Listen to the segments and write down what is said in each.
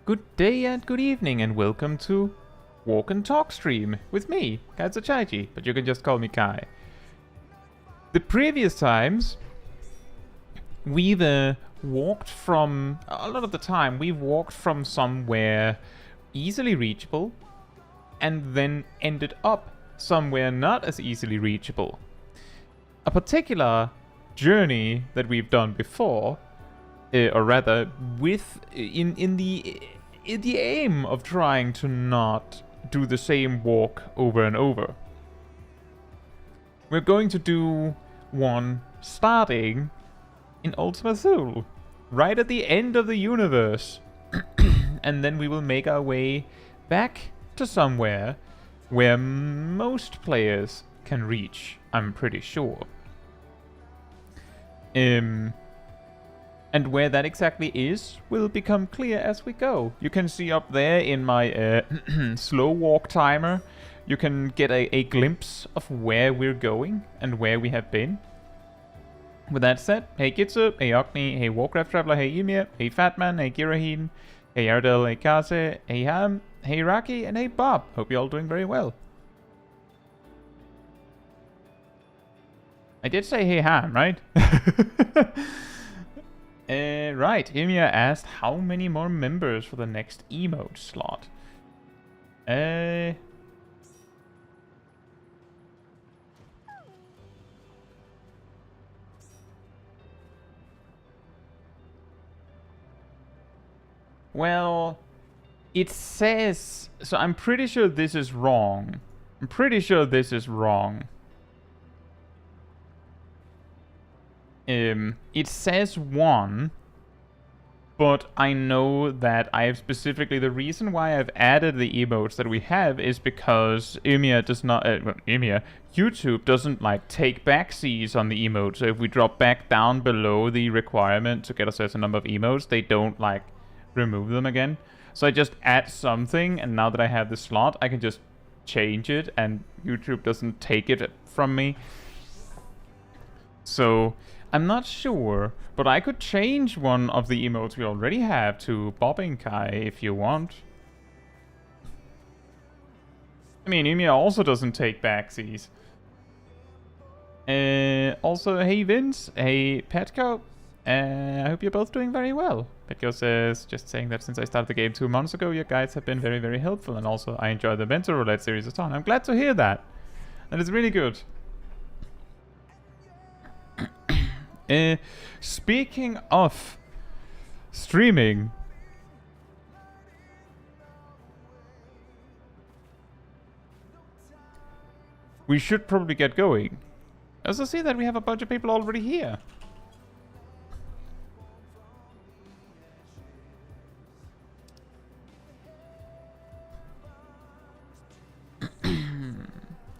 Good day and good evening and welcome to Walk and Talk stream with me, Caetsu Chaiji, but you can just call me Kai. The previous times, we've walked from, a lot of the time, we've walked from somewhere easily reachable and then ended up somewhere not as easily reachable. A particular journey that we've done before, or rather, in the aim of trying to not do the same walk over and over. We're going to do one starting in Ultima Thule, right at the end of the universe, and then we will make our way back to somewhere where most players can reach, I'm pretty sure. And where that exactly is will become clear as we go. You can see up there in my slow walk timer, you can get a glimpse of where we're going and where we have been. With that said, hey Caetsu, hey Ogni, hey Warcraft Traveler, hey Ymir, hey Fatman, hey Giraheen, hey Ardell, hey Kaze, hey Ham, hey Raki, and hey Bob. Hope you're all doing very well. I did say hey Ham, right? Right, Ymir asked how many more members for the next emote slot. Well, it says, so I'm pretty sure this is wrong. It says 1, but I know that I have specifically, the reason why I've added the emotes that we have is because Ymir does not, YouTube doesn't like take backsies on the emotes. So if we drop back down below the requirement to get a certain number of emotes, they don't like remove them again. So I just add something, and now that I have the slot, I can just change it and YouTube doesn't take it from me. So I'm not sure, but I could change one of the emotes we already have to Bobbing Kai if you want. I mean, Ymir also doesn't take backsies. Also, hey Vince, hey Petco, I hope you're both doing very well. Petco says, just saying that since I started the game 2 months ago, your guides have been very, very helpful, and also I enjoy the Mental Roulette series a ton. I'm glad to hear that. That is really good. Speaking of streaming, we should probably get going. I also see that we have a bunch of people already here.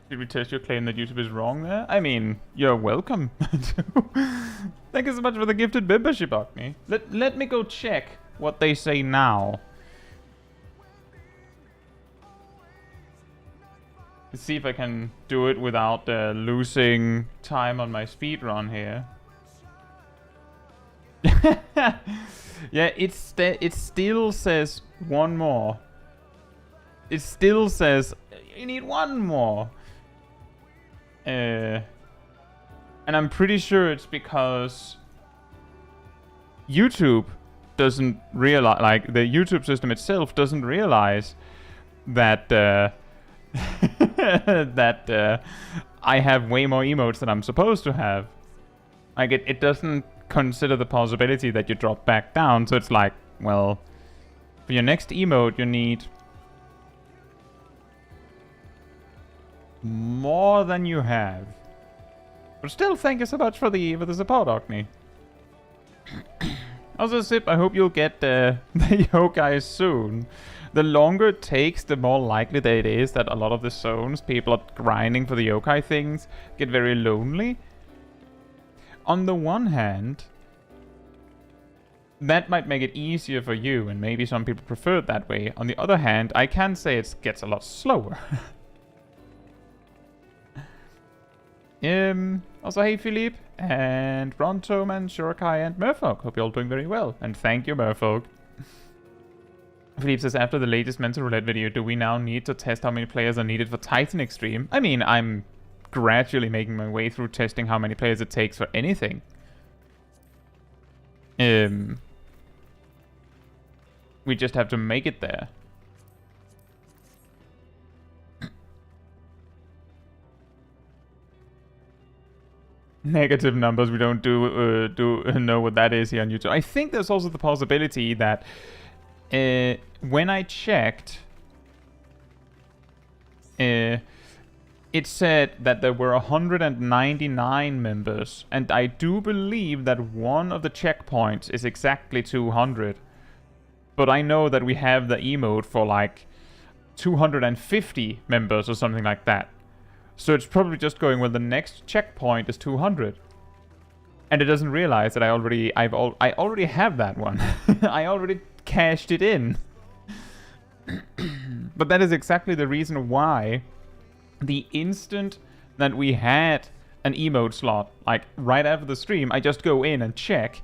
Did we test your claim that YouTube is wrong there? I mean, you're welcome. Thank you so much for the gifted membership, Ogni. Let me go check what they say now. Let's see if I can do it without losing time on my speed run here. Yeah, it still says one more. It still says you need one more. And I'm pretty sure it's because YouTube doesn't realize, like the YouTube system itself doesn't realize that that I have way more emotes than I'm supposed to have. Like it doesn't consider the possibility that you drop back down. So it's like, well, for your next emote you need more than you have. But still, thank you so much for the support, Ogni. Also, Sip, I hope you'll get the yokai soon. The longer it takes, the more likely that it is that a lot of the zones, people are grinding for the yokai things, get very lonely. On the one hand, that might make it easier for you, and maybe some people prefer it that way. On the other hand, I can say it gets a lot slower. Also, hey Philippe, and Brontom, and Shurakai, and Merfolk. Hope you're all doing very well. And thank you, Merfolk. Philippe says, after the latest Mental Roulette video, do we now need to test how many players are needed for Titan Extreme? I mean, I'm gradually making my way through testing how many players it takes for anything. We just have to make it there. Negative numbers, we don't know what that is here on YouTube. I think there's also the possibility that when I checked, it said that there were 199 members, and I do believe that one of the checkpoints is exactly 200. But I know that we have the emote for like 250 members or something like that. So it's probably just going, well, the next checkpoint is 200. And it doesn't realize that I already have that one. I already cashed it in. But that is exactly the reason why the instant that we had an emote slot, like right after the stream, I just go in and check,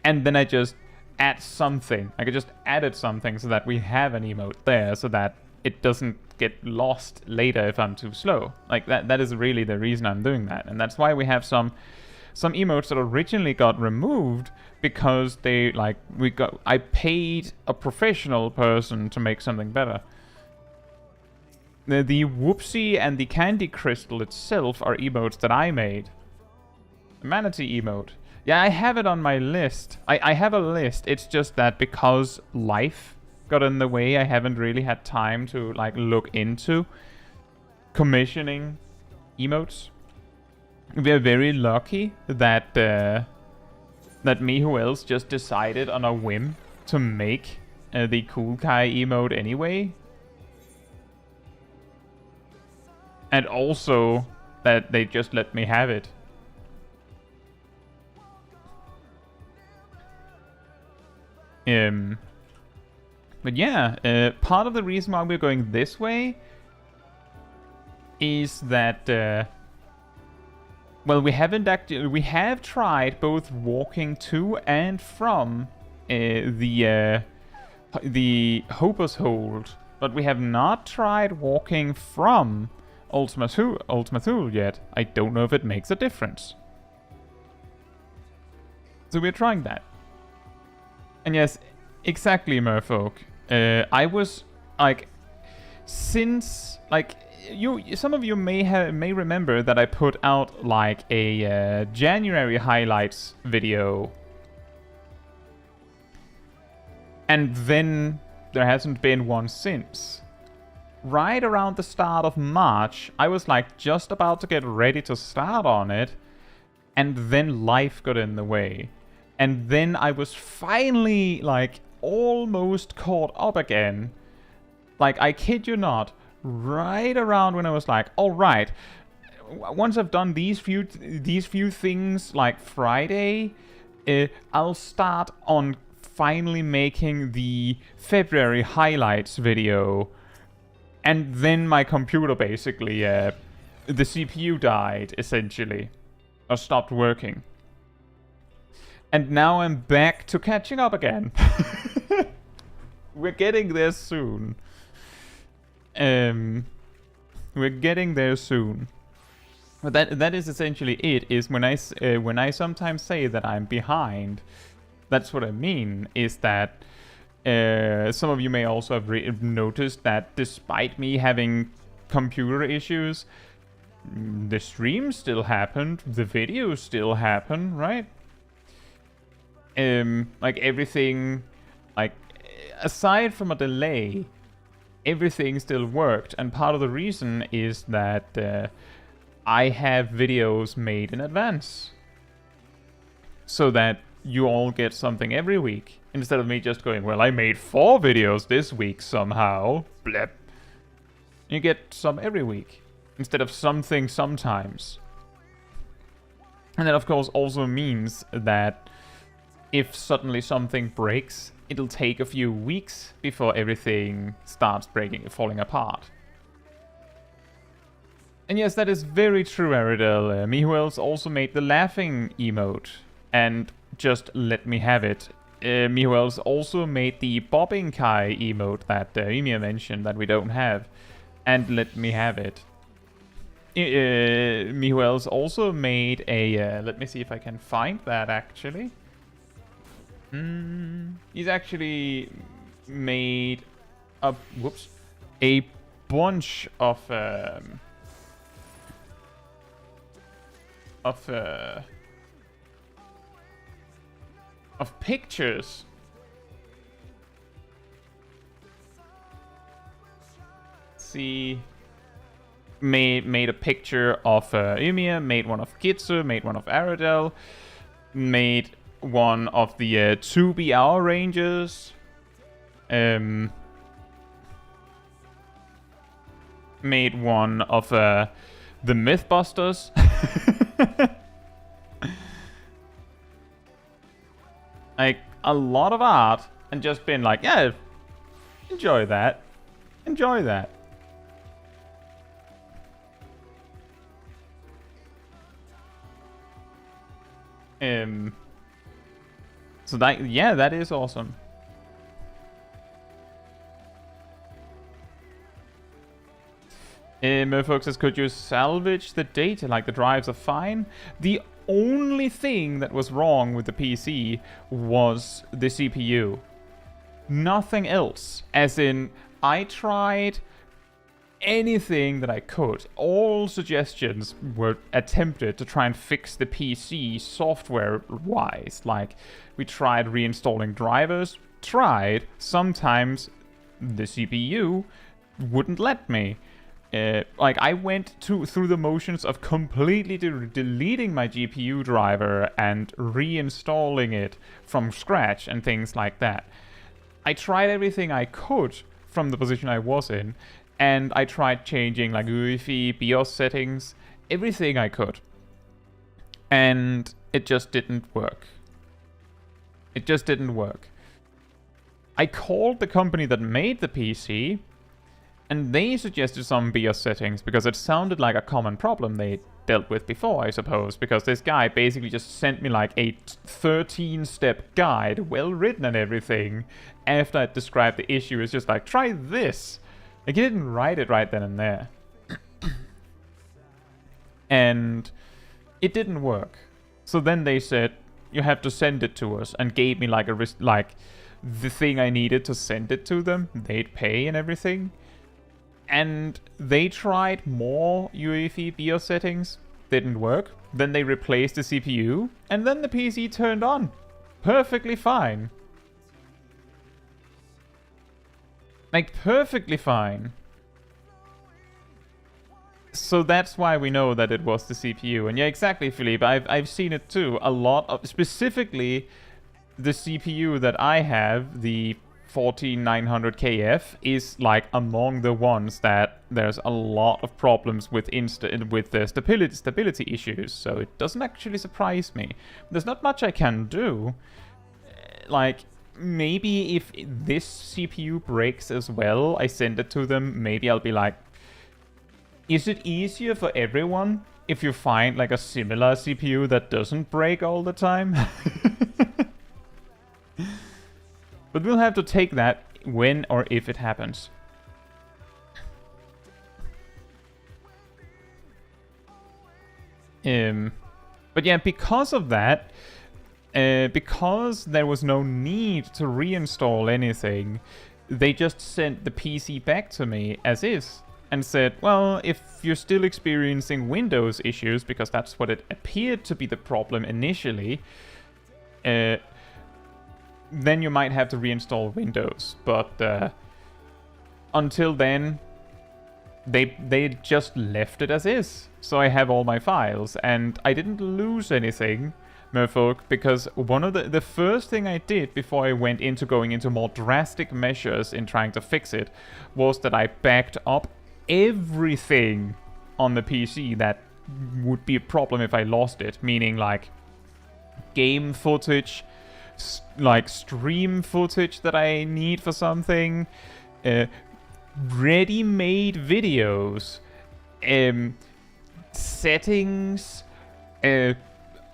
and then I just add something. I just added something so that we have an emote there, so that it doesn't get lost later if I'm too slow. Like that is really the reason I'm doing that. And that's why we have some emotes that originally got removed, because they I paid a professional person to make something better. The Whoopsie and the Candy Crystal itself are emotes that I made. The Manatee emote. Yeah, I have it on my list. I have a list. It's just that because life got in the way, I haven't really had time to like look into commissioning emotes. We are very lucky that that me who else just decided on a whim to make the Cool Kai emote anyway. And also that they just let me have it. But yeah, part of the reason why we're going this way is that, well, we have tried both walking to and from the Hopper's Hold, but we have not tried walking from Ultima Thule yet. I don't know if it makes a difference. So we're trying that. And yes, exactly, Merfolk. I was like, since like some of you may remember that I put out like a January highlights video, and then there hasn't been one since. Right around the start of March, I was like just about to get ready to start on it, and then life got in the way. And then I was finally, like, almost caught up again. Like, I kid you not, right around when I was like, alright, once I've done these few things, like Friday, I'll start on finally making the February highlights video. And then my computer basically, the CPU died, essentially. Or stopped working. And now I'm back to catching up again. We're getting there soon. We're getting there soon. But that is essentially it. Is when I sometimes say that I'm behind, that's what I mean. Is that some of you may also have noticed that despite me having computer issues, the stream still happened, the videos still happen, right? Like everything, like aside from a delay, everything still worked, and part of the reason is that I have videos made in advance, so that you all get something every week, instead of me just going, well, I made 4 videos this week somehow, blep. You get some every week, instead of something sometimes. And that of course also means that if suddenly something breaks, it'll take a few weeks before everything starts falling apart. And yes, that is very true, Aridel. Me who else also made the laughing emote and just let me have it Mihuels also made the Bobbing Kai emote that Ymir mentioned that we don't have, and let me have it. Mihuels also made a... let me see if I can find that, actually. He's actually made a... Whoops. A bunch of pictures. Let's see... Made a picture of Ymir, made one of Caetsu, made one of Aradel, made one of the 2B Hour Rangers, made one of the Mythbusters. Like, a lot of art, and just been like, yeah, enjoy that. Enjoy that. So that, yeah, that is awesome. Folks says, could you salvage the data? Like, the drives are fine. The only thing that was wrong with the PC was the CPU. Nothing else. As in, I tried anything that I could. All suggestions were attempted to try and fix the PC software-wise. Like, we tried reinstalling drivers. Tried. Sometimes the CPU wouldn't let me. Like, I went through the motions of completely deleting my GPU driver and reinstalling it from scratch and things like that. I tried everything I could from the position I was in, and I tried changing like UEFI, BIOS settings, everything I could. And it just didn't work. It just didn't work. I called the company that made the PC, and they suggested some BIOS settings because it sounded like a common problem they dealt with before, I suppose. Because this guy basically just sent me like a 13-step guide, well written and everything, after I described the issue. It's just like, try this. Like, he didn't write it right then and there. And it didn't work. So then they said, you have to send it to us, and gave me like the thing I needed to send it to them. They'd pay and everything. And they tried more UEFI BIOS settings. Didn't work. Then they replaced the CPU, and then the PC turned on. Perfectly fine. Like, perfectly fine. So that's why we know that it was the CPU. And yeah, exactly, Philippe. I've seen it too. A lot of... Specifically, the CPU that I have, the 14900KF, is like among the ones that there's a lot of problems with the stability issues. So it doesn't actually surprise me. There's not much I can do. Like... Maybe if this CPU breaks as well, I send it to them, maybe I'll be like, is it easier for everyone if you find like a similar CPU that doesn't break all the time? But we'll have to take that when or if it happens. But yeah, because of that, because there was no need to reinstall anything, they just sent the PC back to me as is and said, well, if you're still experiencing Windows issues, because that's what it appeared to be the problem initially, then you might have to reinstall Windows. But until then, they just left it as is. So I have all my files, and I didn't lose anything, Merfolk, because one of the first thing I did before I went into going into more drastic measures in trying to fix it was that I backed up everything on the PC that would be a problem if I lost it, meaning like game footage, like stream footage that I need for something, ready-made videos, settings,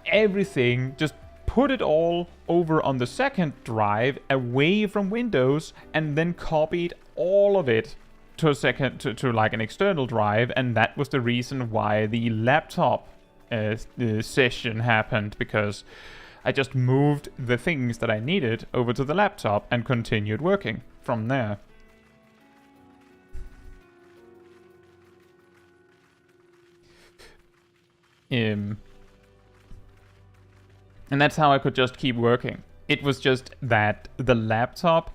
everything, just put it all over on the second drive away from Windows, and then copied all of it to to like an external drive, and that was the reason why the laptop session happened, because I just moved the things that I needed over to the laptop and continued working from there. And that's how I could just keep working. It was just that the laptop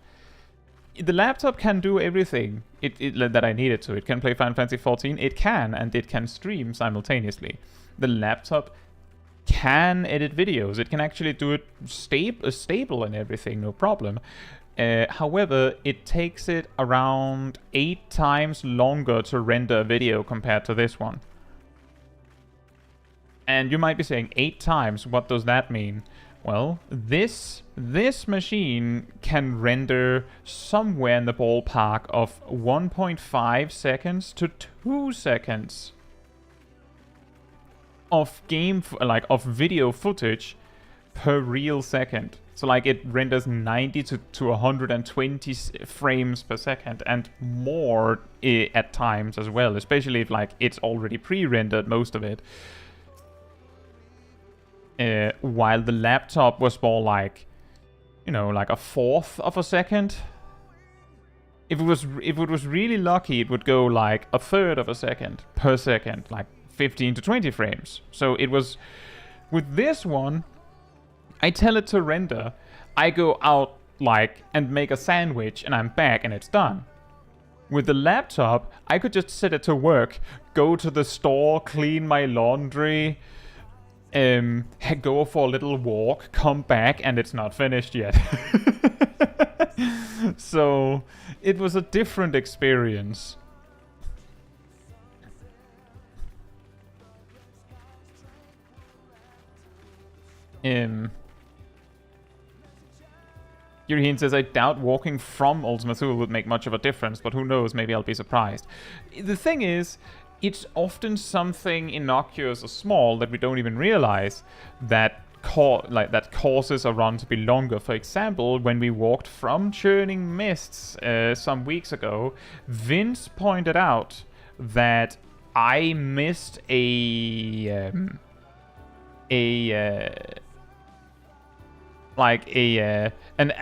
can do everything that I needed to. It can play Final Fantasy XIV, it can, and it can stream simultaneously. The laptop can edit videos. It can actually do it stable and everything, no problem. However, it takes it around 8 times longer to render a video compared to this one. And you might be saying, 8 times, what does that mean? Well, this machine can render somewhere in the ballpark of 1.5 seconds to 2 seconds of of video footage per real second. So like it renders 90 to 120 frames per second and more at times as well, especially if like it's already pre-rendered most of it. While the laptop was more like, you know, like a fourth of a second. If it was really lucky, it would go like a third of a second per second, like 15 to 20 frames. So it was, with this one, I tell it to render, I go out like and make a sandwich and I'm back and it's done. With the laptop, I could just set it to work, go to the store, clean my laundry, go for a little walk, come back, and it's not finished yet. So it was a different experience. Yurhin says, I doubt walking from Ultima Thule would make much of a difference, but who knows, maybe I'll be surprised. The thing is, it's often something innocuous or small that we don't even realize that causes a run to be longer. For example, when we walked from Churning Mists some weeks ago, Vince pointed out that I missed an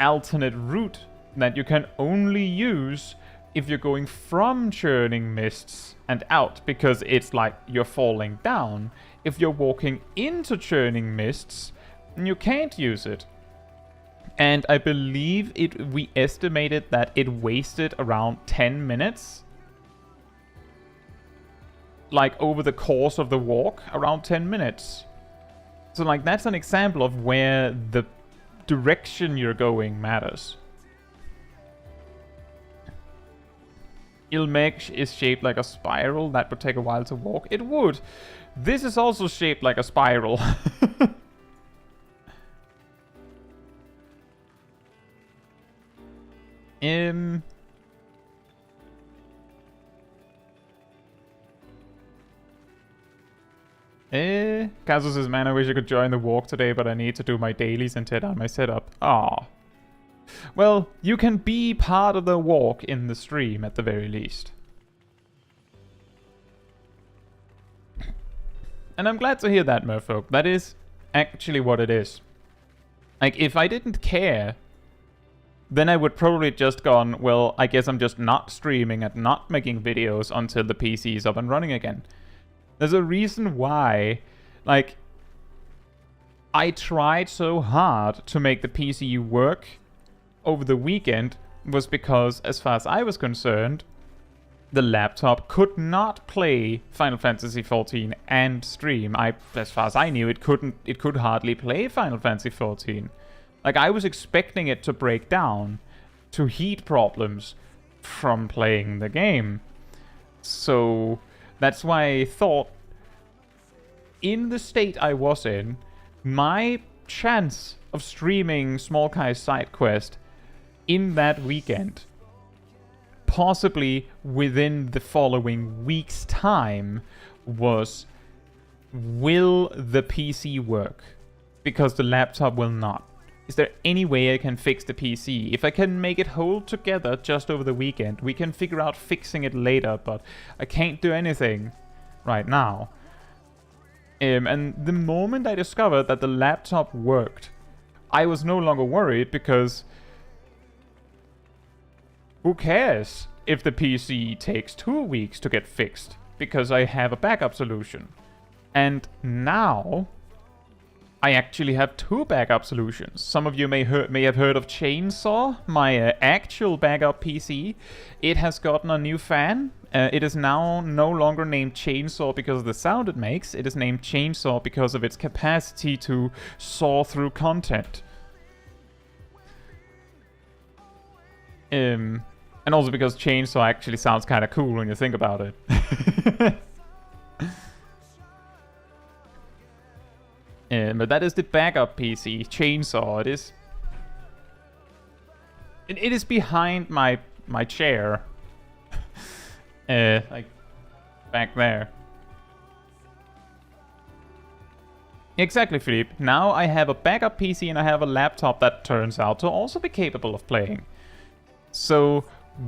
alternate route that you can only use if you're going from Churning Mists and out, because it's like you're falling down. If you're walking into Churning Mists, you can't use it. And I believe we estimated that it wasted around 10 minutes. Like over the course of the walk, around 10 minutes. So like that's an example of where the direction you're going matters. Ilmek is shaped like a spiral. That would take a while to walk. It would. This is also shaped like a spiral. Caetsu says, man, I wish I could join the walk today, but I need to do my dailies and tear down my setup. Ah. Well, you can be part of the walk in the stream at the very least. And I'm glad to hear that, Merfolk. That is actually what it is. Like, if I didn't care, then I would probably just gone, well, I guess I'm just not streaming and not making videos until the PC is up and running again. There's a reason why, like, I tried so hard to make the PC work over the weekend was because, as far as I was concerned, the laptop could not play Final Fantasy XIV and stream. As far as I knew, it could hardly play Final Fantasy XIV. Like, I was expecting it to break down to heat problems from playing the game. So that's why I thought, in the state I was in, my chance of streaming Small Kai's side quest in that weekend, possibly within the following week's time, was, will the PC work? because the laptop will not. Is there any way I can fix the PC? If I can make it hold together just over the weekend, we can figure out fixing it later, but I can't do anything right now. And the moment I discovered that the laptop worked, I was no longer worried, because who cares if the PC takes 2 weeks to get fixed, because I have a backup solution. And now I actually have 2 backup solutions. Some of you may have heard of Chainsaw, my actual backup PC. It has gotten a new fan. It is now no longer named Chainsaw because of the sound it makes. It is named Chainsaw because of its capacity to saw through content. And also because Chainsaw actually sounds kind of cool when you think about it. But that is the backup PC, Chainsaw. It is behind my chair, like back there. Exactly, Philippe. Now I have a backup PC and I have a laptop that turns out to also be capable of playing. So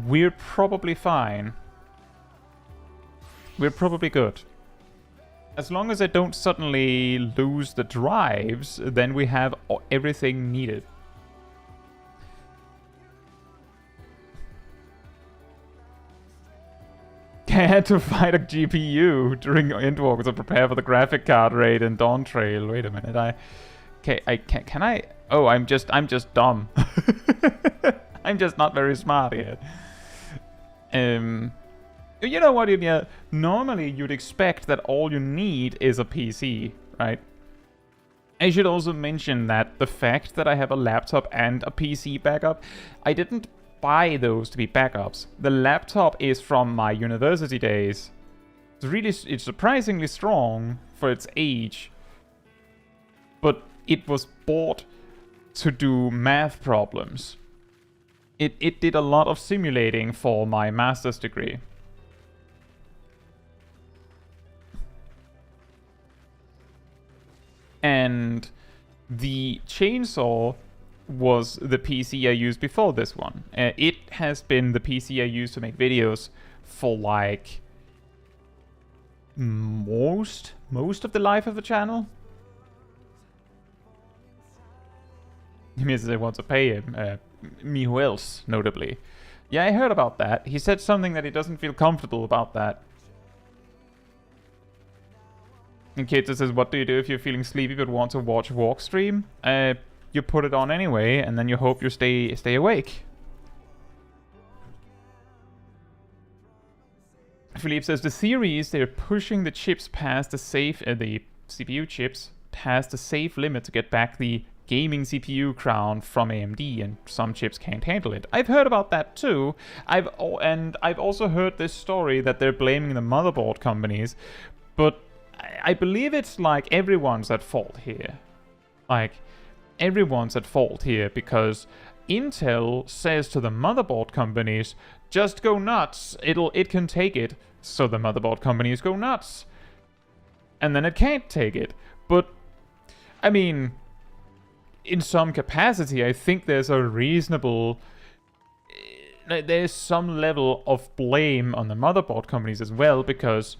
we're probably fine. We're probably good. As long as I don't suddenly lose the drives, then we have everything needed. I had to fight a GPU during Endwalker to prepare for the graphic card raid in Dawn Trail. Wait a minute, can I? Oh, I'm just dumb. I'm just not very smart here. You know what, Ilya? Normally you'd expect that all you need is a PC, right? I should also mention that the fact that I have a laptop and a PC backup, I didn't buy those to be backups. The laptop is from my university days. It's surprisingly strong for its age. But it was bought to do math problems. It did a lot of simulating for my master's degree. And the Chainsaw was the PC I used before this one. It has been the PC I used to make videos for like most of the life of the channel. He means they want to pay him. Me who else, notably. Yeah, I heard about that. He said something that he doesn't feel comfortable about that. And Caetsu says, what do you do if you're feeling sleepy but want to watch walk stream? You put it on anyway, and then you hope you stay awake. Philippe says, the theory is they're pushing the chips past the the CPU chips past the safe limit to get back the gaming CPU crown from AMD, and some chips can't handle it. I've heard about that too. I've also heard this story that they're blaming the motherboard companies, but I believe it's like everyone's at fault here. Like, everyone's at fault here because Intel says to the motherboard companies, just go nuts, it can take it. So the motherboard companies go nuts. And then it can't take it. But, I mean, in some capacity, I think there's a reasonable... There's some level of blame on the motherboard companies as well, because...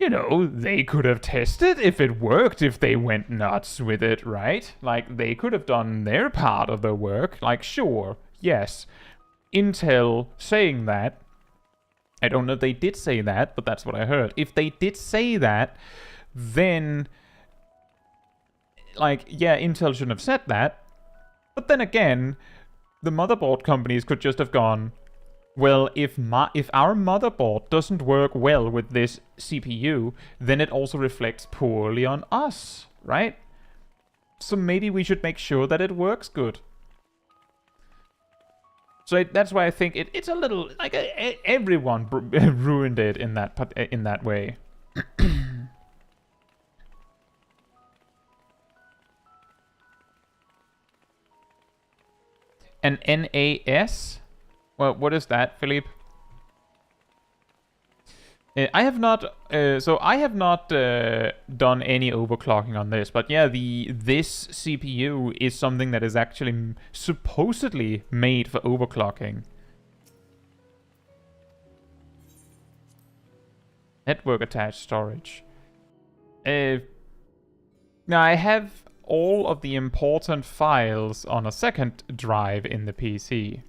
you know, they could have tested if it worked, if they went nuts with it, right? Like, they could have done their part of the work. Like, sure, yes. Intel saying that, I don't know if they did say that, but that's what I heard. If they did say that, then, like, yeah, Intel shouldn't have said that. But then again, the motherboard companies could just have gone, well, if our motherboard doesn't work well with this CPU, then it also reflects poorly on us, right? So maybe we should make sure that it works good. So that's why I think it's a little like everyone ruined it in that way. An NAS? Well, what is that, Philippe? I have not, so I have not done any overclocking on this, but yeah, this CPU is something that is actually supposedly made for overclocking. Network attached storage. Now I have all of the important files on a second drive in the PC.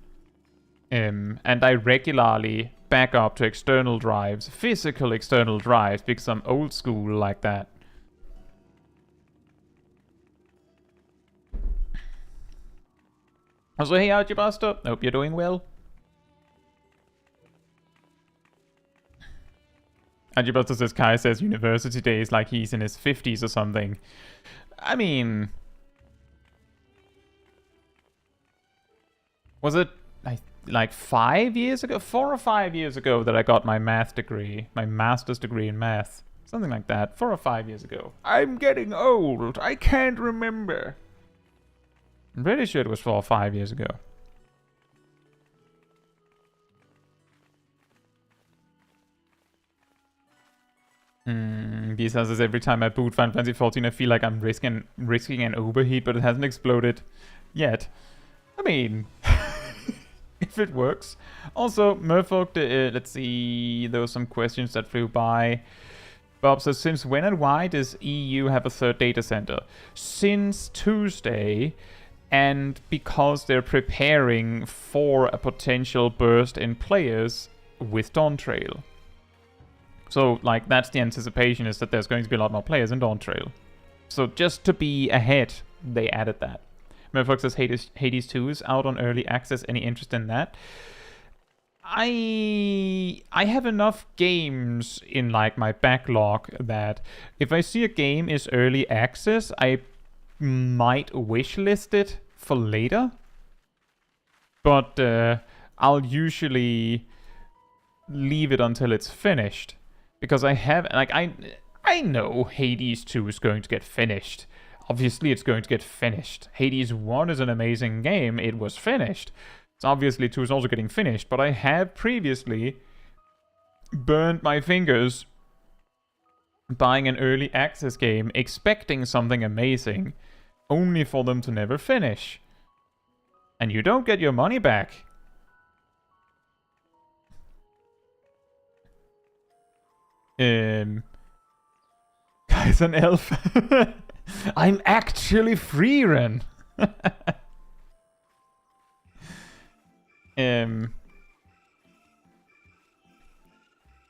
And I regularly back up to external drives, physical external drives, because I'm old school like that. Also, hey Archibasta, hope you're doing well. Archibasta says Kai says university days like he's in his 50s or something. I mean... Was it... like 5 years ago, 4 or 5 years ago, that I got my math degree, my master's degree in math. Something like that, 4 or 5 years ago. I'm getting old, I can't remember. I'm pretty sure it was 4 or 5 years ago. Bisa says every time I boot Final Fantasy 14 I feel like I'm risking an overheat, but it hasn't exploded yet. I mean... if it works. Also, Merfolk, let's see, there were some questions that flew by. Bob says, since when and why does EU have a third data center? Since Tuesday, and because they're preparing for a potential burst in players with Dawntrail. So, like, that's the anticipation, is that there's going to be a lot more players in Dawntrail. So just to be ahead, they added that. Merfolk says Hades 2 is out on early access. Any interest in that? I have enough games in like my backlog that if I see a game is early access, I might wishlist it for later. But I'll usually leave it until it's finished, because I have like I know Hades 2 is going to get finished. Obviously, it's going to get finished. Hades 1 is an amazing game. It was finished. So obviously 2 is also getting finished. But I have previously burned my fingers buying an early access game, expecting something amazing, only for them to never finish. And you don't get your money back. Guys, an elf. I'm actually free, Ren.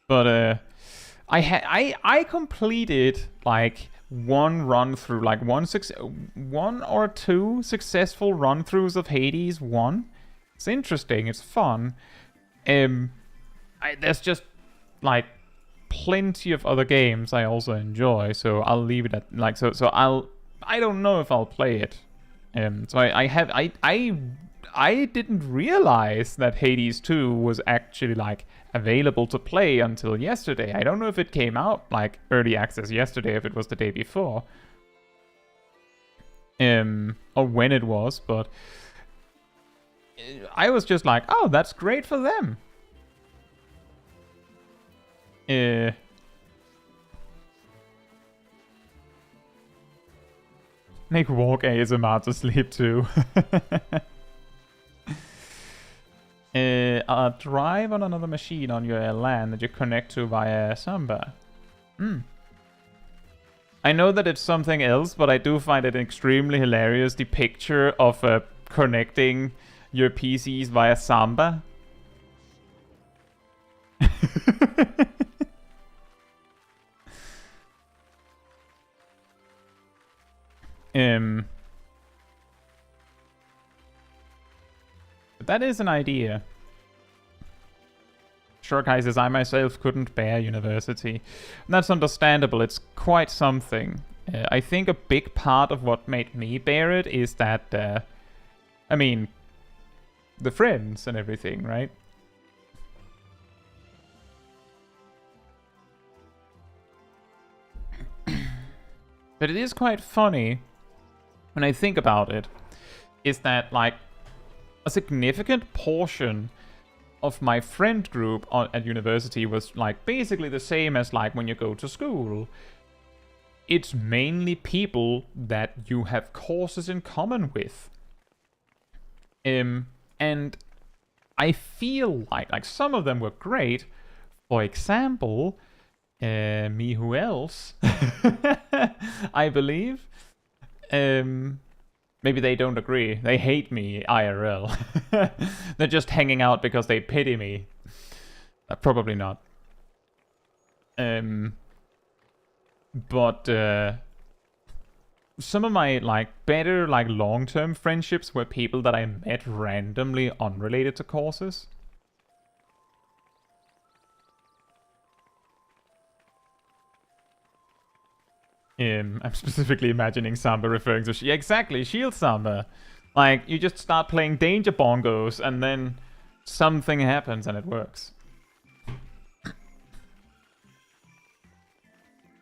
But I completed like one run through, like one or two successful run throughs of Hades 1. It's interesting. It's fun. There's just like plenty of other games I also enjoy, so I'll leave it at like so. I don't know if I'll play it. So I didn't realize that Hades 2 was actually like available to play until yesterday. I don't know if it came out like early access yesterday, if it was the day before, or when it was, but I was just like, oh, that's great for them. Make walk ASMR to sleep too. A drive on another machine on your LAN that you connect to via Samba. I know that it's something else, but I do find it extremely hilarious, the picture of connecting your PCs via Samba. But that is an idea. Shorkai says, I myself couldn't bear university. And that's understandable, it's quite something. I think a big part of what made me bear it is that, I mean, the friends and everything, right? But it is quite funny, when I think about it, is that, like, a significant portion of my friend group at university was like basically the same as like when you go to school. It's mainly people that you have courses in common with. And I feel like some of them were great. For example, me who else? I believe. Maybe they don't agree. They hate me IRL. They're just hanging out because they pity me. Probably not. But some of my like better like long-term friendships were people that I met randomly unrelated to courses. I'm specifically imagining Samba referring to... Yeah, exactly, Shield Samba. Like, you just start playing Danger Bongos, and then something happens and it works.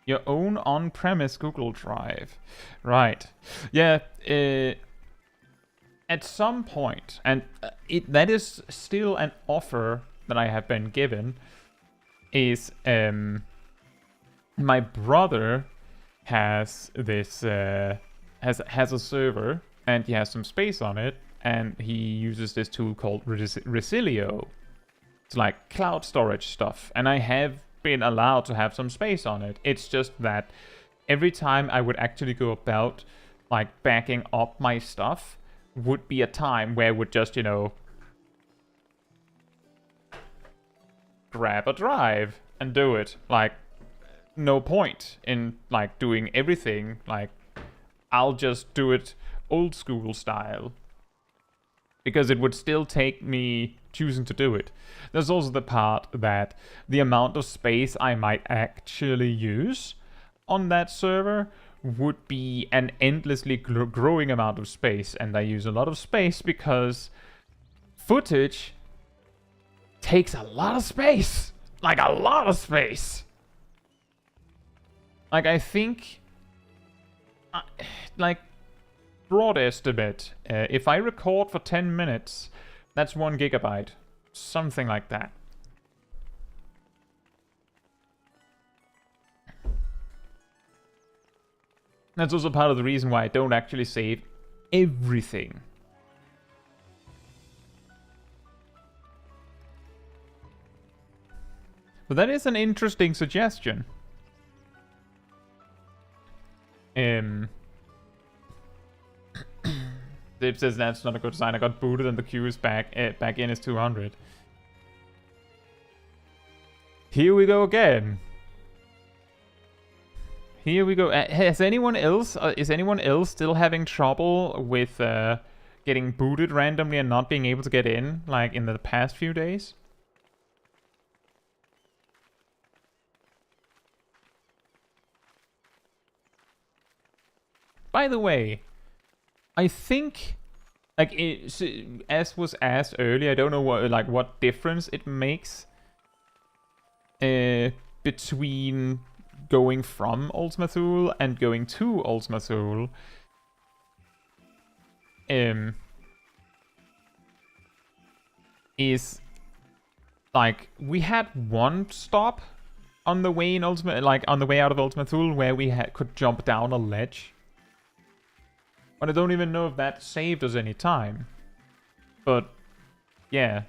Your own on-premise Google Drive. Right. Yeah, at some point, and that is still an offer that I have been given, is my brother has this has a server, and he has some space on it, and he uses this tool called Resilio. It's like cloud storage stuff, and I have been allowed to have some space on it. It's just that every time I would actually go about like backing up my stuff would be a time where I would just, you know, grab a drive and do it. Like, no point in like doing everything. Like, I'll just do it old school style, because it would still take me choosing to do it. There's also the part that the amount of space I might actually use on that server would be an endlessly growing amount of space, and I use a lot of space because footage takes a lot of space. Like, a lot of space. Like, I think, like, broad estimate, if I record for 10 minutes, that's 1 gigabyte. Something like that. That's also part of the reason why I don't actually save everything. But that is an interesting suggestion. Dave says that's not a good sign. I got booted and the queue is back in is 200. Here we go again. Here we go. Has anyone else? Is anyone else still having trouble with getting booted randomly and not being able to get in, like in the past few days? By the way, I think, like, as was asked earlier, I don't know what difference it makes between going from Ultima Thule and going to Ultima Thule. Is like, we had one stop on the way in Ultima, like on the way out of Ultima Thule, where we could jump down a ledge. But I don't even know if that saved us any time. But yeah.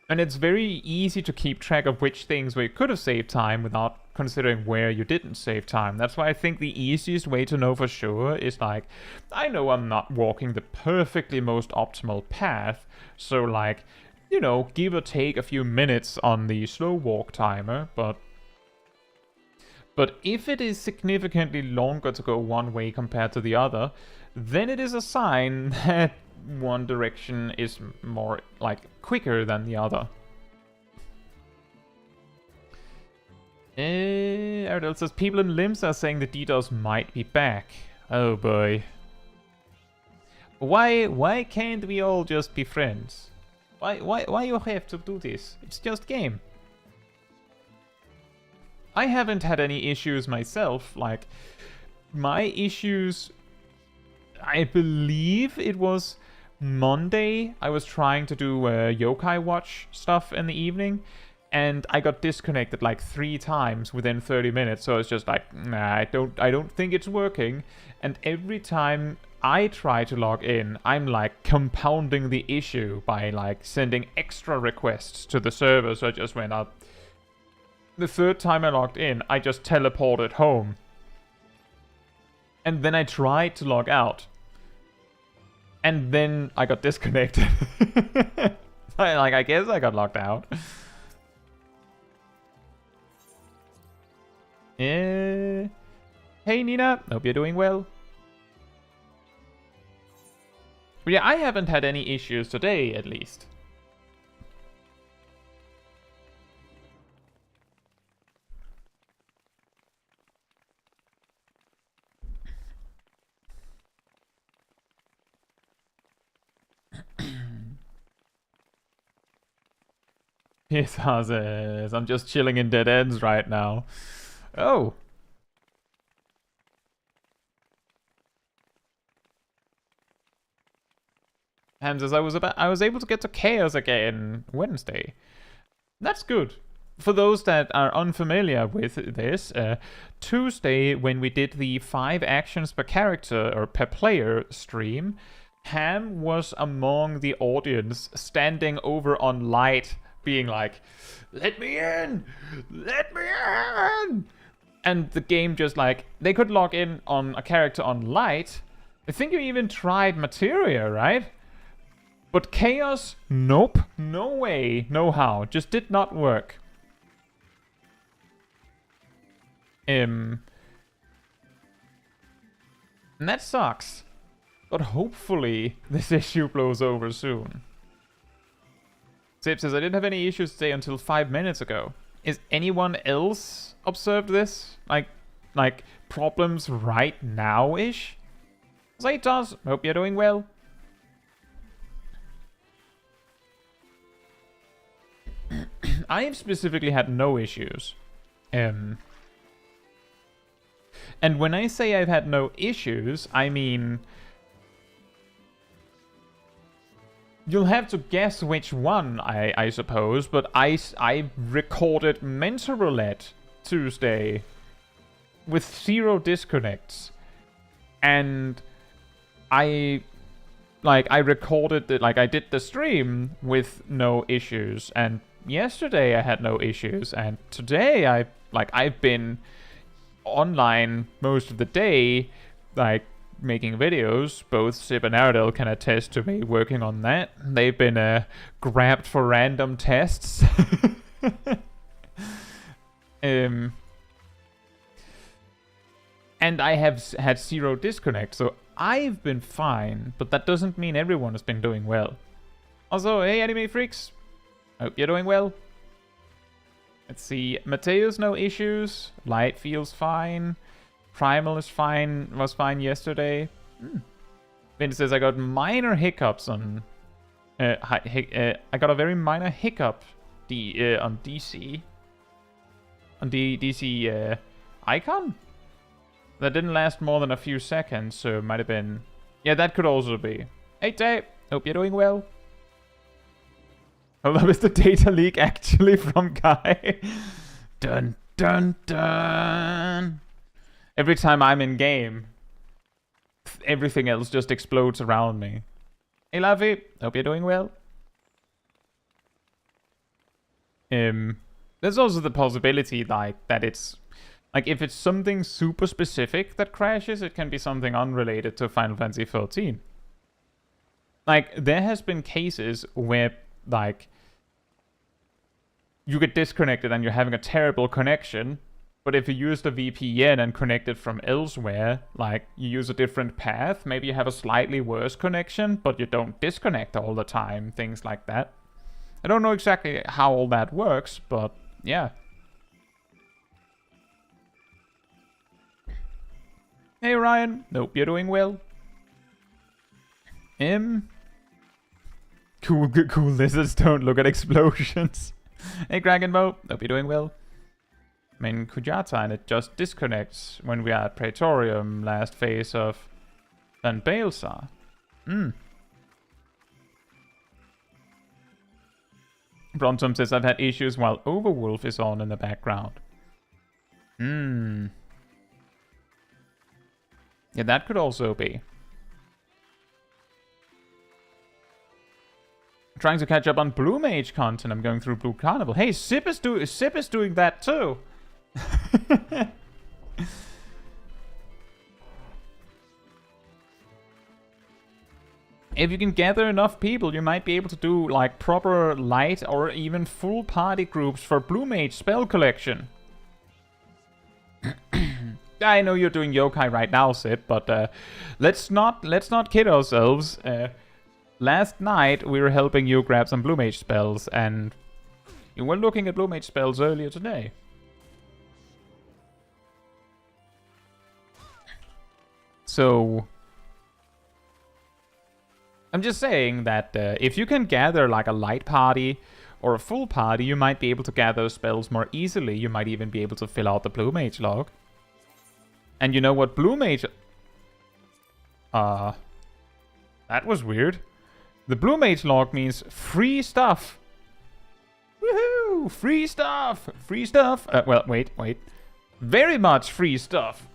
And it's very easy to keep track of which things where you could have saved time without considering where you didn't save time. That's why I think the easiest way to know for sure is like, I know I'm not walking the perfectly most optimal path, so like, you know, give or take a few minutes on the slow walk timer, but if it is significantly longer to go one way compared to the other, then it is a sign that one direction is more, like, quicker than the other. Ardell says, people in LIMS are saying the DDoS might be back. Oh boy. Why can't we all just be friends? Why you have to do this? It's just game. I haven't had any issues myself. Like, my issues, I believe it was Monday, I was trying to do Yokai Watch stuff in the evening, and I got disconnected like 3 times within 30 minutes. So it's just like, nah, I don't think it's working. And every time I try to log in, I'm like compounding the issue by like sending extra requests to the server. So I just went up. The 3rd time I logged in, I just teleported home. And then I tried to log out. And then I got disconnected. I guess I got locked out. Hey Nina, hope you're doing well. But yeah, I haven't had any issues today, at least. Yes, I'm just chilling in dead ends right now. Oh. Ham says I was able to get to Chaos again Wednesday. That's good. For those that are unfamiliar with this, Tuesday when we did the 5 actions per character or per player stream, Ham was among the audience standing over on light being like, let me in! Let me in! And the game just like, they could log in on a character on light. I think you even tried Materia, right? But Chaos, nope. No way, no how. Just did not work. And that sucks. But hopefully this issue blows over soon. Zip says, I didn't have any issues today until 5 minutes ago. Is anyone else observed this? Like problems right now-ish? Zaytos, hope you're doing well. I have specifically had no issues. And when I say I've had no issues, I mean... You'll have to guess which one, I suppose, but I recorded Mental Roulette Tuesday with 0 disconnects. And I recorded it, like I did the stream with no issues, and yesterday I had no issues, and today I've been online most of the day, like making videos. Both Sib and Aradel can attest to me working on that. They've been grabbed for random tests. And I have had 0 disconnect, so I've been fine, but that doesn't mean everyone has been doing well. Also, hey anime freaks, hope you're doing well. Let's see, Mateo's no issues, Light feels fine, Primal is fine, was fine yesterday. Vince says I got minor hiccups on... I got a very minor hiccup on DC. On the DC icon? That didn't last more than a few seconds, so it might have been... Yeah, that could also be. Hey, Tape! Hope you're doing well. Hold up, is the data leak actually from Guy? Dun, dun, dun! Every time I'm in game, everything else just explodes around me. Hey, Lavi! Hope you're doing well. There's also the possibility, like, that it's... Like, if it's something super specific that crashes, it can be something unrelated to Final Fantasy XIV. Like, there has been cases where, like, you get disconnected and you're having a terrible connection, but if you use the VPN and connect it from elsewhere, like, you use a different path, maybe you have a slightly worse connection, but you don't disconnect all the time, things like that. I don't know exactly how all that works, but yeah. Hey Ryan, hope you're doing well. Cool lizards don't look at explosions. Hey Dragonbow, hope you're doing well. I mean, Kujata, and it just disconnects when we are at Praetorium, last phase of Van Balesar. Brontom says, I've had issues while Overwolf is on in the background. Yeah, that could also be. Trying to catch up on Blue Mage content. I'm going through Blue Carnival. Hey, Sip is doing that too. If you can gather enough people, you might be able to do like proper light or even full party groups for Blue Mage spell collection. I know you're doing yokai right now, Sip, but let's not kid ourselves. Last night we were helping you grab some Blue Mage spells, and you were looking at Blue Mage spells earlier today. So I'm just saying that if you can gather like a light party or a full party, you might be able to gather spells more easily. You might even be able to fill out the Blue Mage log. And you know what Blue Mage... that was weird. The Blue Mage log means free stuff. Woohoo! Free stuff! Free stuff! Well, wait. Very much free stuff.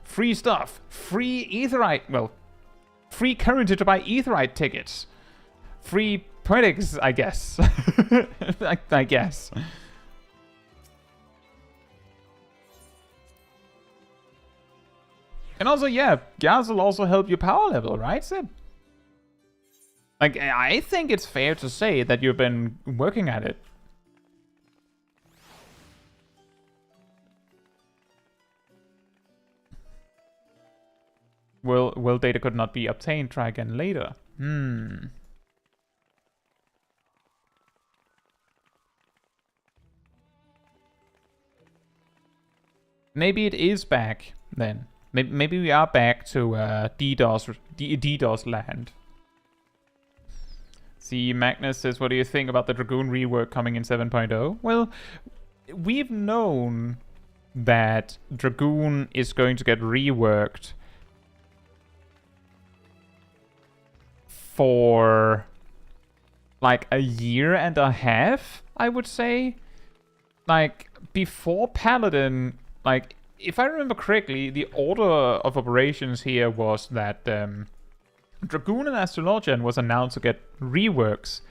Free stuff. Free Aetherite... Well, free currency to buy Aetherite tickets. Free predicts, I guess. I guess. And also, yeah, gas will also help your power level, right, Sid? Like, I think it's fair to say that you've been working at it. Well, data could not be obtained. Try again later. Maybe it is back then. Maybe we are back to DDoS land. See, Magnus says, what do you think about the Dragoon rework coming in 7.0? Well, we've known that Dragoon is going to get reworked for like a year and a half, I would say. Like, before Paladin, like, if I remember correctly, the order of operations here was that Dragoon and Astrologian was announced to get reworks.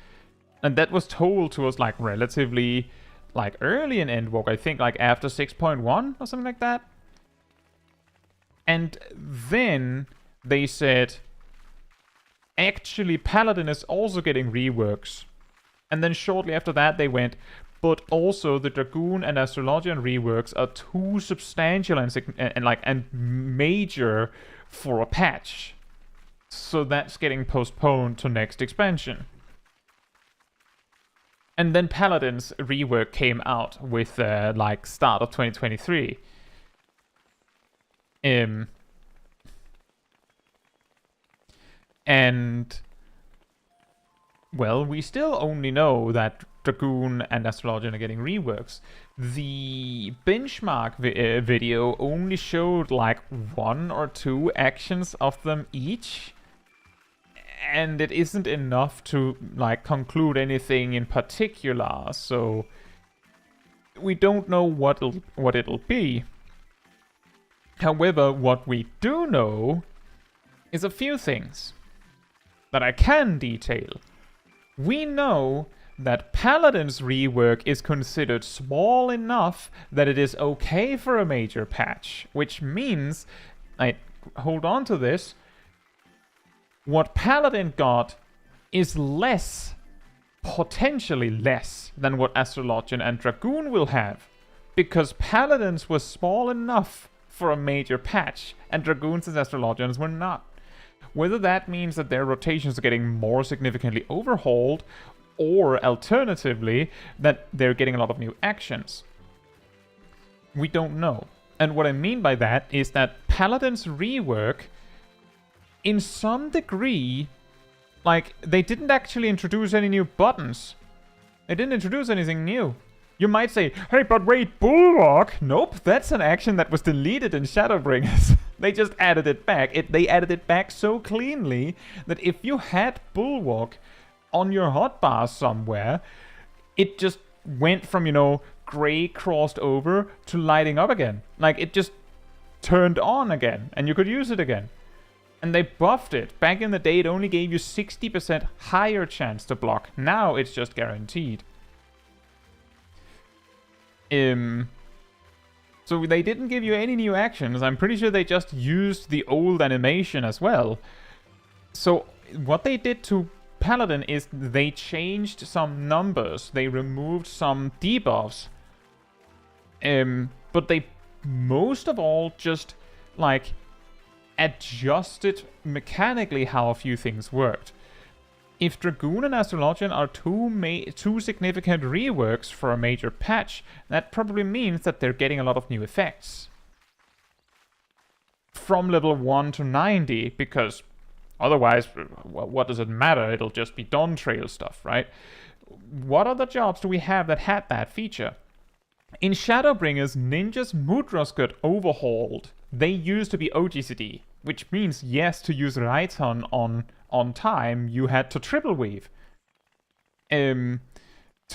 And that was told to us, like, relatively, like, early in Endwalker. I think, like, after 6.1 or something like that. And then they said, actually, Paladin is also getting reworks. And then shortly after that, they went, but also the Dragoon and Astrologian reworks are too substantial and major for a patch. So that's getting postponed to next expansion. And then Paladin's rework came out with like start of 2023. And well, we still only know that Dragoon and Astrologian are getting reworks. The benchmark video only showed like 1 or 2 actions of them each. And it isn't enough to like conclude anything in particular, so we don't know what it'll be. However, what we do know is a few things that I can detail. We know that Paladin's rework is considered small enough that it is okay for a major patch, which means, hold on to this, what Paladin got is less, potentially less, than what Astrologian and Dragoon will have, because Paladins was small enough for a major patch, and Dragoons and Astrologians were not. Whether that means that their rotations are getting more significantly overhauled, or alternatively, that they're getting a lot of new actions, we don't know. And what I mean by that is that Paladin's rework, in some degree, like, they didn't actually introduce any new buttons. They didn't introduce anything new. You might say, hey, but wait, Bulwark? Nope, that's an action that was deleted in Shadowbringers. They just added it back. They added it back so cleanly that if you had Bulwark on your hotbar somewhere, it just went from, you know, gray crossed over to lighting up again. Like, it just turned on again, and you could use it again. And they buffed it. Back in the day, it only gave you 60% higher chance to block. Now it's just guaranteed. So they didn't give you any new actions. I'm pretty sure they just used the old animation as well. So what they did to Paladin is they changed some numbers. They removed some debuffs. But they most of all just like adjusted mechanically how a few things worked. If Dragoon and Astrologian are two significant reworks for a major patch, that probably means that they're getting a lot of new effects. From level 1 to 90, because otherwise, what does it matter? It'll just be Dawn Trail stuff, right? What other jobs do we have that had that feature? In Shadowbringers, Ninja's Mudras got overhauled. They used to be OGCD, which means, yes, to use Raiton on time, you had to triple wave. To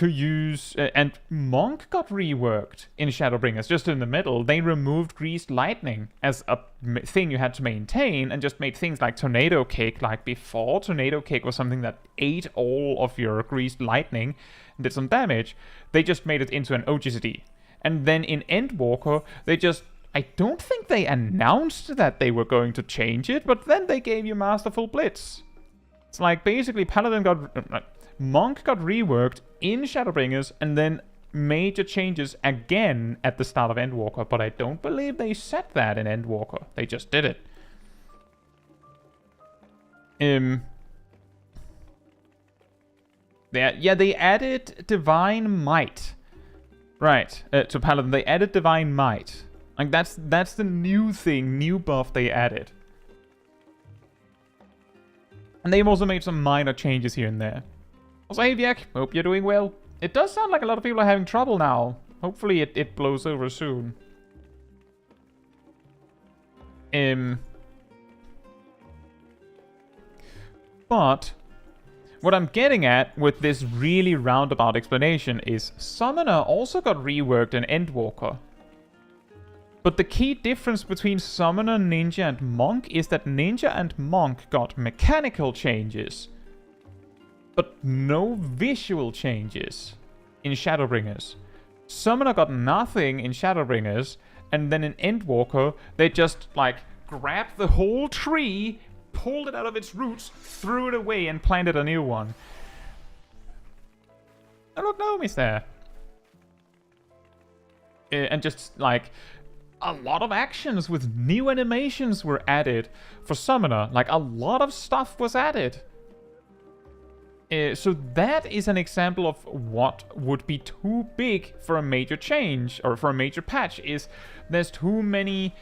use... and Monk got reworked in Shadowbringers, just in the middle. They removed Greased Lightning as a thing you had to maintain, and just made things like Tornado Kick. Like before, Tornado Kick was something that ate all of your Greased Lightning and did some damage. They just made it into an OGCD. And then in Endwalker, they just... I don't think they announced that they were going to change it, but then they gave you Masterful Blitz. It's like basically Paladin got... Monk got reworked in Shadowbringers and then major changes again at the start of Endwalker, but I don't believe they said that in Endwalker. They just did it. They added Divine Might. Right, to Paladin, they added Divine Might. Like, that's the new thing, new buff they added. And they've also made some minor changes here and there. Also, hey Vyak, hope you're doing well. It does sound like a lot of people are having trouble now. Hopefully it blows over soon. But what I'm getting at with this really roundabout explanation is Summoner also got reworked in Endwalker. But the key difference between Summoner, Ninja, and Monk is that Ninja and Monk got mechanical changes, but no visual changes in Shadowbringers. Summoner got nothing in Shadowbringers, and then in Endwalker, they just, like, grabbed the whole tree, pulled it out of its roots, threw it away, and planted a new one. Oh look, Naomi's there. And just, like... a lot of actions with new animations were added for Summoner. Like, a lot of stuff was added. So that is an example of what would be too big for a major change, or for a major patch, is there's too many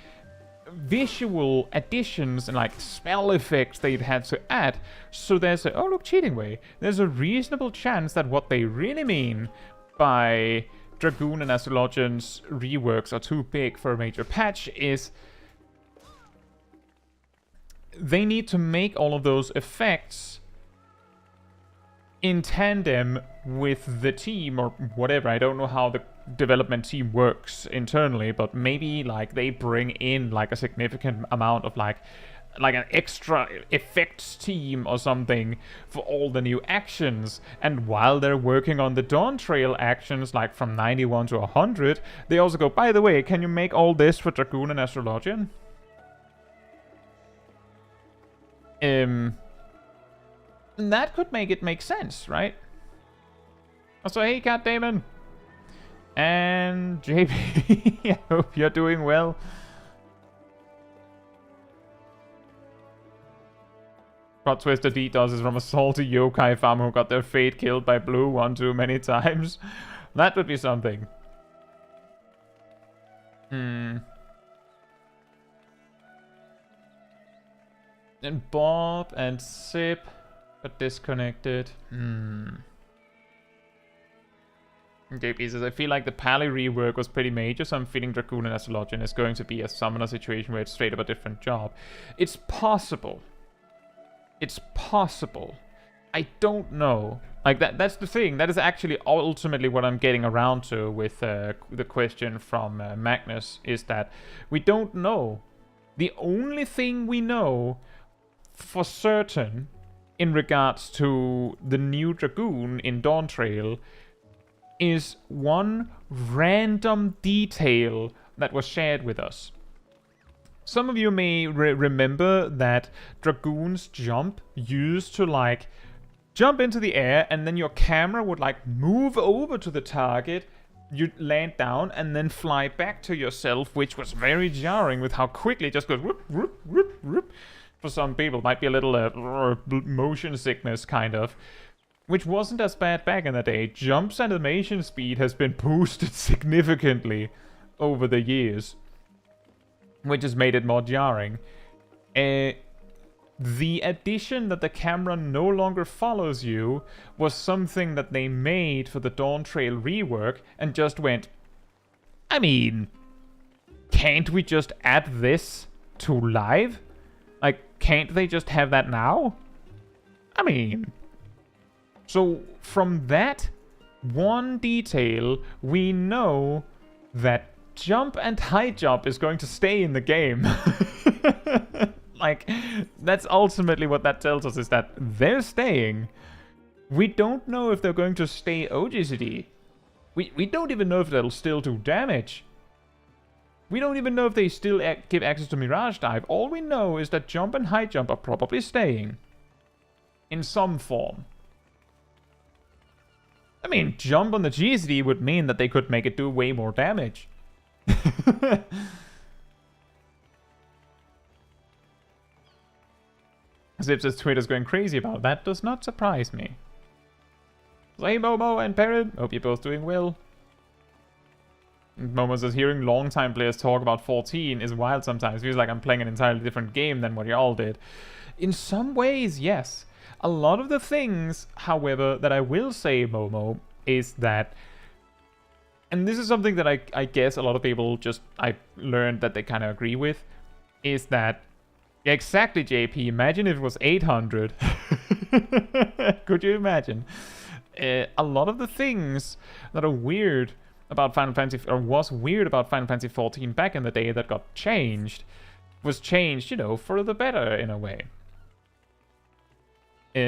visual additions and, like, spell effects they'd had to add. So there's a, oh look, cheating way. There's a reasonable chance that what they really mean by... Dragoon and Astrologian's reworks are too big for a major patch is they need to make all of those effects in tandem with the team or whatever. I don't know how the development team works internally, but maybe like they bring in like a significant amount of like an extra effects team or something for all the new actions, and while they're working on the Dawn Trail actions, like from 91 to 100, they also go, by the way, can you make all this for Dragoon and Astrologian? And that could make it make sense, right? Also, hey Cat Damon! And JP, I hope you're doing well. Plot twist, the DDoS is from a salty yokai farm who got their fate killed by blue one too many times. That would be something. And Bob and Sip got disconnected. JP says, I feel like the Pally rework was pretty major, so I'm feeling Dragoon and Astrologian is going to be a Summoner situation where it's straight up a different job. It's possible. It's possible. I don't know. Like, that's the thing. That is actually ultimately what I'm getting around to with the question from Magnus, is that we don't know. The only thing we know for certain in regards to the new Dragoon in Dawntrail is one random detail that was shared with us. Some of you may remember that Dragoon's jump used to, like, jump into the air, and then your camera would, like, move over to the target, you'd land down, and then fly back to yourself, which was very jarring with how quickly it just goes whoop, whoop, whoop, whoop. For some people, it might be a little motion sickness, kind of. Which wasn't as bad back in the day. Jump's animation speed has been boosted significantly over the years, which has made it more jarring. The addition that the camera no longer follows you was something that they made for the Dawntrail rework and just went, I mean, can't we just add this to live? Like, can't they just have that now? I mean... So, from that one detail, we know that jump and high jump is going to stay in the game. Like, that's ultimately what that tells us, is that they're staying. We don't know if they're going to stay OGCD. We don't even know if they'll still do damage. We don't even know if they still give access to Mirage Dive. All we know is that jump and high jump are probably staying. In some form. I mean, jump on the GCD would mean that they could make it do way more damage. Zips' Twitter's going crazy about that. Does not surprise me. Hey Momo and Parrot, hope you're both doing well. Momo says, hearing long-time players talk about 14 is wild sometimes. Feels like I'm playing an entirely different game than what y'all did. In some ways, yes. A lot of the things, however, that I will say, Momo, is that... And this is something that I guess a lot of people just... I learned that they kind of agree with. Is that... Exactly, JP. Imagine if it was 800. Could you imagine? A lot of the things that are weird about Final Fantasy, or was weird about Final Fantasy 14 back in the day that got changed, was changed, you know, for the better in a way.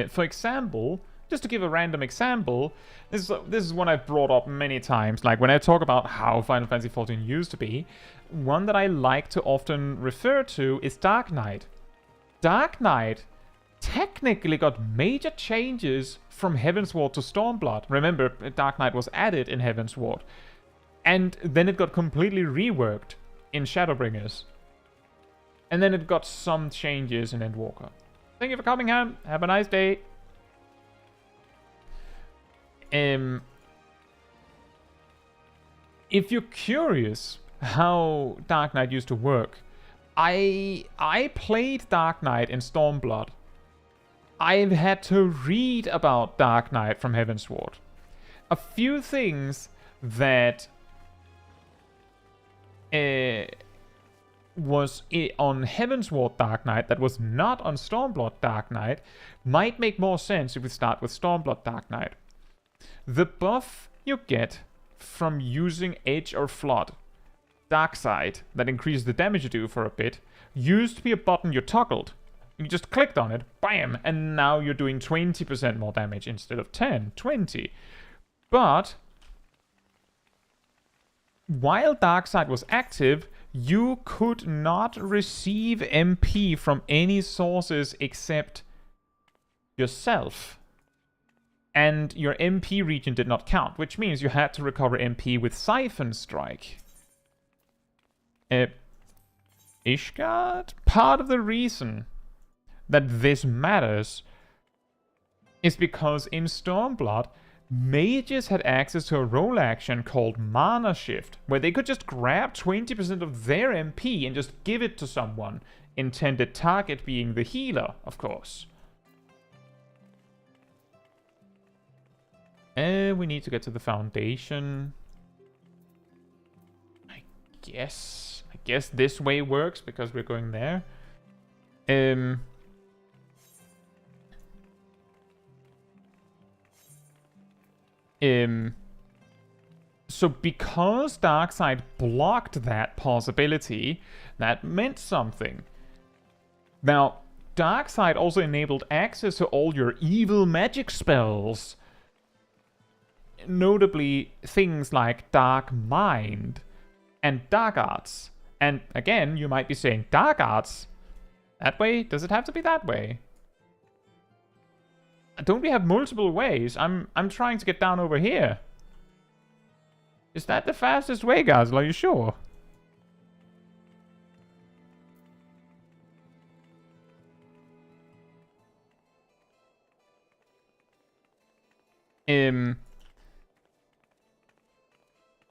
For example, just to give a random example, this is one I've brought up many times. Like when I talk about how Final Fantasy 14 used to be, one that I like to often refer to is Dark Knight. Dark Knight technically got major changes from Heavensward to Stormblood. Remember, Dark Knight was added in Heavensward. And then it got completely reworked in Shadowbringers. And then it got some changes in Endwalker. Thank you for coming, Ham. Have a nice day. If you're curious how Dark Knight used to work, I played Dark Knight in Stormblood. I've had to read about Dark Knight from Heavensward. A few things that was on Heavensward Dark Knight that was not on Stormblood Dark Knight might make more sense if we start with Stormblood Dark Knight. The buff you get from using Edge or Flood, Dark Side, that increases the damage you do for a bit, used to be a button you toggled. You just clicked on it, bam, and now you're doing 20% more damage instead of 10, 20. But while Dark Side was active, you could not receive MP from any sources except yourself. And your MP region did not count, which means you had to recover MP with Siphon Strike. Ishgard? Part of the reason that this matters is because in Stormblood, mages had access to a role action called Mana Shift, where they could just grab 20% of their MP and just give it to someone, intended target being the healer, of course. We need to get to the foundation. I guess this way works because we're going there. So because Darkseid blocked that possibility, that meant something. Now, Darkseid also enabled access to all your evil magic spells. Notably, things like Dark Mind and Dark Arts. And again, you might be saying, Dark Arts? That way? Does it have to be that way? Don't we have multiple ways? I'm trying to get down over here. Is that the fastest way, guys? Are you sure?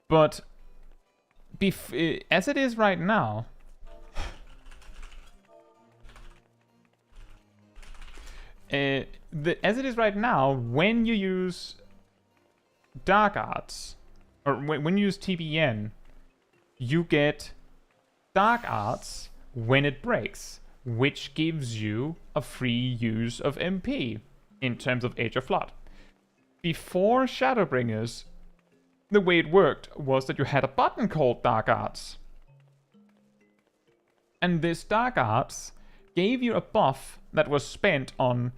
But as it is right now, as it is right now, when you use Dark Arts, or when you use TBN, you get Dark Arts when it breaks, which gives you a free use of MP in terms of Age of Flood. Before Shadowbringers, the way it worked was that you had a button called Dark Arts. And this Dark Arts gave you a buff that was spent on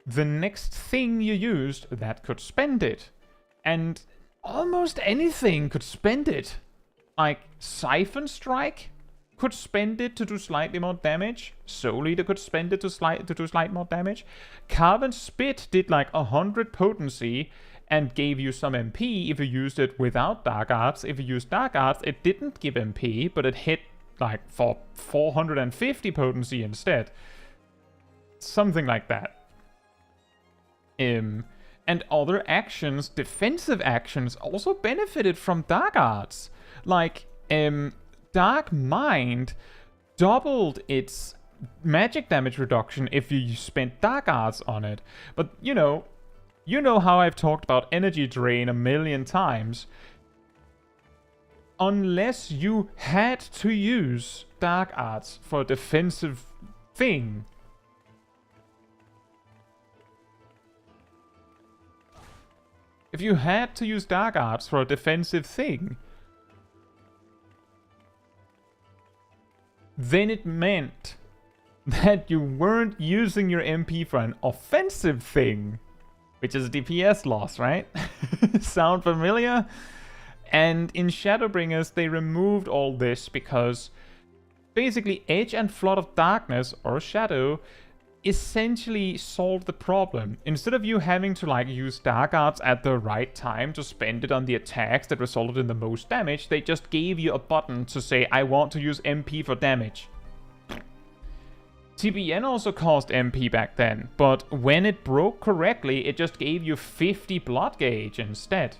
the next thing you used that could spend it. And almost anything could spend it. Like Siphon Strike could spend it to do slightly more damage. Soul Eater could spend it to do slightly more damage. Carven Spit did like 100 potency and gave you some MP if you used it without Dark Arts. If you used Dark Arts, it didn't give MP, but it hit like for 450 potency instead. Something like that. And other actions, defensive actions, also benefited from Dark Arts. Like, Dark Mind doubled its magic damage reduction if you spent Dark Arts on it. But, you know how I've talked about energy drain a million times. Unless you had to use Dark Arts for a defensive thing. If you had to use Dark Arts for a defensive thing, then it meant that you weren't using your MP for an offensive thing, which is DPS loss, right? Sound familiar? And in Shadowbringers, they removed all this because basically Edge and Flood of Darkness, or Shadow, essentially solved the problem. Instead of you having to like use Dark Arts at the right time to spend it on the attacks that resulted in the most damage, they just gave you a button to say, I want to use MP for damage. TBN also caused MP back then, but when it broke correctly, it just gave you 50 blood gauge instead.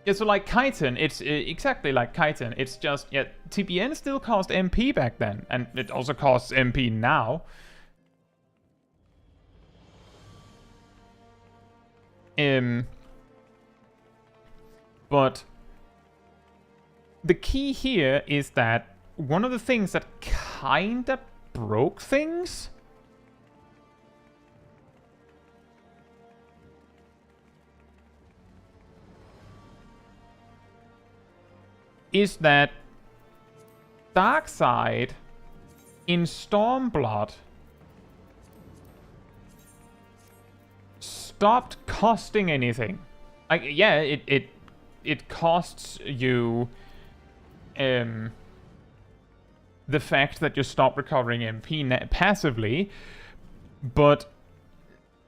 Yeah, so like Chitin, it's exactly like Chitin. It's just, yeah, TBN still cost MP back then, and it also costs MP now. But the key here is that one of the things that kinda broke things is that Darkseid in Stormblood stopped costing anything. Like, yeah, it costs you the fact that you stop recovering MP passively, but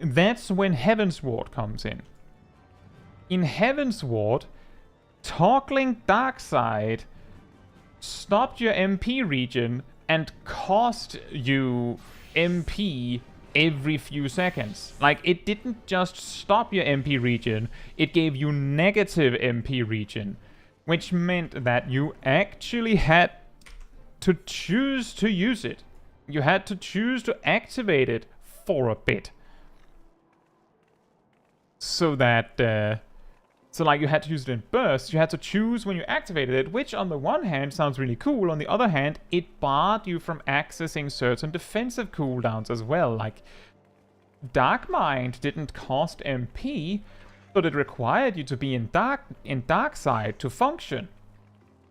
that's when Heaven's Ward comes in. In Heaven's Ward, toggling Darkseid stopped your MP regen and cost you MP every few seconds. Like, it didn't just stop your MP regen, it gave you negative MP regen, which meant that you actually had to choose to use it. You had to choose to activate it for a bit. So that So like you had to use it in bursts, you had to choose when you activated it, which on the one hand sounds really cool, on the other hand, it barred you from accessing certain defensive cooldowns as well. Like, Dark Mind didn't cost MP, but it required you to be in dark side to function.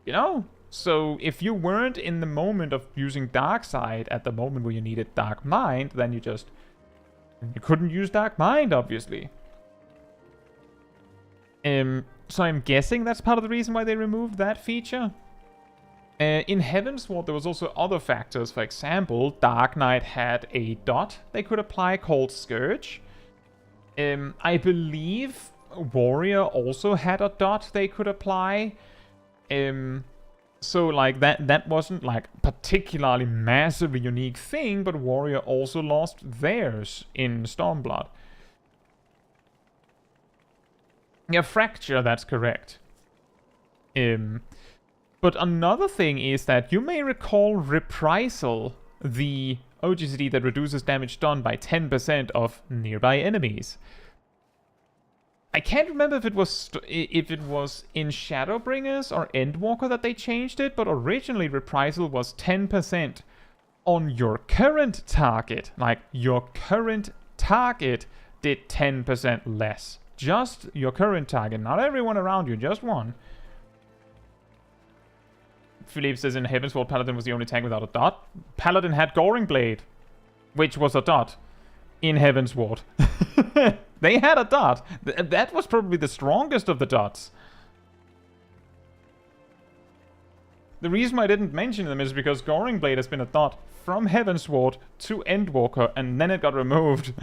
You know? So if you weren't in the moment of using Dark Side at the moment where you needed Dark Mind, then you couldn't use Dark Mind, obviously. So I'm guessing that's part of the reason why they removed that feature. In Heavensward, there was also other factors. For example, Dark Knight had a dot they could apply called Scourge. I believe Warrior also had a dot they could apply. So like that wasn't like particularly massively unique thing, but Warrior also lost theirs in Stormblood. Yeah, Fracture, that's correct. But another thing is that you may recall Reprisal, the OGCD that reduces damage done by 10% of nearby enemies. I can't remember if it was in Shadowbringers or Endwalker that they changed it, but originally Reprisal was 10% on your current target. Like, your current target did 10% less. Just your current target, not everyone around you, just one. Philippe says in Heavensward, Paladin was the only tank without a dot. Paladin had Goring Blade, which was a dot in Heavensward. They had a dot. That was probably the strongest of the dots. The reason I didn't mention them is because Goring Blade has been a dot from Heavensward to Endwalker, and then it got removed.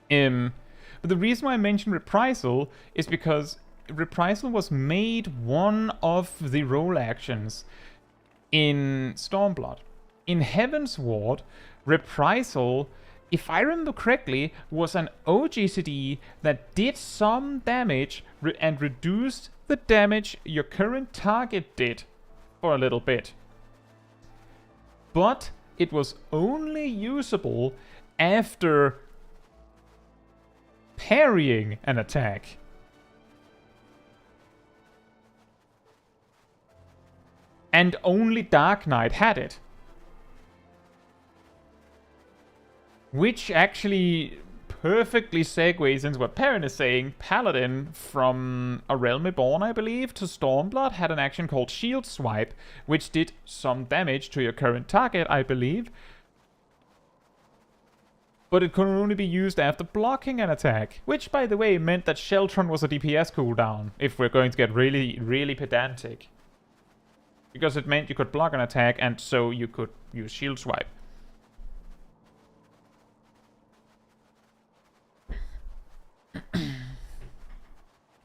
But the reason why I mentioned Reprisal is because Reprisal was made one of the role actions in Stormblood. In Heavensward, Reprisal, if I remember correctly, was an OGCD that did some damage and reduced the damage your current target did for a little bit. But it was only usable after parrying an attack. And only Dark Knight had it. Which actually perfectly segues into what Perrin is saying. Paladin from A Realm Reborn, I believe, to Stormblood had an action called Shield Swipe, which did some damage to your current target, I believe. But it could only be used after blocking an attack, which, by the way, meant that Sheltron was a DPS cooldown, if we're going to get really, really pedantic. Because it meant you could block an attack, and so you could use Shield Swipe.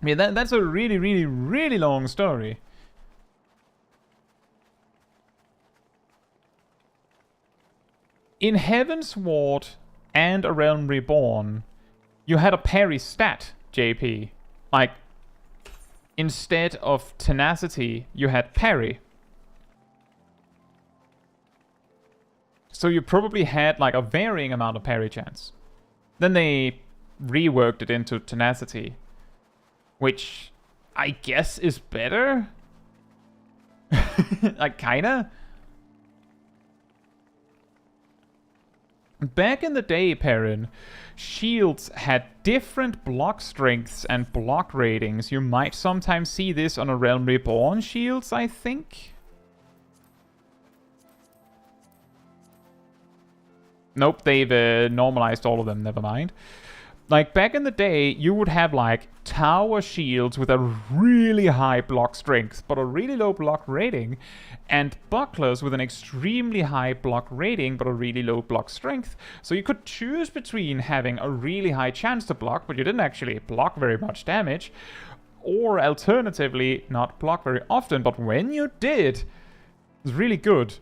Yeah, that's a really, really, really long story. In Heavensward and A Realm Reborn, you had a parry stat, JP. Like, instead of tenacity, you had parry. So you probably had like a varying amount of parry chance. Then they reworked it into tenacity, which I guess is better. Like, kinda. Back in the day, Perrin, shields had different block strengths and block ratings. You might sometimes see this on A Realm Reborn shields, I think. Nope, they've normalized all of them, never mind. Like, back in the day, you would have, like, tower shields with a really high block strength, but a really low block rating, and bucklers with an extremely high block rating, but a really low block strength. So you could choose between having a really high chance to block, but you didn't actually block very much damage, or alternatively, not block very often, but when you did, it was really good.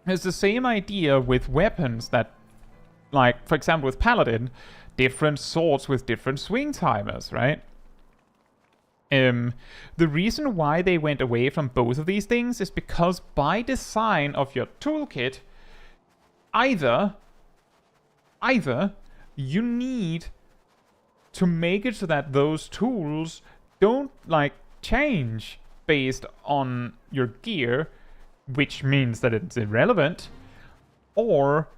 It's the same idea with weapons that, like, for example, with Paladin, different swords with different swing timers, right? The reason why they went away from both of these things is because by design of your toolkit, either you need to make it so that those tools don't like change based on your gear, which means that it's irrelevant, or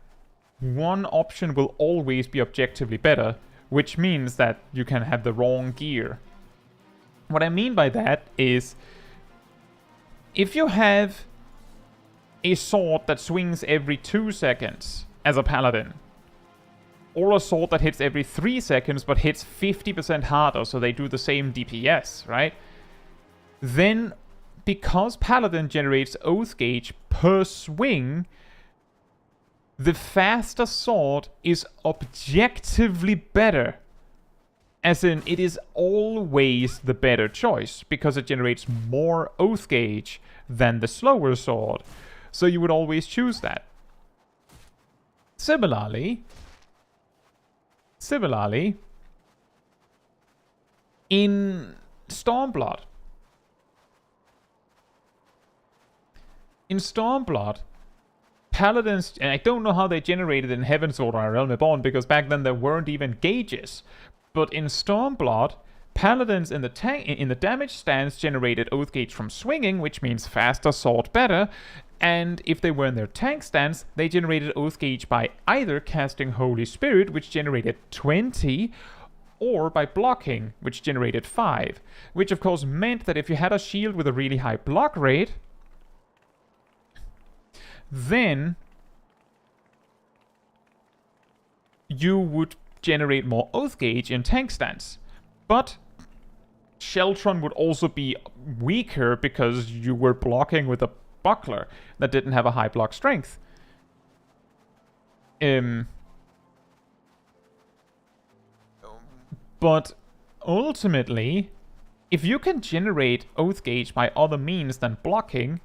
one option will always be objectively better, which means that you can have the wrong gear. What I mean by that is, if you have a sword that swings every 2 seconds as a paladin, or a sword that hits every 3 seconds but hits 50% harder, so they do the same DPS, right? Then, because Paladin generates Oath Gauge per swing, the faster sword is objectively better. As in, it is always the better choice, because it generates more Oath Gauge than the slower sword. So you would always choose that. Similarly, in Stormblood, Paladins, and I don't know how they generated in Heavensward or Realm Reborn, because back then there weren't even gauges, but in Stormblood, Paladins in the damage stance generated Oath Gauge from swinging, which means faster sword better, and if they were in their tank stance, they generated Oath Gauge by either casting Holy Spirit, which generated 20, or by blocking, which generated 5. Which of course meant that if you had a shield with a really high block rate, then you would generate more Oath Gauge in tank stance. But Sheltron would also be weaker because you were blocking with a buckler that didn't have a high block strength. But ultimately, if you can generate Oath Gauge by other means than blocking,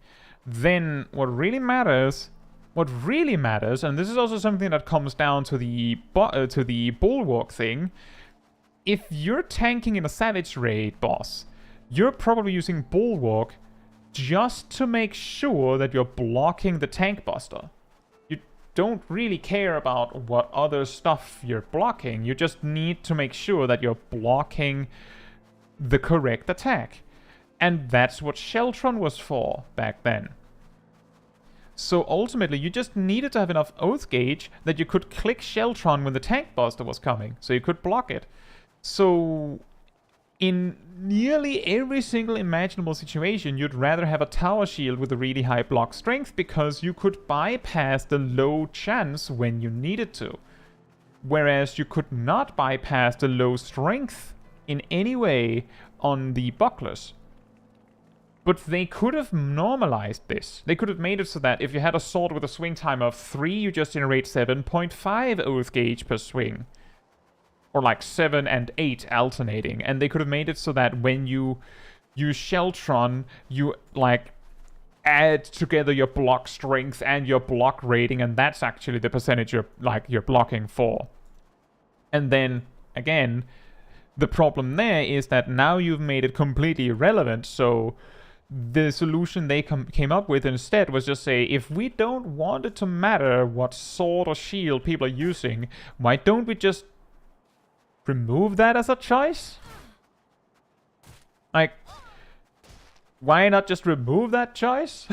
then what really matters, and this is also something that comes down to the Bulwark thing, if you're tanking in a Savage Raid boss, you're probably using Bulwark just to make sure that you're blocking the tank buster. You don't really care about what other stuff you're blocking, you just need to make sure that you're blocking the correct attack. And that's what Sheltron was for back then. So ultimately, you just needed to have enough Oath Gauge that you could click Sheltron when the tank buster was coming, so you could block it. So in nearly every single imaginable situation, you'd rather have a tower shield with a really high block strength, because you could bypass the low chance when you needed to. Whereas you could not bypass the low strength in any way on the bucklers. But they could have normalized this. They could have made it so that if you had a sword with a swing time of 3, you just generate 7.5 Oath Gauge per swing. Or like 7 and 8 alternating. And they could have made it so that when you use Sheltron, you like add together your block strength and your block rating, and that's actually the percentage you're blocking for. And then again, the problem there is that now you've made it completely irrelevant. So the solution they came up with instead was just say, if we don't want it to matter what sword or shield people are using, why don't we just remove that as a choice? Like, why not just remove that choice?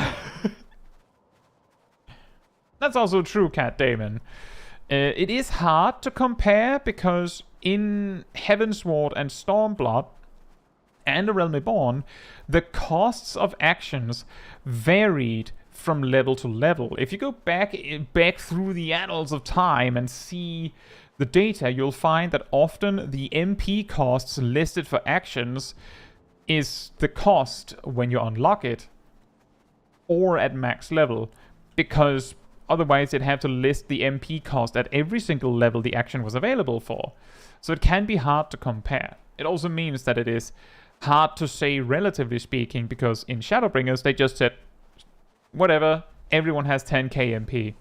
That's also true, Cat Damon. It is hard to compare because in Heavensward and Stormblood and the Realm Reborn, the costs of actions varied from level to level. If you go back through the annals of time and see the data, you'll find that often the MP costs listed for actions is the cost when you unlock it, or at max level, because otherwise they'd have to list the MP cost at every single level the action was available for. So it can be hard to compare. It also means that it is hard to say, relatively speaking, because in Shadowbringers they just said, whatever, everyone has 10k MP,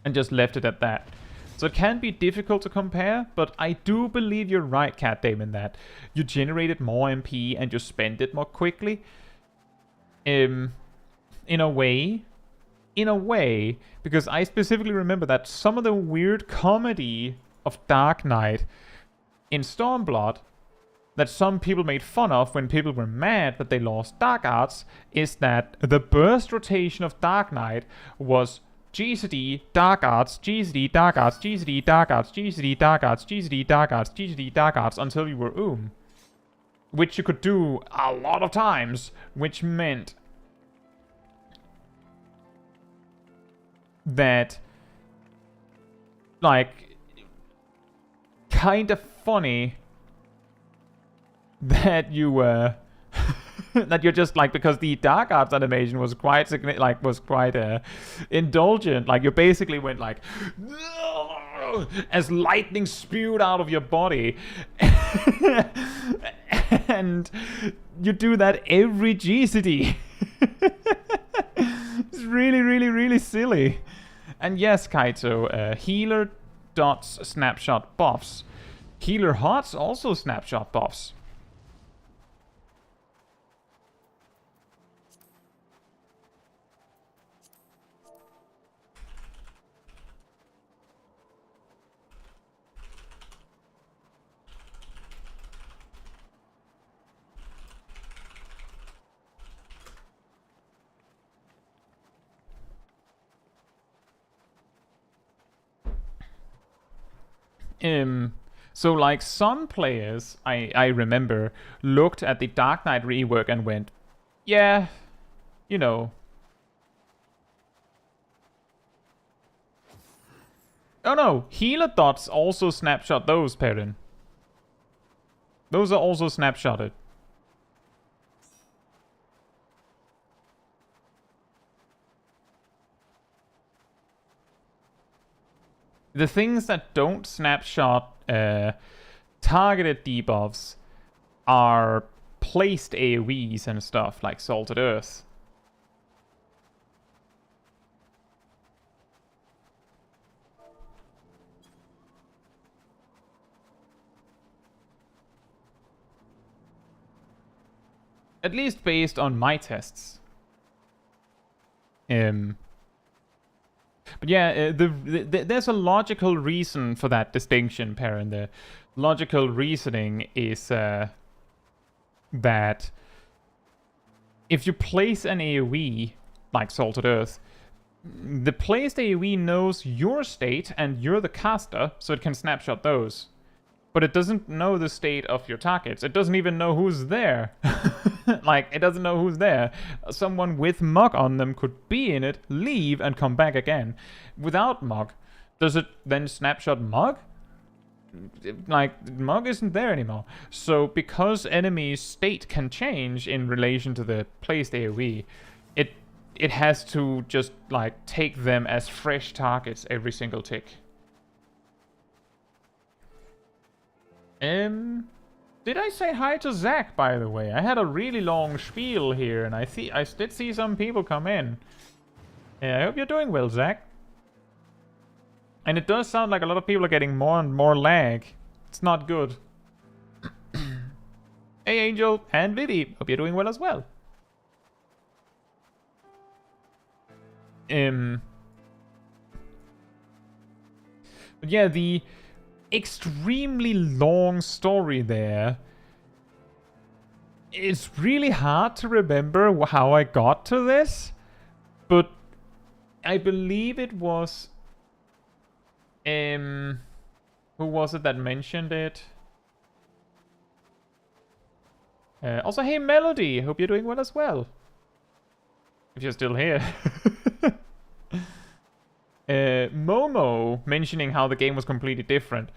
and just left it at that. So it can be difficult to compare, but I do believe you're right, Cat Damon, that you generated more MP and you spent it more quickly. In a way, in a way, because I specifically remember that some of the weird comedy of Dark Knight in Stormblood that some people made fun of when people were mad that they lost Dark Arts is that the burst rotation of Dark Knight was GCD, Dark Arts, GCD, Dark Arts, GCD, Dark Arts, GCD, Dark Arts, GCD, Dark Arts, GCD, Dark Arts until you were which you could do a lot of times, which meant that, like, kind of funny that you that you're just like, because the Dark Arts animation was quite indulgent. Like, you basically went like as lightning spewed out of your body, and you do that every GCD. It's really, really, really silly. And yes, Kaito, healer dots snapshot buffs. Healer hots also snapshot buffs. So like some players, I remember, looked at the Dark Knight rework and went, yeah, you know. Oh no, healer dots also snapshot those, Perrin. Those are also snapshotted. The things that don't snapshot targeted debuffs are placed AoEs and stuff, like Salted Earth. At least based on my tests. But yeah, there's a logical reason for that distinction, Perrin. The logical reasoning is that if you place an AoE, like Salted Earth, the placed AoE knows your state and you're the caster, so it can snapshot those. But it doesn't know the state of your targets. It doesn't even know who's there. Like, it doesn't know who's there. Someone with Mug on them could be in it, leave, and come back again. Without Mug, does it then snapshot Mug? Like, Mug isn't there anymore. So, because enemy's state can change in relation to the placed AoE, it has to just, like, take them as fresh targets every single tick. Did I say hi to Zach, by the way? I had a really long spiel here, and I did see some people come in. Yeah, I hope you're doing well, Zach. And it does sound like a lot of people are getting more and more lag. It's not good. Hey, Angel and Vivi. Hope you're doing well as well. But yeah, the extremely long story there. It's really hard to remember how I got to this, but I believe it was who was it that mentioned it? Also, hey Melody, hope you're doing well as well. If you're still here. Momo mentioning how the game was completely different.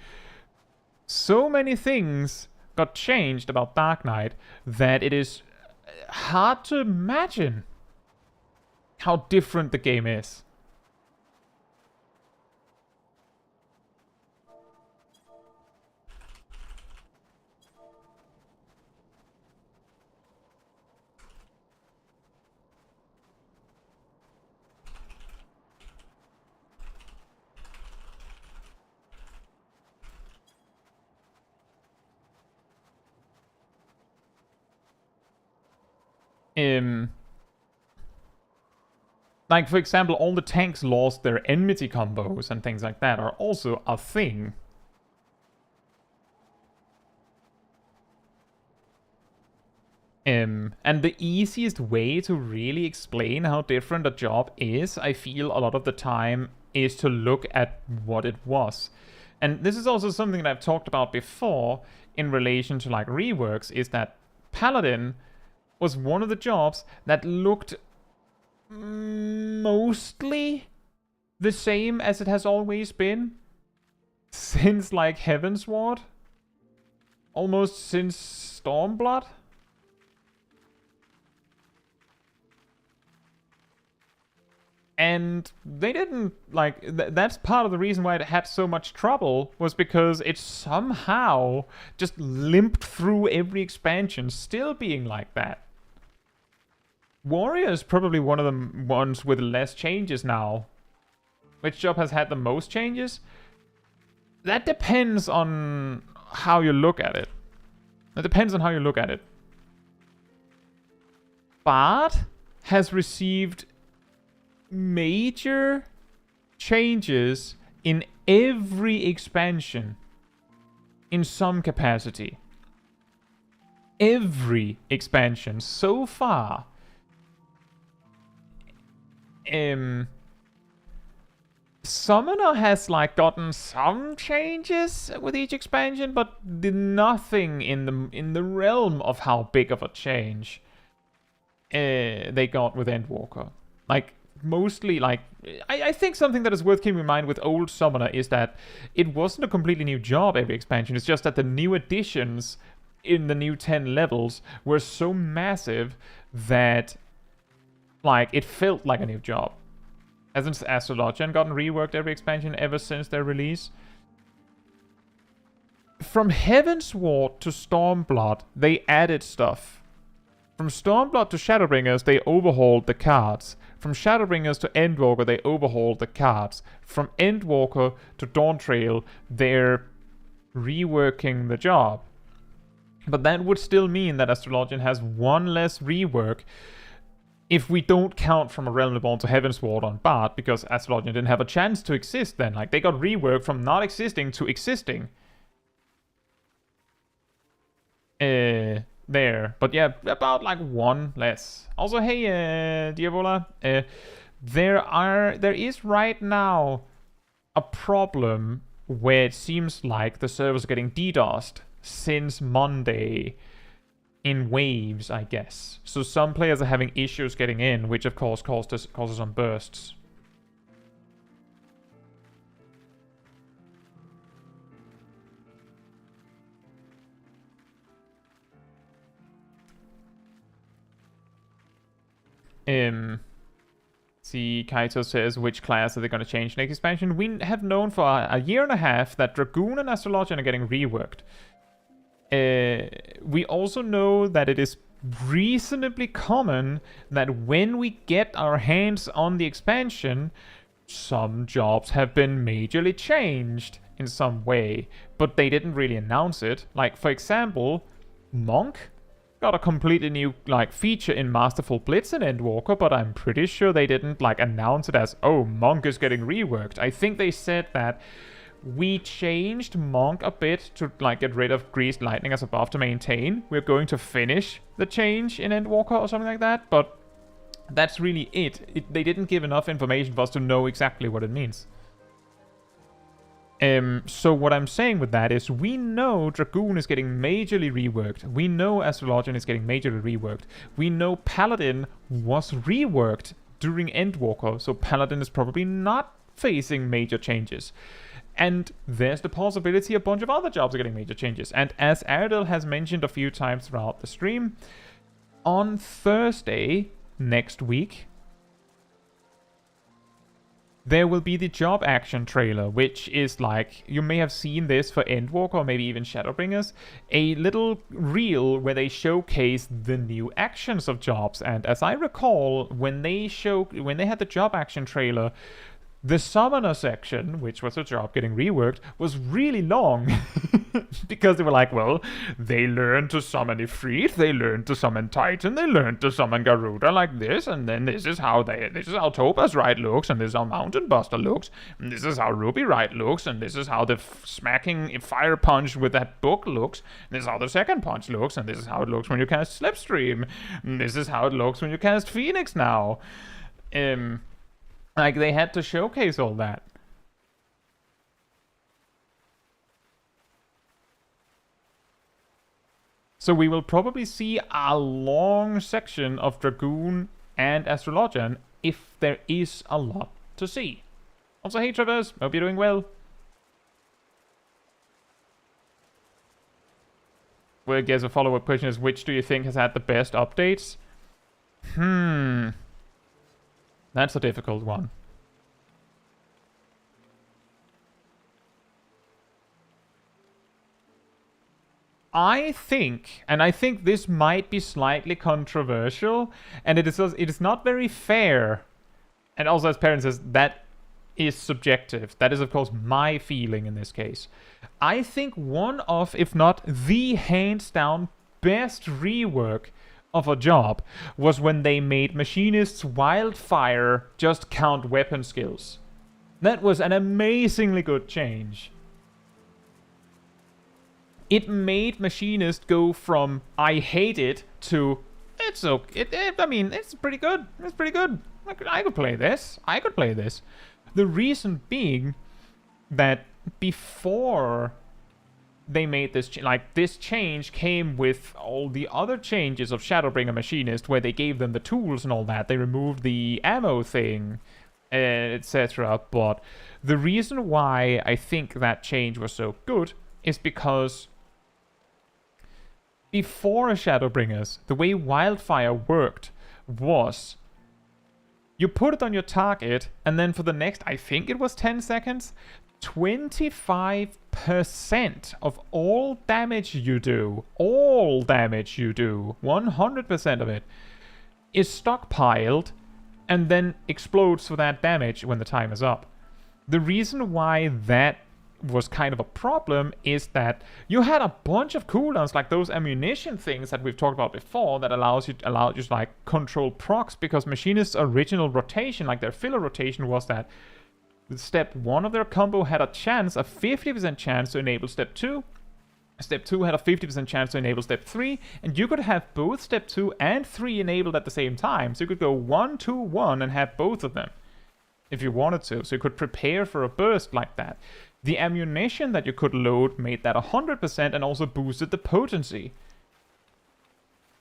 So many things got changed about Dark Knight that it is hard to imagine how different the game is. Like, for example, all the tanks lost their enmity combos and things like that are also a thing. And the easiest way to really explain how different a job is, I feel a lot of the time, is to look at what it was. And this is also something that I've talked about before in relation to like reworks, is that Paladin was one of the jobs that looked mostly the same as it has always been since like Heavensward, almost since Stormblood. And they didn't, like, that's part of the reason why it had so much trouble, was because it somehow just limped through every expansion, still being like that. Warrior is probably one of the ones with less changes now. Which job has had the most changes? That depends on how you look at it. Bard has received major changes in every expansion in some capacity. Every expansion so far. Summoner has like gotten some changes with each expansion, but nothing in the realm of how big of a change they got with Endwalker. Like, mostly, like, I think something that is worth keeping in mind with old Summoner is that it wasn't a completely new job every expansion. It's just that the new additions in the new 10 levels were so massive that, like, it felt like a new job. Hasn't Astrologian gotten reworked every expansion ever since their release? From Heavensward to Stormblood, they added stuff. From Stormblood to Shadowbringers, they overhauled the cards. From Shadowbringers to Endwalker, they overhauled the cards. From Endwalker to Dawntrail, they're reworking the job. But that would still mean that Astrologian has one less rework if we don't count from a Realm Reborn to Heavensward on Bard, because Astrologian didn't have a chance to exist then. Like, they got reworked from not existing to existing. There. But yeah, about like one less. Also, hey, Diavola, there is right now a problem where it seems like the servers are getting DDoSed since Monday in waves, I guess. So some players are having issues getting in, which of course causes some bursts. See, Kaito says, which class are they going to change next expansion? We have known for a year and a half that Dragoon and Astrologian are getting reworked. We also know that it is reasonably common that when we get our hands on the expansion, some jobs have been majorly changed in some way, but they didn't really announce it. Like, for example, Monk got a completely new like feature in Masterful Blitz and Endwalker, but I'm pretty sure they didn't like announce it as, oh, Monk is getting reworked. I think they said that we changed Monk a bit to like get rid of Greased Lightning as a buff to maintain. We're going to finish the change in Endwalker or something like that, but that's really it. They didn't give enough information for us to know exactly what it means. So what I'm saying with that is we know Dragoon is getting majorly reworked. We know Astrologian is getting majorly reworked. We know Paladin was reworked during Endwalker, so Paladin is probably not facing major changes. And there's the possibility a bunch of other jobs are getting major changes. And as Ardell has mentioned a few times throughout the stream, on Thursday next week, there will be the job action trailer, which is like, you may have seen this for Endwalker or maybe even Shadowbringers, a little reel where they showcase the new actions of jobs. And as I recall, when they had the job action trailer, The summoner section, which was a job getting reworked, was really long because they were like, well, they learned to summon Ifrit, they learned to summon Titan, they learned to summon Garuda like this, and then this is how Topaz Rite looks, and this is how Mountain Buster looks, and this is how Ruby Rite looks, and this is how the smacking fire punch with that book looks, and this is how the second punch looks, and this is how it looks when you cast Slipstream, and this is how it looks when you cast Phoenix now. Like, they had to showcase all that. So we will probably see a long section of Dragoon and Astrologian if there is a lot to see. Also, hey Traverse, hope you're doing well. Well, I guess a follow-up question is, which do you think has had the best updates? That's a difficult one. I think this might be slightly controversial, and it is not very fair. And also, as parents says, that is subjective. That is, of course, my feeling in this case. I think one of, if not the hands-down best rework of a job was when they made Machinist's Wildfire just count weapon skills. That was an amazingly good change. It made Machinist go from I hate it to it's okay. I mean, it's pretty good. It's pretty good. I could play this. I could play this. The reason being that before they made this, this change came with all the other changes of Shadowbringer Machinist, where they gave them the tools and all that. They removed the ammo thing, etc. But the reason why I think that change was so good is because before Shadowbringers, the way Wildfire worked was you put it on your target, and then for the next, I think it was 10 seconds, 25% of all damage you do, 100% of it, is stockpiled and then explodes for that damage when the time is up. The reason why that was kind of a problem is that you had a bunch of cooldowns, like those ammunition things that we've talked about before, that allowed you to like control procs, because Machinist's original rotation, like their filler rotation, was that step 1 of their combo had a 50% chance to enable step 2. Step 2 had a 50% chance to enable step 3, and you could have both step 2 and 3 enabled at the same time. So you could go 1, 2, 1 and have both of them if you wanted to. So you could prepare for a burst like that. The ammunition that you could load made that 100% and also boosted the potency.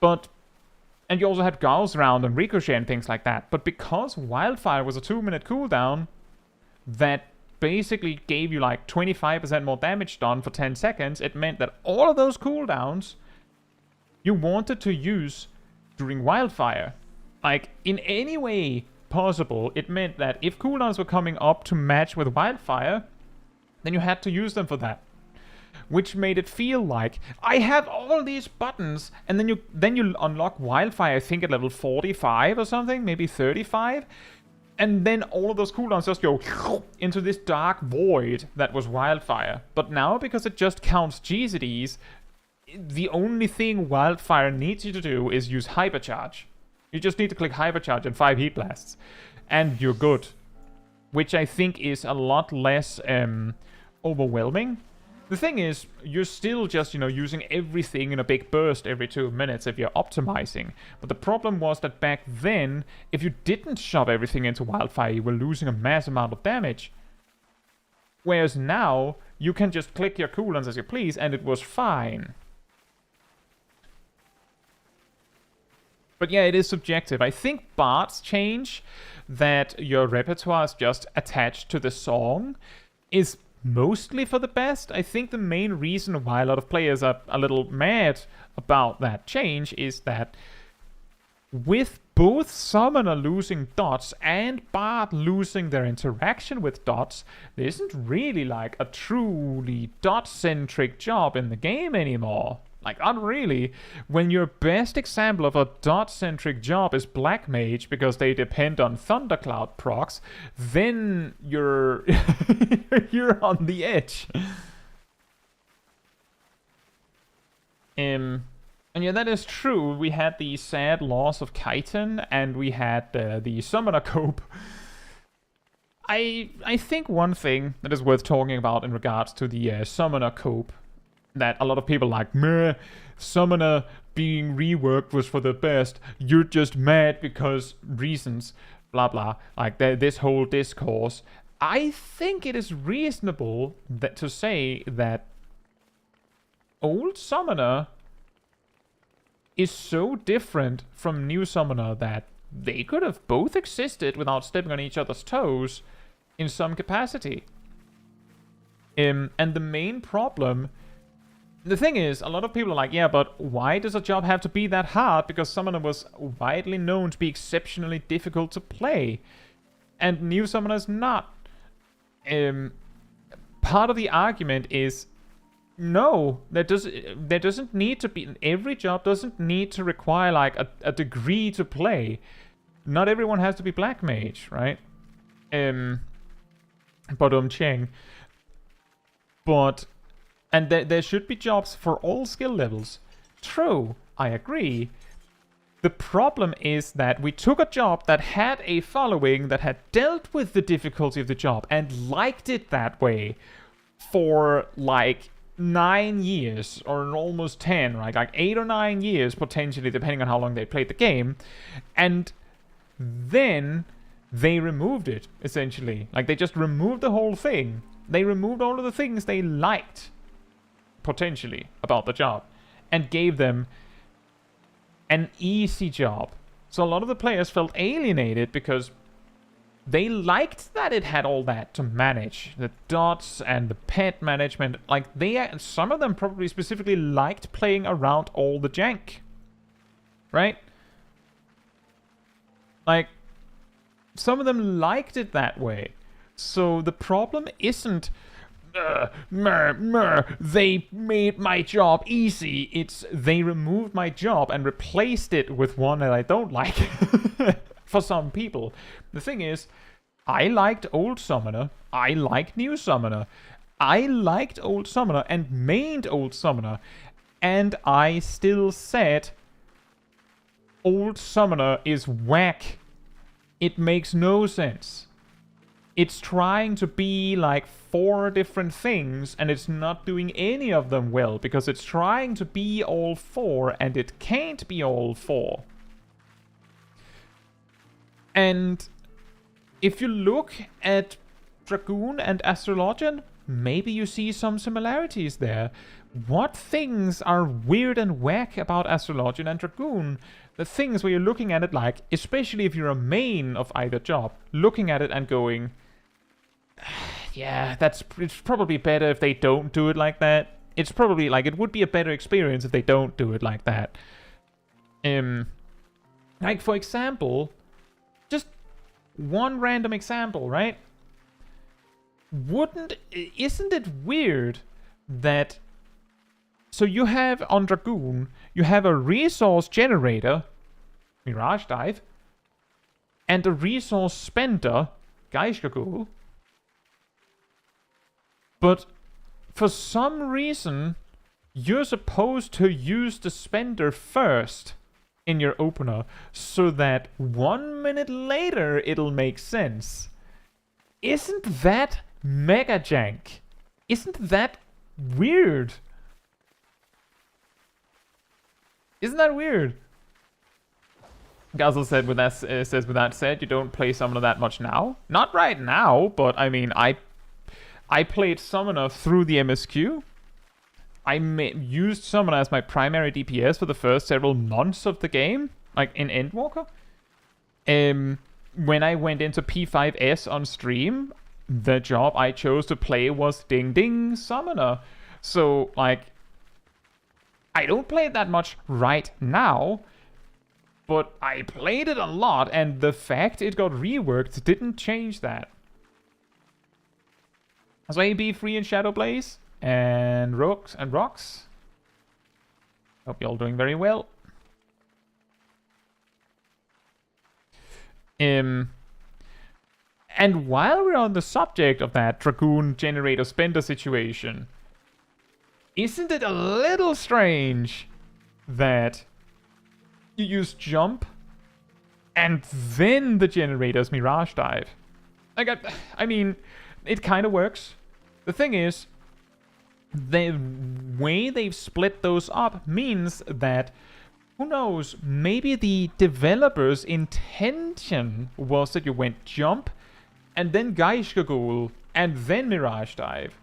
And you also had Gauss round and ricochet and things like that. But because Wildfire was a 2-minute cooldown, that basically gave you like 25% more damage done for 10 seconds. It meant that all of those cooldowns you wanted to use during Wildfire, like in any way possible, it meant that if cooldowns were coming up to match with Wildfire, then you had to use them for that. Which made it feel like, I have all these buttons, and then you unlock Wildfire, I think at level 45 or something, maybe 35, and then all of those cooldowns just go into this dark void that was Wildfire. But now, because it just counts GZDs, the only thing Wildfire needs you to do is use Hypercharge. You just need to click Hypercharge and 5 Heat Blasts, and you're good. Which I think is a lot less overwhelming. The thing is, you're still just, using everything in a big burst every 2 minutes if you're optimizing. But the problem was that back then, if you didn't shove everything into Wildfire, you were losing a mass amount of damage. Whereas now, you can just click your cooldowns as you please, and it was fine. But yeah, it is subjective. I think Bart's change, that your repertoire is just attached to the song, is mostly for the best. I think the main reason why a lot of players are a little mad about that change is that with both Summoner losing dots and Bard losing their interaction with dots, there isn't really like a truly dot-centric job in the game anymore. Like, not really. When your best example of a dot-centric job is Black Mage because they depend on Thundercloud procs, then you're you're on the edge. And yeah, that is true. We had the sad loss of Kaiten, and we had the Summoner Cope. I think one thing that is worth talking about in regards to the Summoner Cope, that a lot of people like, meh, Summoner being reworked was for the best, you're just mad because reasons, blah blah, like this whole discourse. I think it is reasonable to say that old Summoner is so different from new Summoner that they could have both existed without stepping on each other's toes in some capacity. And the main problem, the thing is, a lot of people are like, yeah, but why does a job have to be that hard? Because Summoner was widely known to be exceptionally difficult to play, and new Summoner is not. Part of the argument is, no, there doesn't need to be, every job doesn't need to require like a degree to play. Not everyone has to be Black Mage, right? Cheng. But, and there should be jobs for all skill levels. True, I agree. The problem is that we took a job that had a following that had dealt with the difficulty of the job and liked it that way for like 9 years, or almost 10, right? Like 8 or 9 years, potentially, depending on how long they played the game. And then they removed it, essentially. Like, they just removed the whole thing. They removed all of the things they liked, potentially, about the job, and gave them an easy job. So a lot of the players felt alienated because they liked that it had all that to manage. The dots and the pet management. Like, some of them probably specifically liked playing around all the jank. Right? Like, some of them liked it that way. So the problem isn't, they made my job easy. It's, they removed my job and replaced it with one that I don't like. For some people. The thing is, I liked Old Summoner. I liked New Summoner. I liked Old Summoner and mained Old Summoner. And I still said, Old Summoner is whack. It makes no sense. It's trying to be like 4 different things, and it's not doing any of them well, because it's trying to be all 4, and it can't be all 4. And if you look at Dragoon and Astrologian, maybe you see some similarities there. What things are weird and whack about Astrologian and Dragoon? The things where you're looking at it like, especially if you're a main of either job, looking at it and going, yeah, it's probably better if they don't do it like that. It's probably, like, it would be a better experience if they don't do it like that. Like, for example, just one random example, right? Isn't it weird that, so you have on Dragoon, you have a resource generator, Mirage Dive, and a resource spender, Geishgagul, but for some reason, you're supposed to use the spender first in your opener, so that 1 minute later it'll make sense. Isn't that mega jank? Isn't that weird? Isn't that weird? Gazel said, says, with that said, you don't play Summoner that much now? Not right now, but I mean, I played Summoner through the MSQ. I used Summoner as my primary DPS for the first several months of the game, like in Endwalker. When I went into P5S on stream, the job I chose to play was Ding Ding Summoner. So, like, I don't play it that much right now, but I played it a lot, and the fact it got reworked didn't change that. So AB free in Shadow Blaze and Rocks. Hope you're all doing very well. And while we're on the subject of that Dragoon Generator Spender situation, isn't it a little strange that you use jump and then the generator's Mirage Dive? Like, I mean, it kind of works. The thing is, the way they've split those up means that, who knows, maybe the developer's intention was that you went jump and then Geishkagul and then Mirage Dive.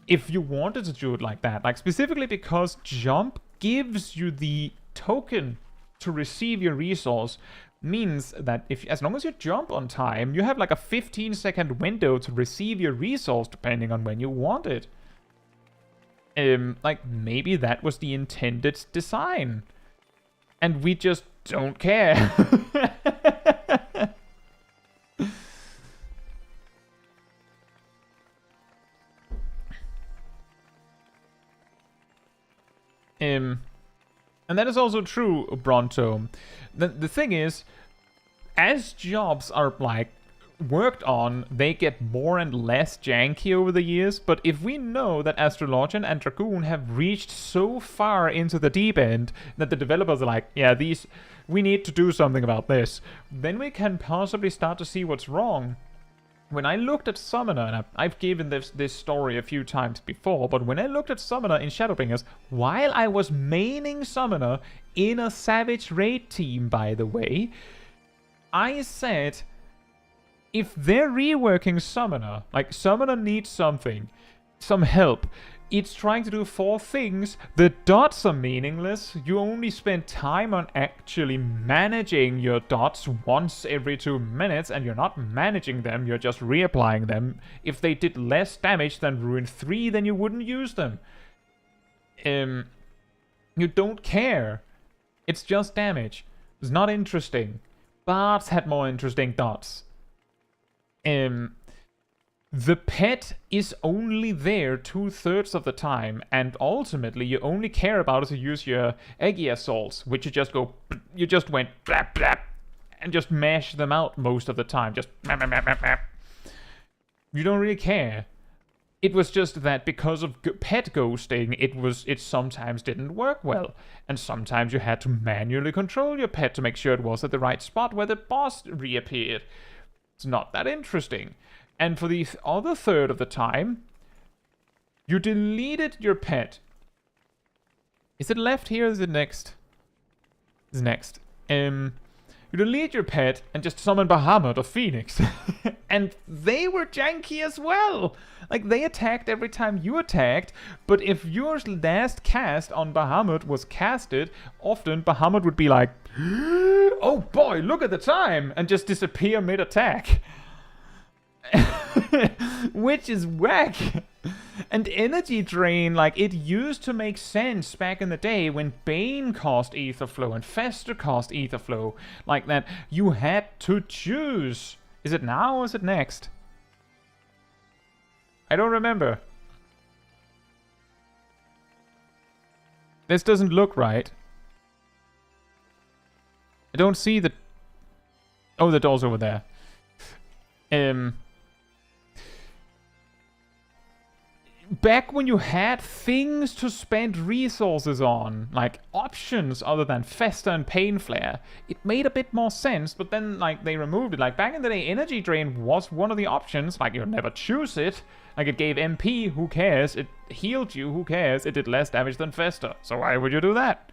If you wanted to do it like that, like specifically because jump gives you the token to receive your resource, means that as long as you jump on time, you have like a 15-second window to receive your resource depending on when you want it. Like maybe that was the intended design, and we just don't care. And that is also true, Bronto. The thing is, as jobs are like worked on, they get more and less janky over the years. But if we know that Astrologian and Dragoon have reached so far into the deep end that the developers are like, yeah, we need to do something about this, then we can possibly start to see what's wrong. When I looked at Summoner, and I've given this story a few times before, but when I looked at Summoner in Shadowbringers, while I was maining Summoner in a Savage Raid team, by the way, I said, if they're reworking Summoner, like Summoner needs something, some help, it's trying to do 4 things. The dots are meaningless. You only spend time on actually managing your dots once every 2 minutes, and you're not managing them, you're just reapplying them. If they did less damage than Ruin 3, then you wouldn't use them. You don't care. It's just damage. It's not interesting. Bards had more interesting dots. The pet is only there 2/3 of the time, and ultimately you only care about it to use your Eggy Assaults, which you just went blap blap, and just mash them out most of the time, just map, map, map, map, map. You don't really care. It was just that because of pet ghosting, it sometimes didn't work well, and sometimes you had to manually control your pet to make sure it was at the right spot where the boss reappeared. It's not that interesting. And for the other 1/3 of the time, you deleted your pet. Is it left here or is it next? It's next. You delete your pet and just summon Bahamut or Phoenix. And they were janky as well. Like, they attacked every time you attacked, but if your last cast on Bahamut was casted, often Bahamut would be like, oh boy, look at the time, and just disappear mid-attack. Which is whack. And energy drain, like, it used to make sense back in the day when Bane cost ether flow and Fester cost ether flow, like that you had to choose. Is it now or is it next? I don't remember. This doesn't look right. I don't see the... Oh, the door's over there. Back when you had things to spend resources on, like options other than Fester and Pain Flare, it made a bit more sense, but then, like, they removed it. Like, back in the day, Energy Drain was one of the options. Like, you'd never choose it. Like, it gave MP, who cares? It healed you, who cares? It did less damage than Fester, so why would you do that?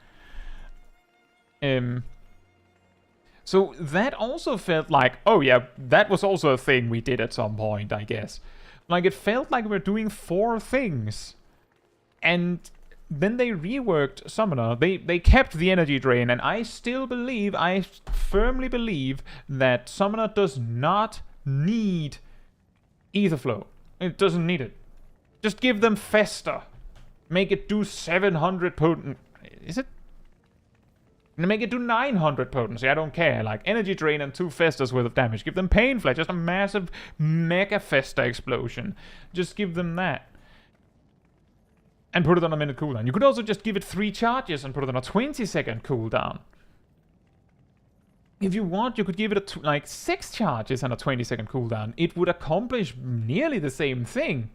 So that also felt like, oh yeah, that was also a thing we did at some point, I guess. Like, it felt like we were doing 4 things. And then they reworked Summoner. They kept the energy drain, and I firmly believe that Summoner does not need ether flow. It doesn't need it. Just give them Fester. Make it do 700 potent... Is it? Make it do 900 potency, I don't care. Like, energy drain and 2 Festers worth of damage. Give them Pain Flare, just a massive mega Fester explosion. Just give them that. and put it on a minute cooldown. You could also just give it 3 charges and put it on a 20-second cooldown. If you want, you could give it like 6 charges and a 20-second cooldown. It would accomplish nearly the same thing.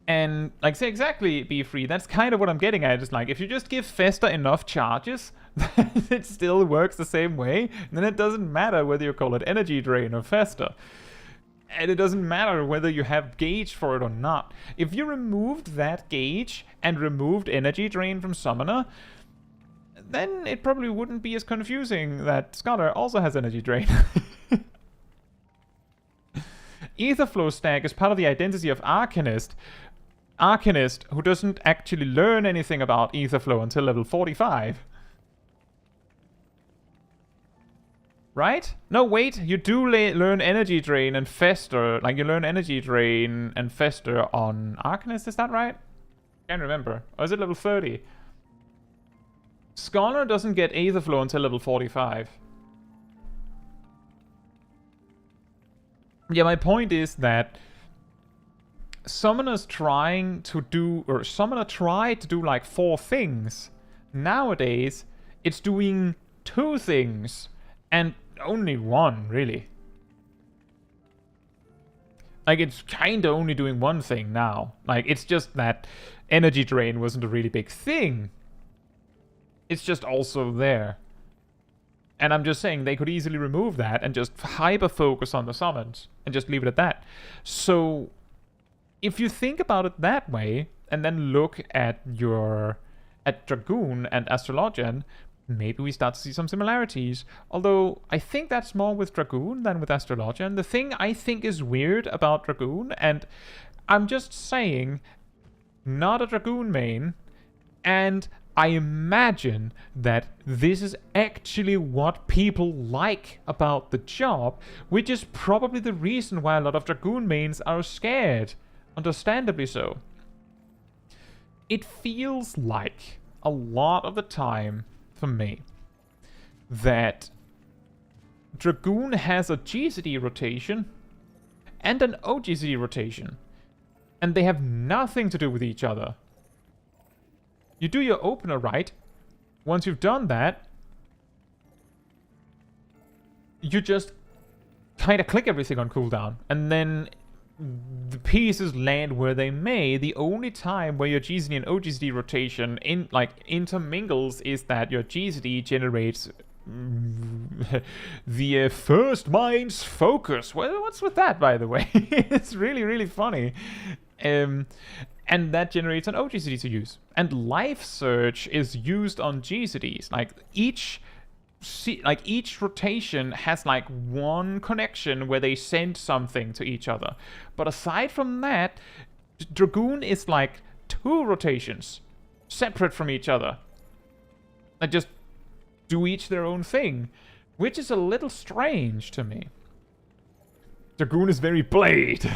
And, like, say exactly, be free. That's kind of what I'm getting at. It's like, if you just give Fester enough charges, it still works the same way. Then it doesn't matter whether you call it Energy Drain or Fester. And it doesn't matter whether you have gauge for it or not. If you removed that gauge and removed Energy Drain from Summoner, then it probably wouldn't be as confusing that Scholar also has Energy Drain. Aetherflow stack is part of the identity of Arcanist. Arcanist, who doesn't actually learn anything about Aetherflow until level 45. Right? No, wait, you do learn Energy Drain and Fester. Like, you learn Energy Drain and Fester on Arcanist, is that right? Can't remember. Or is it level 30? Scholar doesn't get Aetherflow until level 45. Yeah, my point is that Summoner tried to do like 4 things. Nowadays, it's doing 2 things. And only 1, really. Like, it's kinda only doing 1 thing now. Like, it's just that Energy Drain wasn't a really big thing. It's just also there. And I'm just saying, they could easily remove that and just hyper-focus on the summons. And just leave it at that. So, if you think about it that way, and then look at Dragoon and Astrologian, maybe we start to see some similarities. Although, I think that's more with Dragoon than with Astrologian. The thing I think is weird about Dragoon, and I'm just saying, not a Dragoon main, and I imagine that this is actually what people like about the job, which is probably the reason why a lot of Dragoon mains are scared. Understandably so. It feels like, a lot of the time, for me, that Dragoon has a GCD rotation and an OGCD rotation, and they have nothing to do with each other. You do your opener right. Once you've done that, you just kind of click everything on cooldown, and then the pieces land where they may. The only time where your GCD and OGCD rotation intermingles is that your GCD generates the first mind's focus. Well, what's with that, by the way? It's really, really funny. And that generates an OGCD to use. And Life Surge is used on GCDs. Like, each rotation has like one connection where they send something to each other. But aside from that, Dragoon is like 2 rotations separate from each other that just do each their own thing, which is a little strange to me. Dragoon is very Blade.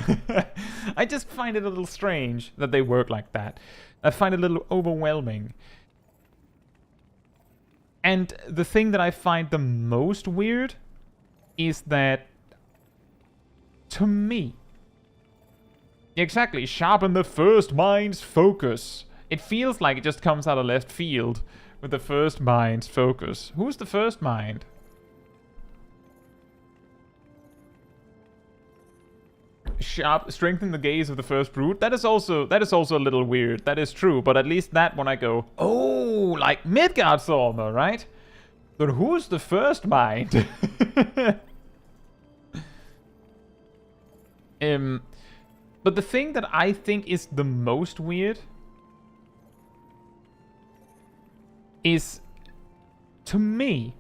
I just find it a little strange that they work like that. I find it a little overwhelming. And the thing that I find the most weird is that, to me, exactly, sharpen the first mind's focus. It feels like it just comes out of left field with the first mind's focus. Who's the first mind? Strengthen the gaze of the first brute. That is also a little weird. That is true, but at least that one I go, oh, like Midgard's armor, right? But who's the first mind? But the thing that I think is the most weird is, to me,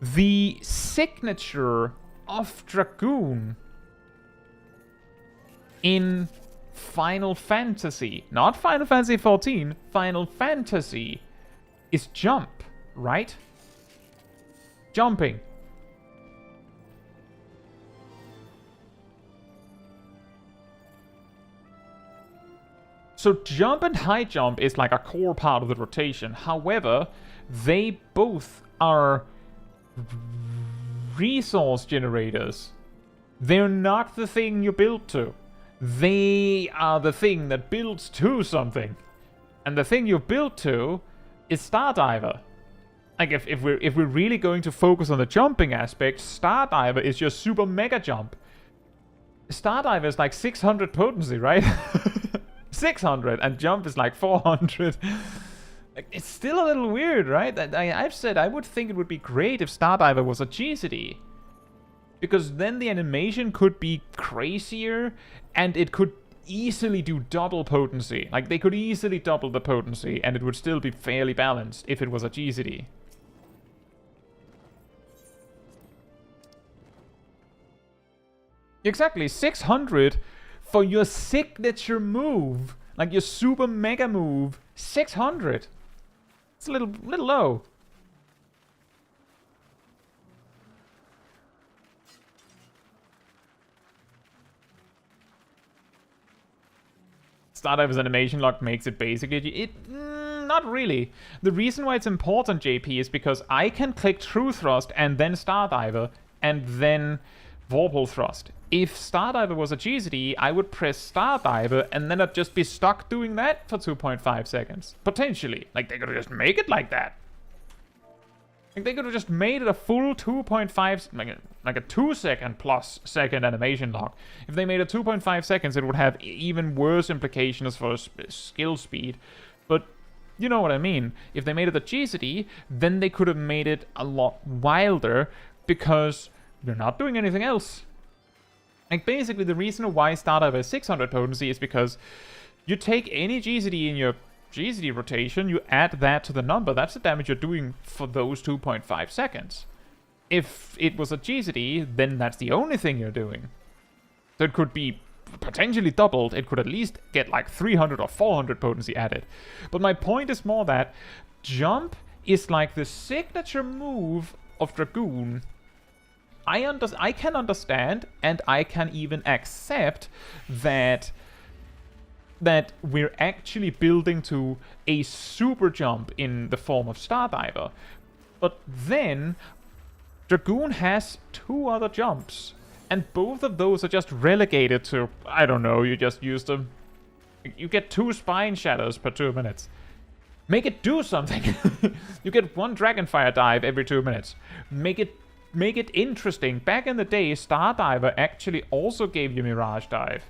the signature of Dragoon in Final Fantasy, not Final Fantasy XIV, Final Fantasy, is jump, right? Jumping. So jump and high jump is like a core part of the rotation. However, they both are resource generators, they're not the thing you build to. They are the thing that builds to something. And the thing you build to is Stardiver. Like, if we're really going to focus on the jumping aspect, Stardiver is just super mega jump. Stardiver is like 600 potency, right? 600, and jump is like 400. It's still a little weird, right? I've said I would think it would be great if Stardiver was a GCD. Because then the animation could be crazier, and it could easily do double potency. Like, they could easily double the potency, and it would still be fairly balanced if it was a GCD. Exactly, 600 for your signature move. Like your super mega move. 600. It's a little low. Stardiver's animation lock makes it basically... not really. The reason why it's important, JP, is because I can click True Thrust and then Stardiver and then Vorpal Thrust. If Stardiver was a GCD, I would press Stardiver and then I'd just be stuck doing that for 2.5 seconds. Potentially. Like, they could just make it like that. Like, they could have just made it a full 2.5... Like a 2-second plus second animation lock. If they made it 2.5 seconds, it would have even worse implications for skill speed. But you know what I mean. If they made it a GCD, then they could have made it a lot wilder because they're not doing anything else. Like, basically, the reason why Stardiver is 600 potency is because you take any GCD in your GCD rotation, you add that to the number, that's the damage you're doing for those 2.5 seconds. If it was a GCD, then that's the only thing you're doing. So it could be potentially doubled, it could at least get like 300 or 400 potency added. But my point is more that jump is like the signature move of Dragoon. I can understand, and I can even accept that we're actually building to a super jump in the form of Stardiver. But then Dragoon has 2 other jumps, and both of those are just relegated to, I don't know, you just use them. You get 2 spine shadows per 2 minutes. Make it do something. You get 1 Dragonfire dive every 2 minutes. Make it interesting. Back in the day, Stardiver actually also gave you Mirage Dive.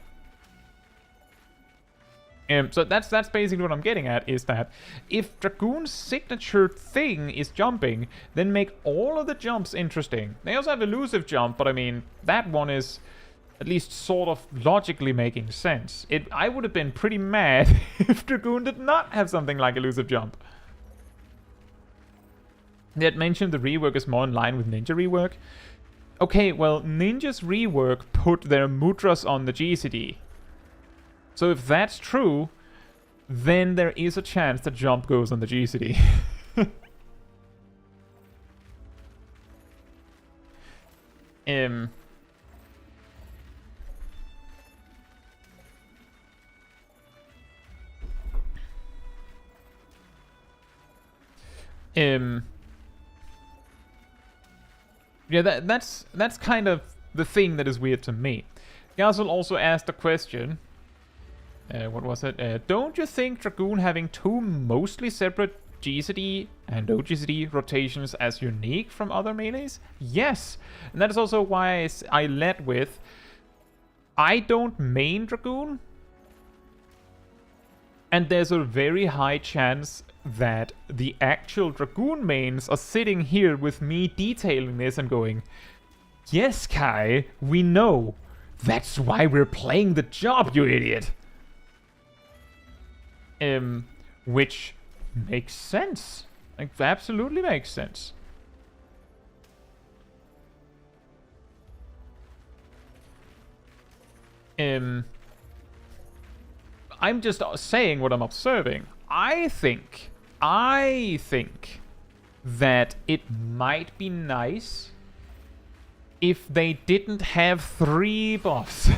So that's basically what I'm getting at, is that if Dragoon's signature thing is jumping, then make all of the jumps interesting. They also have Elusive Jump, but I mean, that one is at least sort of logically making sense. I would have been pretty mad if Dragoon did not have something like Elusive Jump. They had mentioned the rework is more in line with Ninja rework. Okay, well, Ninja's rework put their mudras on the GCD. So if that's true, then there is a chance that jump goes on the GCD. Yeah, that's kind of the thing that is weird to me. Gazel also asked a question. What was it? Don't you think Dragoon having 2 mostly separate GCD and OGCD rotations as unique from other melees? Yes! And that is also why I led with, I don't main Dragoon, and there's a very high chance that the actual Dragoon mains are sitting here with me detailing this and going, yes, Kai, we know. That's why we're playing the job, you idiot. Which makes sense. Like, absolutely makes sense. I'm just saying what I'm observing. I think that it might be nice if they didn't have 3 buffs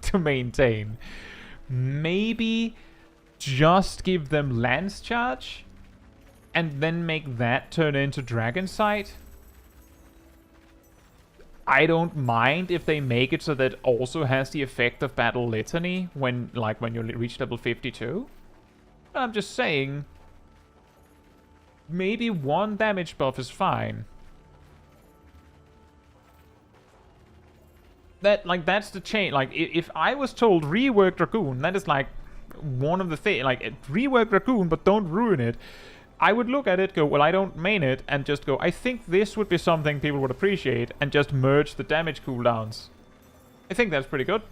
to maintain. Maybe just give them Lance Charge and then make that turn into Dragon Sight. I don't mind if they make it so that it also has the effect of Battle Litany when you reach level 52. I'm just saying, maybe one damage buff is fine. That's the change. Like, if I was told rework Dragoon, that is like one of the things. Like, rework Dragoon, but don't ruin it. I would look at it, go, well, I don't main it, and just go, I think this would be something people would appreciate, and just merge the damage cooldowns. I think that's pretty good.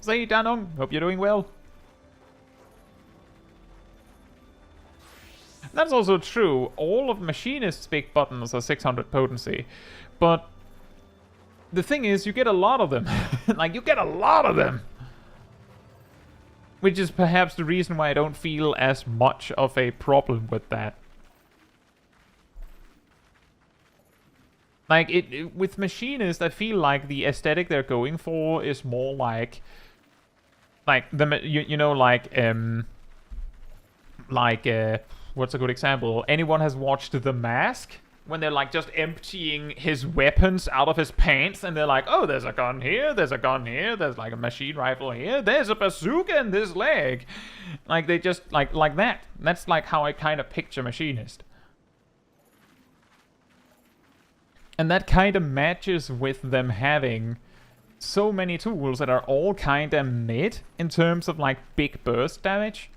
Say, Danong, hope you're doing well. That's also true. All of Machinist's big buttons are 600 potency, but the thing is, you get a lot of them. Like, you get a lot of them! Which is perhaps the reason why I don't feel as much of a problem with that. Like, with Machinist, I feel like the aesthetic they're going for is more like what's a good example? Anyone has watched The Mask? When they're like just emptying his weapons out of his pants, and they're like, oh, there's a gun here, there's a gun here, there's like a machine rifle here, there's a bazooka in this leg. Like, they just like that. That's like how I kind of picture Machinist. And that kind of matches with them having so many tools that are all kind of mid in terms of like big burst damage.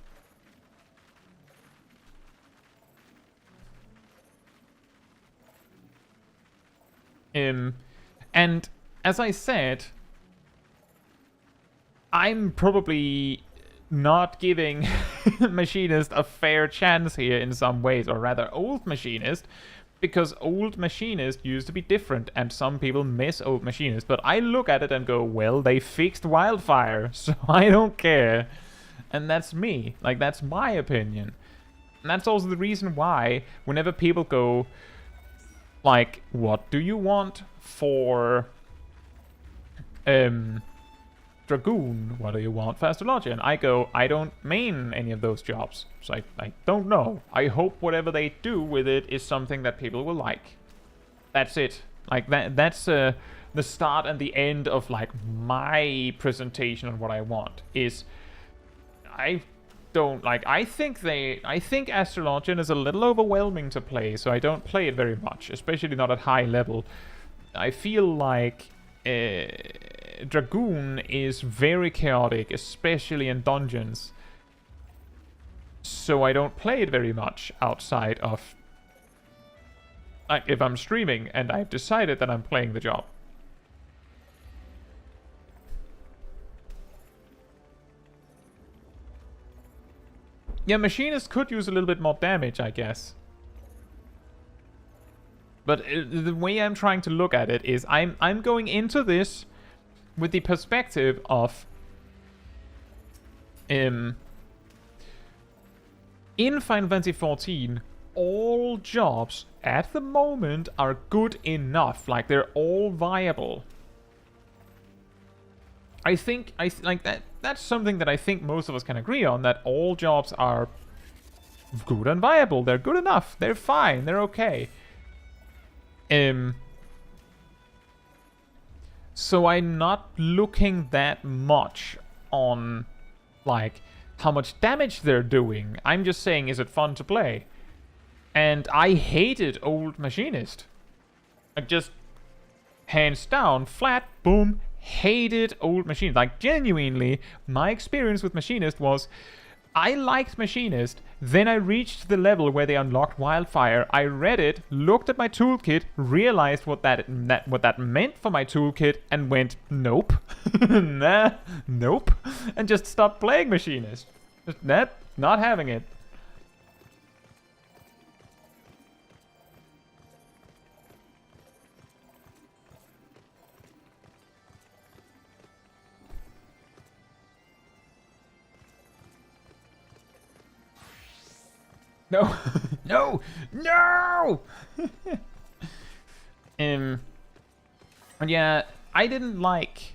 And as I said, I'm probably not giving Machinist a fair chance here in some ways, or rather old Machinist, because old Machinist used to be different, and some people miss old Machinist, but I look at it and go, well, they fixed Wildfire, so I don't care. And that's me. Like, that's my opinion. And that's also the reason why, whenever people go, like, what do you want for Dragoon? What do you want for Astrologian? I go, I don't main any of those jobs. So I don't know. I hope whatever they do with it is something that people will like. That's it. Like, that's the start and the end of, like, my presentation on what I want. Is I don't like. I think Astrologian is a little overwhelming to play, so I don't play it very much, especially not at high level. I feel like Dragoon is very chaotic, especially in dungeons. So I don't play it very much outside of, like, if I'm streaming and I've decided that I'm playing the job. Yeah, Machinist could use a little bit more damage, I guess. But the way I'm trying to look at it is I'm going into this with the perspective of in Final Fantasy XIV, all jobs at the moment are good enough. Like, they're all viable. I think like that's something that I think most of us can agree on, that all jobs are good and viable. They're good enough. They're fine. They're okay. So I'm not looking that much on, like, how much damage they're doing. I'm just saying, is it fun to play? And I hated old Machinist. I just, hands down, flat, boom, hated old Machinist. Like, genuinely, my experience with Machinist was, I liked Machinist, then I reached the level where they unlocked Wildfire. I read it, looked at my toolkit, realized what that meant for my toolkit, and went, nope. Nah, nope. And just stopped playing Machinist. Just not having it. No, no, no! Yeah, I didn't like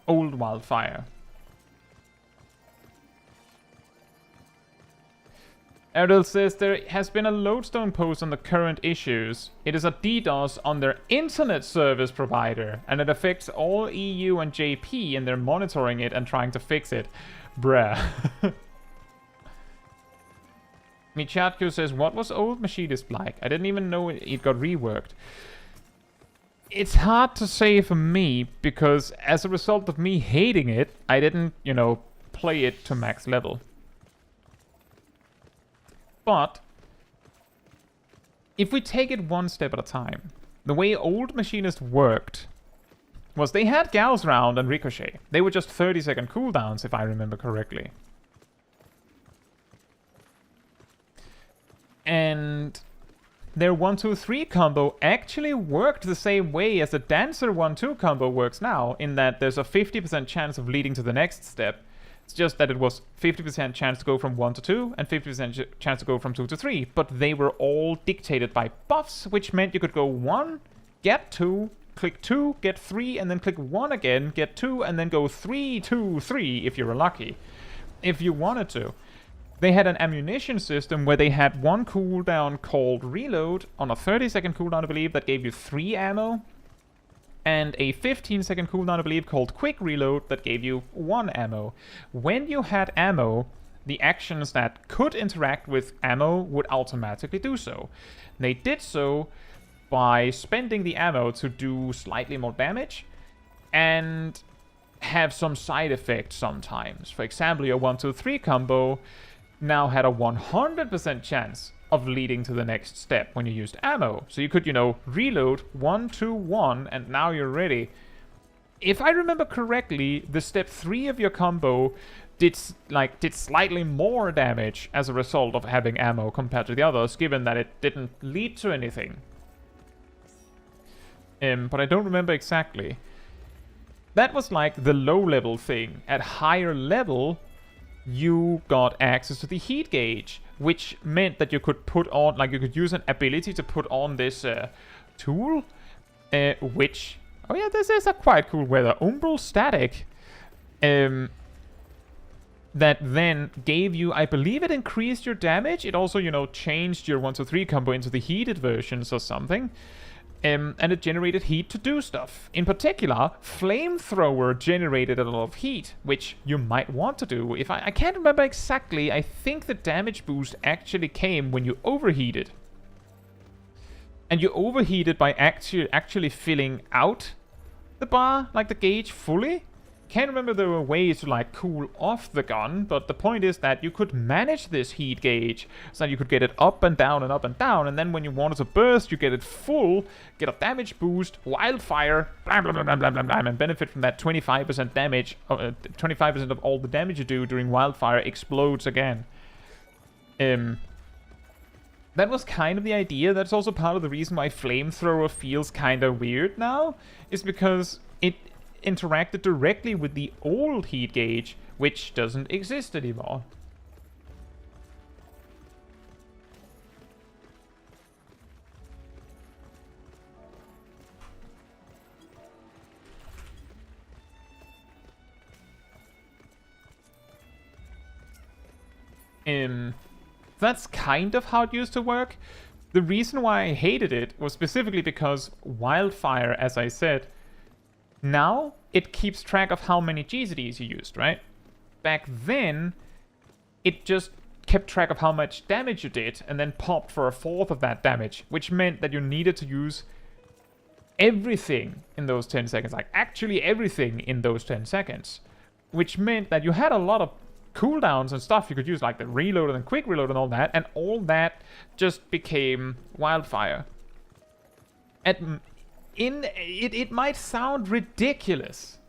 old Wildfire. Erdl says there has been a lodestone post on the current issues. It is a DDoS on their internet service provider, and it affects all EU and JP, and they're monitoring it and trying to fix it. Bruh. Michatku says, what was old Machinist like? I didn't even know it got reworked. It's hard to say for me, because as a result of me hating it, I didn't, you know, play it to max level. But if we take it one step at a time, the way old Machinist worked was they had Gauss Round and Ricochet. They were just 30-second cooldowns, if I remember correctly. And their 1-2-3 combo actually worked the same way as the Dancer 1-2 combo works now, in that there's a 50% chance of leading to the next step. It's just that it was 50% chance to go from 1 to 2 and 50% chance to go from 2 to 3. But they were all dictated by buffs, which meant you could go 1, get 2, click 2, get 3, and then click 1 again, get 2, and then go 3, 2, 3 if you were lucky. If you wanted to. They had an ammunition system where they had one cooldown called Reload on a 30-second cooldown, I believe, that gave you 3 ammo. And a 15-second cooldown, I believe, called Quick Reload that gave you 1 ammo. When you had ammo, the actions that could interact with ammo would automatically do so. They did so by spending the ammo to do slightly more damage and have some side effects sometimes. For example, your 1-2-3 combo now had a 100% chance of leading to the next step when you used ammo. So you could, you know, reload 1, 2, 1, and now you're ready. If I remember correctly, the step 3 of your combo did slightly more damage as a result of having ammo compared to the others, given that it didn't lead to anything. But I don't remember exactly. That was like the low-level thing. At higher level, you got access to the heat gauge, which meant that you could put on, like, you could use an ability to put on this tool, which, oh yeah, this is a quite cool weather, Umbral Static, that then gave you, I believe it increased your damage. It also, you know, changed your 1-2-3 combo into the heated versions or something. And it generated heat to do stuff. In particular, Flamethrower generated a lot of heat, which you might want to do. If I can't remember exactly, I think the damage boost actually came when you overheated. And you overheated by actually filling out the bar, like the gauge, fully. Can't remember there were ways to like cool off the gun, but the point is that you could manage this heat gauge so that you could get it up and down and up and down, and then when you wanted to burst, you get it full, get a damage boost, wildfire, blah blah blah blah blah blah, and benefit from that 25% damage. 25% of all the damage you do during wildfire explodes again. That was kind of the idea. That's also part of the reason why Flamethrower feels kind of weird now, is because it interacted directly with the old heat gauge, which doesn't exist anymore. That's kind of how it used to work. The reason why I hated it was specifically because Wildfire, as I said, now it keeps track of how many GZDs you used, right? Back then, it just kept track of how much damage you did and then popped for a fourth of that damage, which meant that you needed to use everything in those 10 seconds, like actually everything in those 10 seconds, which meant that you had a lot of cooldowns and stuff you could use, like the reload and quick reload and all that just became Wildfire. It might sound ridiculous.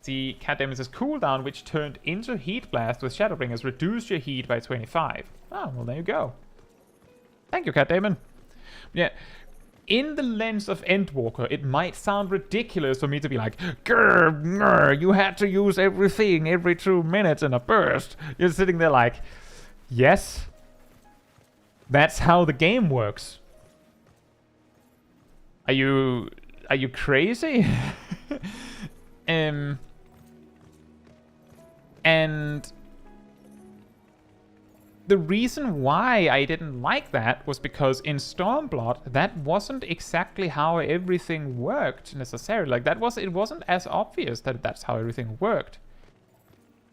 See, Catdemon says cooldown, which turned into Heat Blast with Shadowbringers, reduced your heat by 25. Oh, well, there you go. Thank you, Catdemon. Yeah, in the lens of Endwalker, it might sound ridiculous for me to be like, grr, grr, you had to use everything every 2 minutes in a burst. You're sitting there like, yes, that's how the game works. Are you crazy? And the reason why I didn't like that was because in Stormblood, that wasn't exactly how everything worked necessarily. Like it wasn't as obvious that that's how everything worked.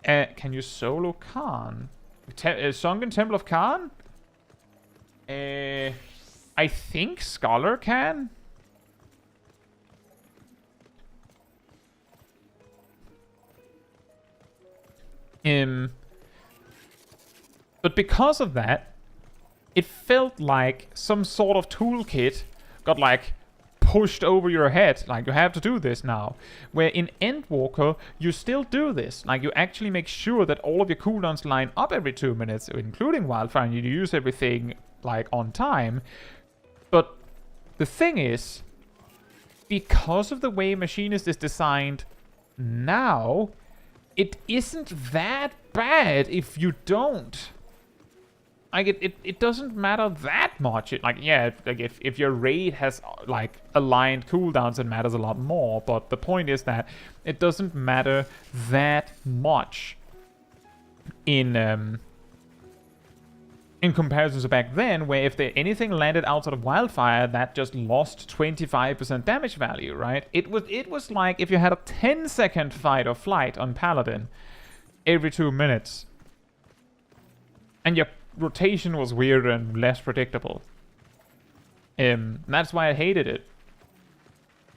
Can you solo Khan? Sunken Temple of Khan? I think Scholar can. But because of that, it felt like some sort of toolkit got like pushed over your head. Like, you have to do this now. Where in Endwalker, you still do this. Like, you actually make sure that all of your cooldowns line up every 2 minutes, including Wildfire, and you use everything like on time. But the thing is, because of the way Machinist is designed now, it isn't that bad if you don't. Like, it doesn't matter that much. Like, yeah, like if your raid has like aligned cooldowns, it matters a lot more. But the point is that it doesn't matter that much in comparison to back then, where if anything landed outside of Wildfire, that just lost 25% damage value, right? It was like if you had a 10-second fight or flight on Paladin every 2 minutes, and your rotation was weirder and less predictable. That's why I hated it.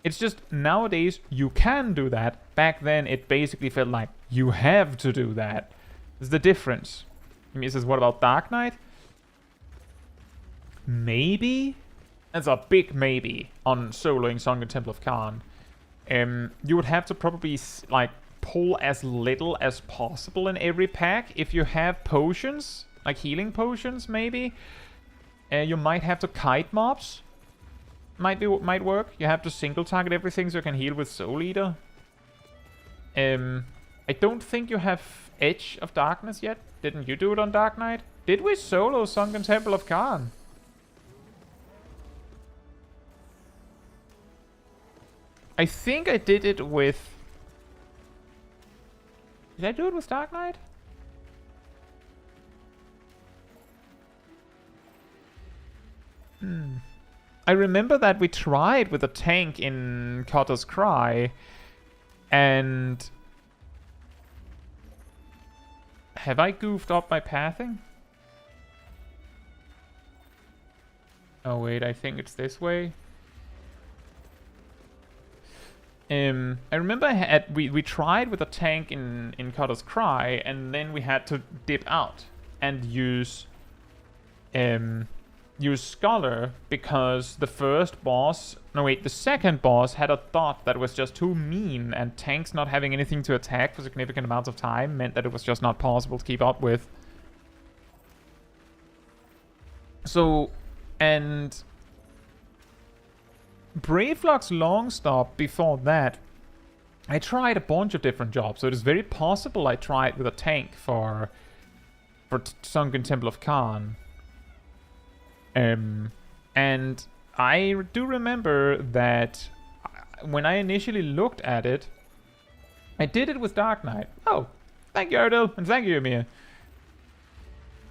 It's just nowadays you can do that. Back then it basically felt like you have to do that. It's the difference. I mean, it says, what about Dark Knight? Maybe? That's a big maybe on soloing Sunken Temple of Khan. You would have to probably like pull as little as possible in every pack. If you have potions, like healing potions, maybe. You might have to kite mobs. Might work. You have to single target everything so you can heal with Soul Eater. I don't think you have Edge of Darkness yet. Didn't you do it on Dark Knight? Did we solo Sunken Temple of Khan? I think I did it with... Did I do it with Dark Knight? I remember that we tried with a tank in Cotter's Cry, and... Have I goofed up my pathing? Oh wait, I think it's this way. I remember we tried with a tank in Cotter's Cry, and then we had to dip out and use Scholar, because the first boss... No wait, the second boss had a dot that was just too mean, and tanks not having anything to attack for significant amounts of time meant that it was just not possible to keep up with. So, and... Bravelock's long stop before that, I tried a bunch of different jobs, so it is very possible I tried with a tank for Sunken Temple of Khan. And I do remember that when I initially looked at it, I did it with Dark Knight. Oh, thank you, Ardell, and thank you, Amir.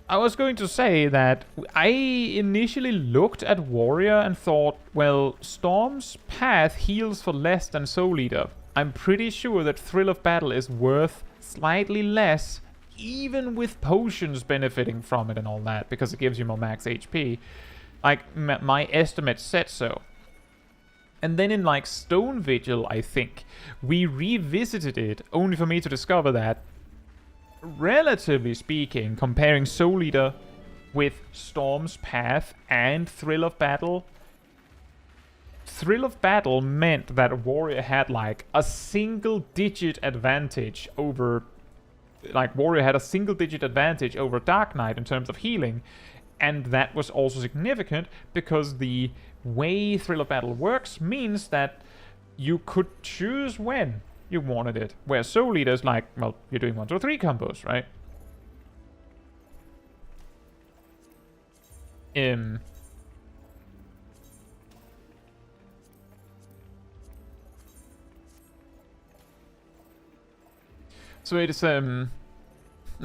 I was going to say that I initially looked at Warrior and thought, well, Storm's Path heals for less than Soul Eater. I'm pretty sure that Thrill of Battle is worth slightly less, even with potions benefiting from it and all that, because it gives you more max HP. Like, my estimate said so. And then in, like, Stone Vigil, I think, we revisited it, only for me to discover that, relatively speaking, comparing Soul Eater with Storm's Path and Thrill of Battle, Thrill of Battle meant that Warrior had, like, a single-digit advantage over... Like, Warrior had a single-digit advantage over Dark Knight in terms of healing, and that was also significant because the way Thrill of Battle works means that you could choose when you wanted it, where Soul Eater is like, well, you're doing 1, 2, 3 combos, right? So it is,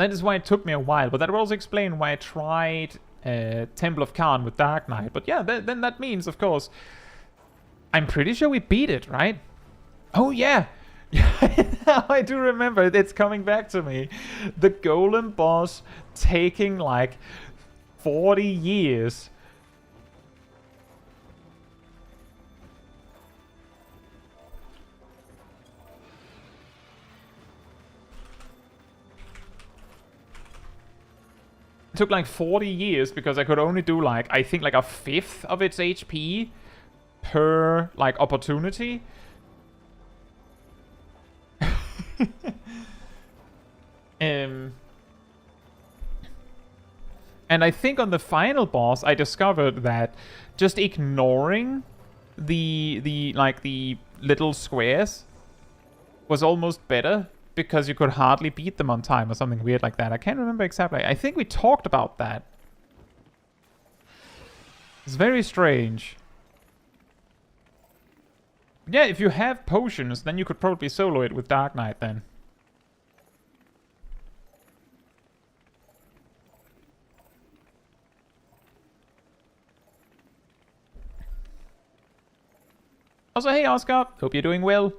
That is why it took me a while, but that will also explain why I tried Temple of Khan with Dark Knight. But yeah, then that means, of course, I'm pretty sure we beat it, right? Oh yeah! Yeah, I do remember it. It's coming back to me. The Golem boss taking like 40 years. It took like 40 years because I could only do like, I think like a fifth of its HP per like opportunity. And I think on the final boss I discovered that just ignoring the little squares was almost better, because you could hardly beat them on time or something weird like that. I can't remember exactly. I think we talked about that. It's very strange. Yeah, if you have potions, then you could probably solo it with Dark Knight then. Also, hey Oscar, hope you're doing well.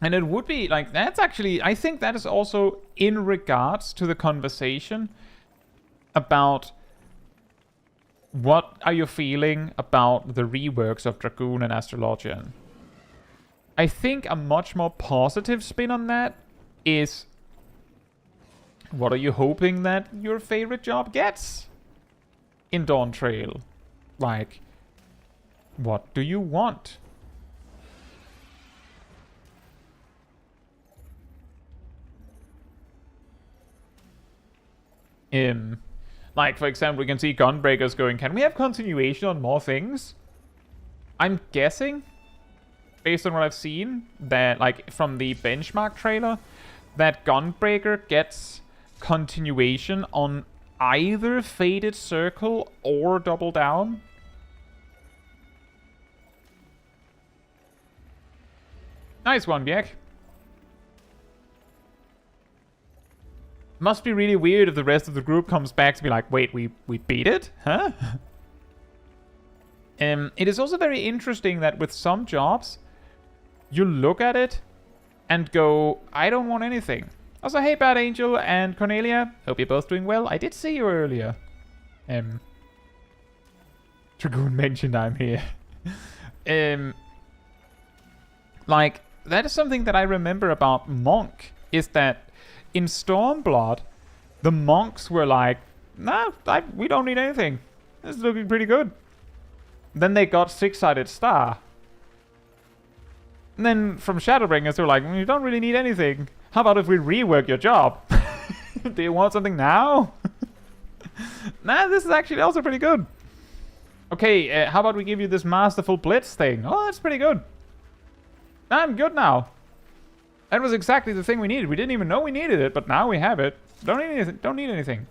And it would be, like, that's actually, I think that is also in regards to the conversation about what are you feeling about the reworks of Dragoon and Astrologian. I think a much more positive spin on that is, what are you hoping that your favorite job gets in Dawn Trail? Like, what do you want? Like, for example, we can see Gunbreakers going, can we have continuation on more things? I'm guessing, based on what I've seen, that, like, from the benchmark trailer, that Gunbreaker gets continuation on either Faded Circle or Double Down. Nice one, Bjerg. Must be really weird if the rest of the group comes back to be like, wait, we beat it? Huh? It is also very interesting that with some jobs, you look at it and go, I don't want anything. Also, hey, Bad Angel and Cornelia. Hope you're both doing well. I did see you earlier. Dragoon mentioned I'm here. Like, that is something that I remember about Monk, is that in Stormblood, the monks were like, nah, we don't need anything. This is looking pretty good. Then they got Six-Sided Star. And then from Shadowbringers, they were like, you don't really need anything. How about if we rework your job? Do you want something now? Nah, this is actually also pretty good. Okay, how about we give you this Masterful Blitz thing? Oh, that's pretty good. I'm good now. That was exactly the thing we needed. We didn't even know we needed it, but now we have it. Don't need anything.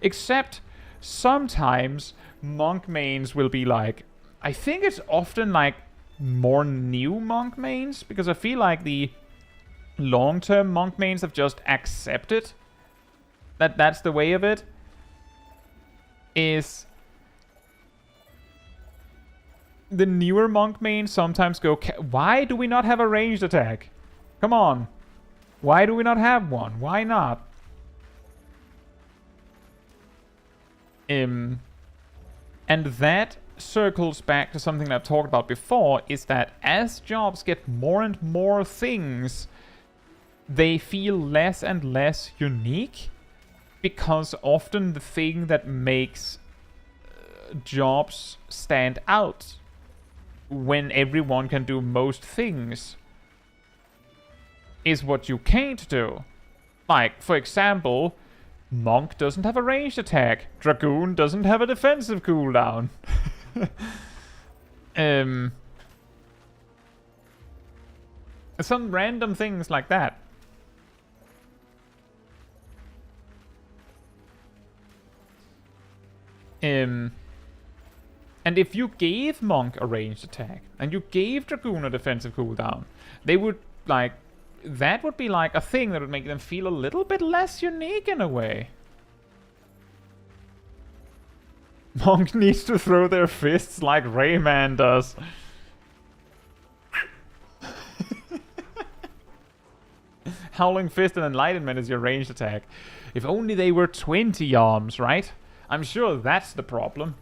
Except sometimes monk mains will be like, I think it's often like more new monk mains, because I feel like the long-term monk mains have just accepted that that's the way of it. Is the newer monk mains sometimes go, why do we not have a ranged attack? Come on. Why do we not have one? Why not? And that circles back to something that I've talked about before, is that as jobs get more and more things, they feel less and less unique, because often the thing that makes jobs stand out when everyone can do most things is what you can't do. Like, for example, Monk doesn't have a ranged attack. Dragoon doesn't have a defensive cooldown. Some random things like that. And if you gave Monk a ranged attack, and you gave Dragoon a defensive cooldown, they would, like, that would be like a thing that would make them feel a little bit less unique in a way. Monk needs to throw their fists like Rayman does. Howling Fist and Enlightenment is your ranged attack. If only they were 20 arms, right? I'm sure that's the problem.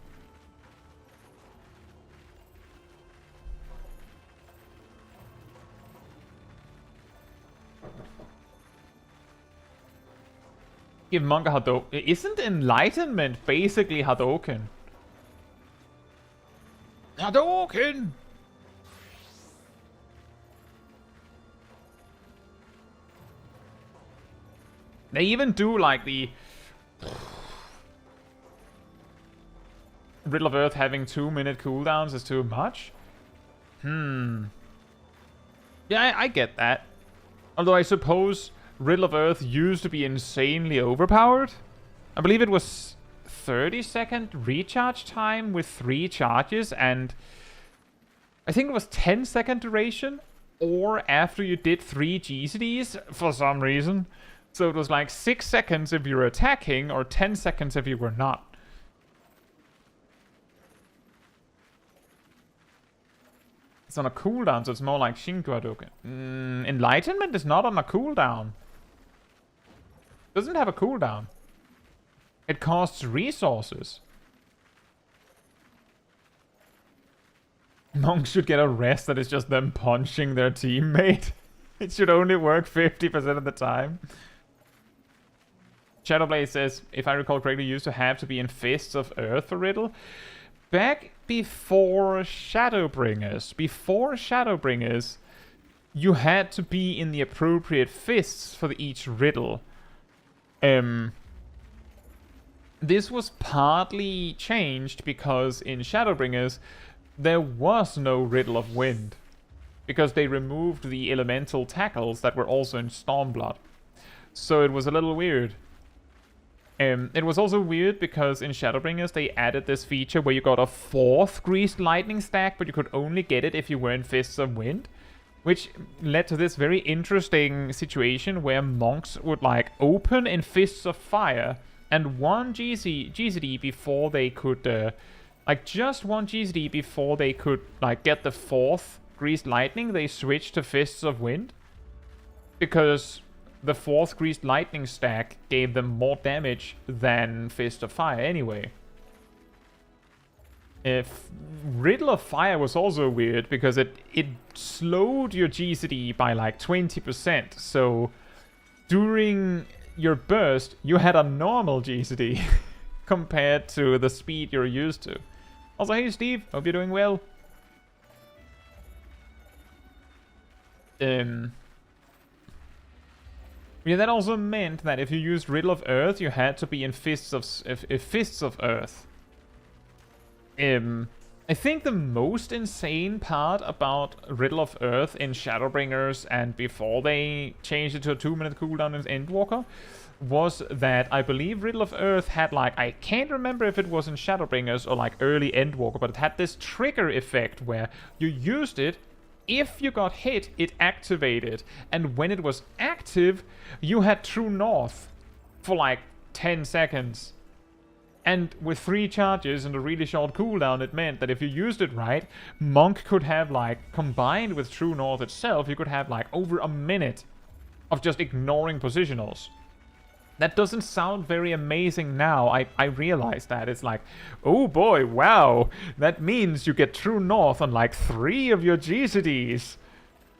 Give Monk a Hadouken. Isn't Enlightenment basically Hadouken? Hadouken! They even do like the Riddle of Earth having 2-minute cooldowns is too much? Yeah, I get that. Although I suppose Riddle of Earth used to be insanely overpowered. I believe it was 30-second recharge time with 3 charges, and I think it was 10-second duration, or after you did 3 GCDs for some reason. So it was like 6 seconds if you were attacking, or 10 seconds if you were not. It's on a cooldown, so it's more like Shinku Hadouken. Enlightenment is not on a cooldown. Doesn't have a cooldown. It costs resources. Monks should get a rest that is just them punching their teammate. It should only work 50% of the time. Shadowblade says, if I recall correctly, used to have to be in Fists of Earth for Riddle. Back before Shadowbringers, you had to be in the appropriate fists for each riddle. This was partly changed because in Shadowbringers, there was no Riddle of Wind. Because they removed the elemental tackles that were also in Stormblood. So it was a little weird. It was also weird because in Shadowbringers they added this feature where you got a 4th Greased Lightning stack, but you could only get it if you were in Fists of Wind. Which led to this very interesting situation where monks would like open in Fists of Fire and one GCD before they could, just one GCD before they could like get the 4th Greased Lightning, they switched to Fists of Wind. Because the 4th Greased Lightning stack gave them more damage than Fist of Fire anyway. Riddle of Fire was also weird because it slowed your GCD by like 20%. So during your burst, you had a normal GCD compared to the speed you're used to. Also, hey Steve, hope you're doing well. Yeah, that also meant that if you used Riddle of Earth, you had to be in Fists of Earth. I think the most insane part about Riddle of Earth in Shadowbringers and before they changed it to a 2-minute cooldown in Endwalker was that I believe Riddle of Earth had like, I can't remember if it was in Shadowbringers or like early Endwalker, but it had this trigger effect where you used it. If you got hit, it activated. And when it was active, you had True North for like 10 seconds. And with 3 charges and a really short cooldown, it meant that if you used it right, Monk could have like, combined with True North itself, you could have like over a minute of just ignoring positionals. That doesn't sound very amazing now. I realize that. It's like, oh boy, wow. That means you get True North on like 3 of your GCDs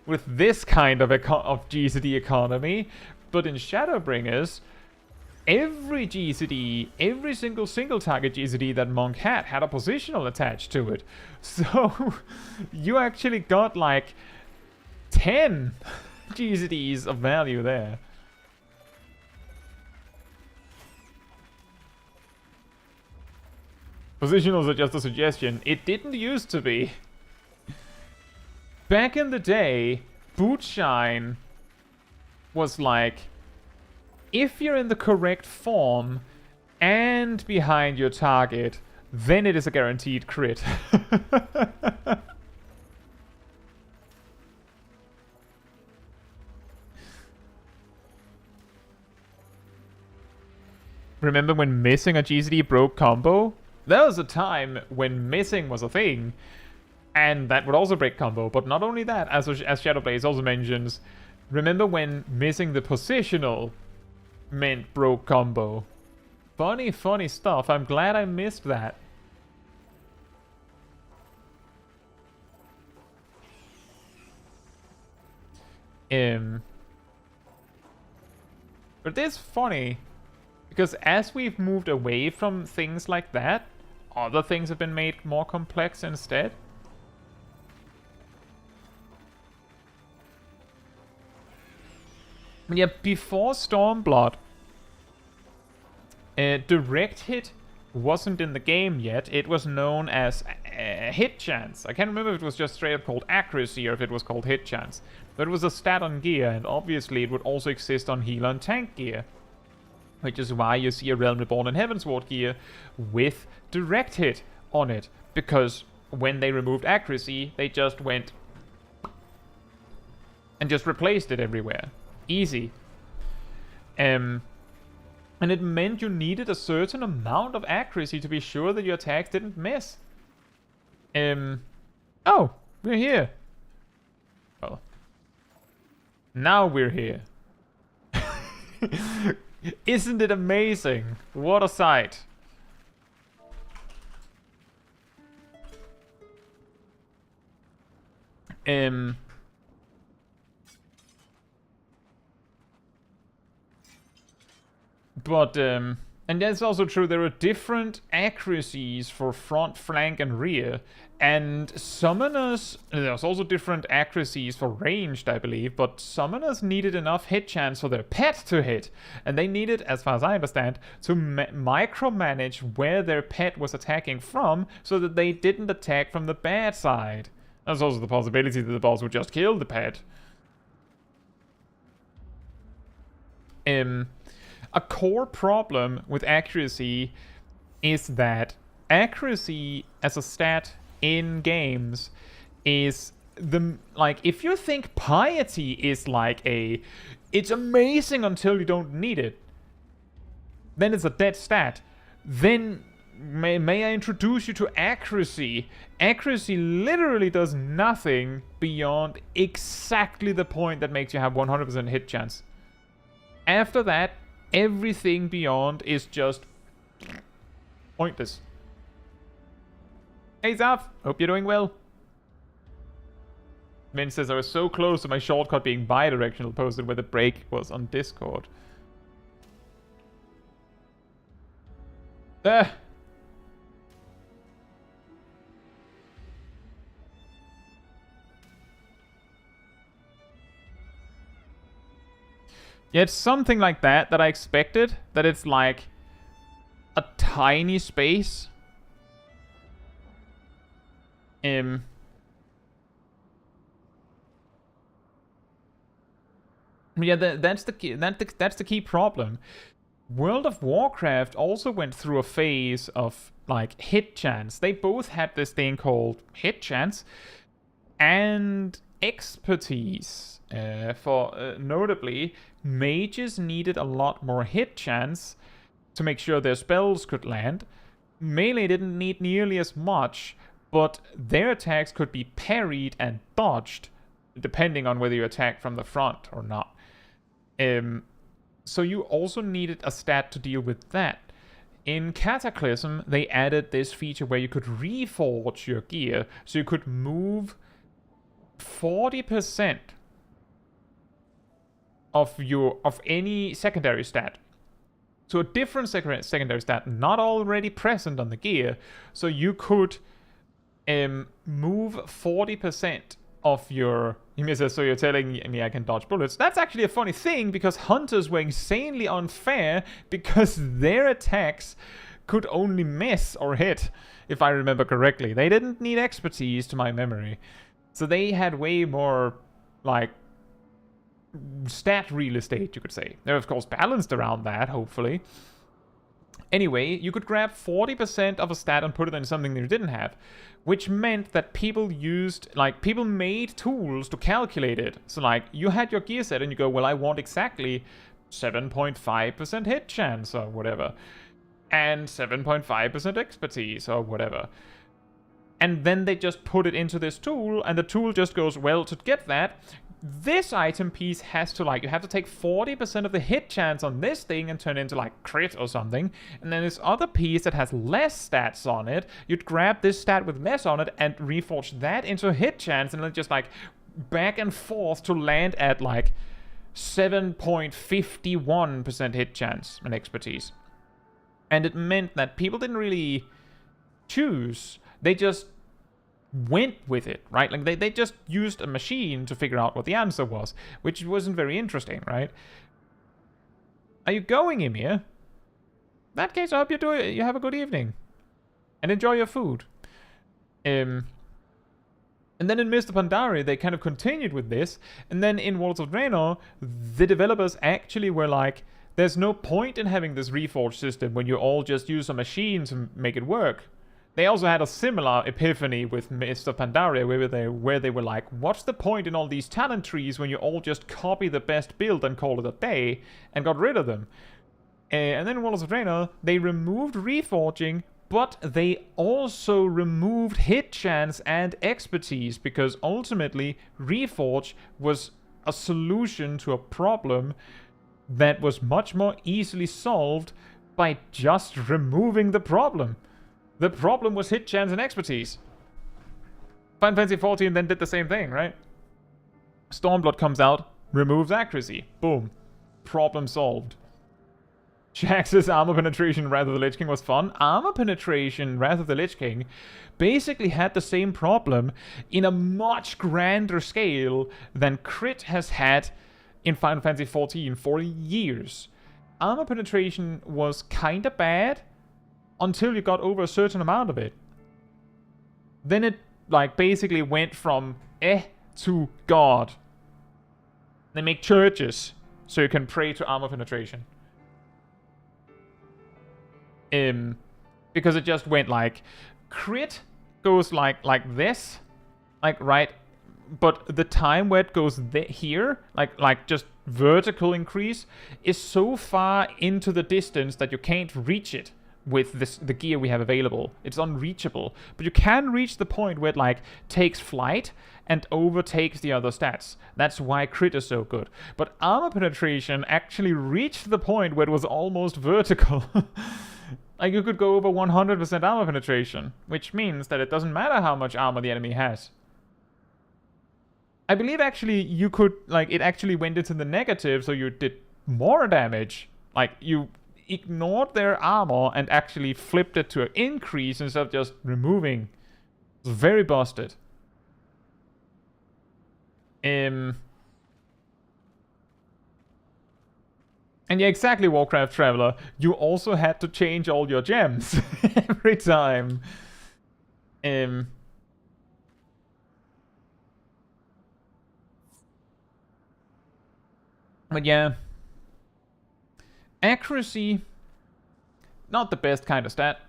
with this kind of GCD economy. But in Shadowbringers, every GCD, every single target GCD that Monk had a positional attached to it. So you actually got like 10 GCDs of value there. Positionals are just a suggestion. It didn't used to be. Back in the day, Bootshine was like, if you're in the correct form and behind your target, then it is a guaranteed crit. Remember when missing a GCD broke combo? There was a time when missing was a thing, and that would also break combo. But not only that, as Shadowblaze also mentions, remember when missing the positional meant broke combo? Funny stuff. I'm glad I missed that. But it is funny, because as we've moved away from things like that, other things have been made more complex instead. Yeah, before Stormblood, direct hit wasn't in the game yet. It was known as hit chance. I can't remember if it was just straight up called accuracy or if it was called hit chance. But it was a stat on gear, and obviously it would also exist on healer and tank gear. Which is why you see a Realm Reborn and Heavensward gear with direct hit on it. Because when they removed accuracy, they just went and just replaced it everywhere. Easy. And it meant you needed a certain amount of accuracy to be sure that your attacks didn't miss. Oh, we're here. Well, now we're here. Isn't it amazing? What a sight. But, and that's also true, there are different accuracies for front, flank, and rear. And summoners, there's also different accuracies for ranged, I believe, but summoners needed enough hit chance for their pet to hit. And they needed, as far as I understand, to micromanage where their pet was attacking from so that they didn't attack from the bad side. There's also the possibility that the boss would just kill the pet. A core problem with accuracy is that accuracy as a stat in games is if you think piety is it's amazing until you don't need it, then it's a dead stat. Then may I introduce you to accuracy? Accuracy literally does nothing beyond exactly the point that makes you have 100% hit chance. After that, everything beyond is just pointless. Hey Zaf, hope you're doing well. Min says I was so close to my shortcut being bi-directional, posted where the break was on Discord. Yeah, it's something like that I expected. That it's like a tiny space. Yeah, that's the key. That's the key problem. World of Warcraft also went through a phase of hit chance. They both had this thing called hit chance and expertise. For notably, mages needed a lot more hit chance to make sure their spells could land. Melee didn't need nearly as much, but their attacks could be parried and dodged, depending on whether you attack from the front or not. So you also needed a stat to deal with that. In Cataclysm, they added this feature where you could reforge your gear, so you could move 40% of any secondary stat to a different secondary stat not already present on the gear. So you could move 40% of your... So you're telling me I can dodge bullets? That's actually a funny thing, because hunters were insanely unfair because their attacks could only miss or hit, if I remember correctly. They didn't need expertise, to my memory. So they had way more, stat real estate, you could say. They're, of course, balanced around that, hopefully. Anyway, you could grab 40% of a stat and put it in something that you didn't have, which meant that people used, people made tools to calculate it. So, you had your gear set and you go, well, I want exactly 7.5% hit chance or whatever, and 7.5% expertise or whatever. And then they just put it into this tool, and the tool just goes, well, to get that, this item piece has to, like, you have to take 40% of the hit chance on this thing and turn it into, like, crit or something. And then this other piece that has less stats on it, you'd grab this stat with less on it and reforge that into a hit chance, and then just, like, back and forth to land at, like, 7.51% hit chance and expertise. And it meant that people didn't really choose. They just went with it, right? Like, they just used a machine to figure out what the answer was, which wasn't very interesting, right? Are you going, Emir? In that case, I hope you have a good evening. And enjoy your food. And then in Mr. Pandaria, they kind of continued with this. And then in Walls of Draenor, the developers actually were like, there's no point in having this reforge system when you all just use a machine to make it work. They also had a similar epiphany with Mr. Pandaria, where they were like, what's the point in all these talent trees when you all just copy the best build and call it a day, and got rid of them. And then in Walls of Draenor, they removed reforging, but they also removed hit chance and expertise, because ultimately reforge was a solution to a problem that was much more easily solved by just removing the problem. The problem was hit chance and expertise. Final Fantasy XIV then did the same thing, right? Stormblood comes out, removes accuracy. Boom. Problem solved. Jax's armor penetration Wrath of the Lich King was fun. Armor penetration Wrath of the Lich King basically had the same problem in a much grander scale than crit has had in Final Fantasy XIV for years. Armor penetration was kinda bad until you got over a certain amount of it. Then it, like, basically went from to God. They make churches so you can pray to armor penetration. Because it just went like, crit goes like this, like right, but the time where it goes here, like just vertical increase, is so far into the distance that you can't reach it with the gear we have available. It's unreachable, but you can reach the point where it like takes flight and overtakes the other stats. That's why crit is so good. But armor penetration actually reached the point where it was almost vertical. Like, you could go over 100% armor penetration, which means that it doesn't matter how much armor the enemy has. I believe actually you could, like, it actually went into the negative, so you did more damage. Like, you ignored their armor and actually flipped it to an increase instead of just removing. It's very busted. And yeah, exactly, Warcraft Traveler. You also had to change all your gems every time. But yeah. Accuracy, not the best kind of stat.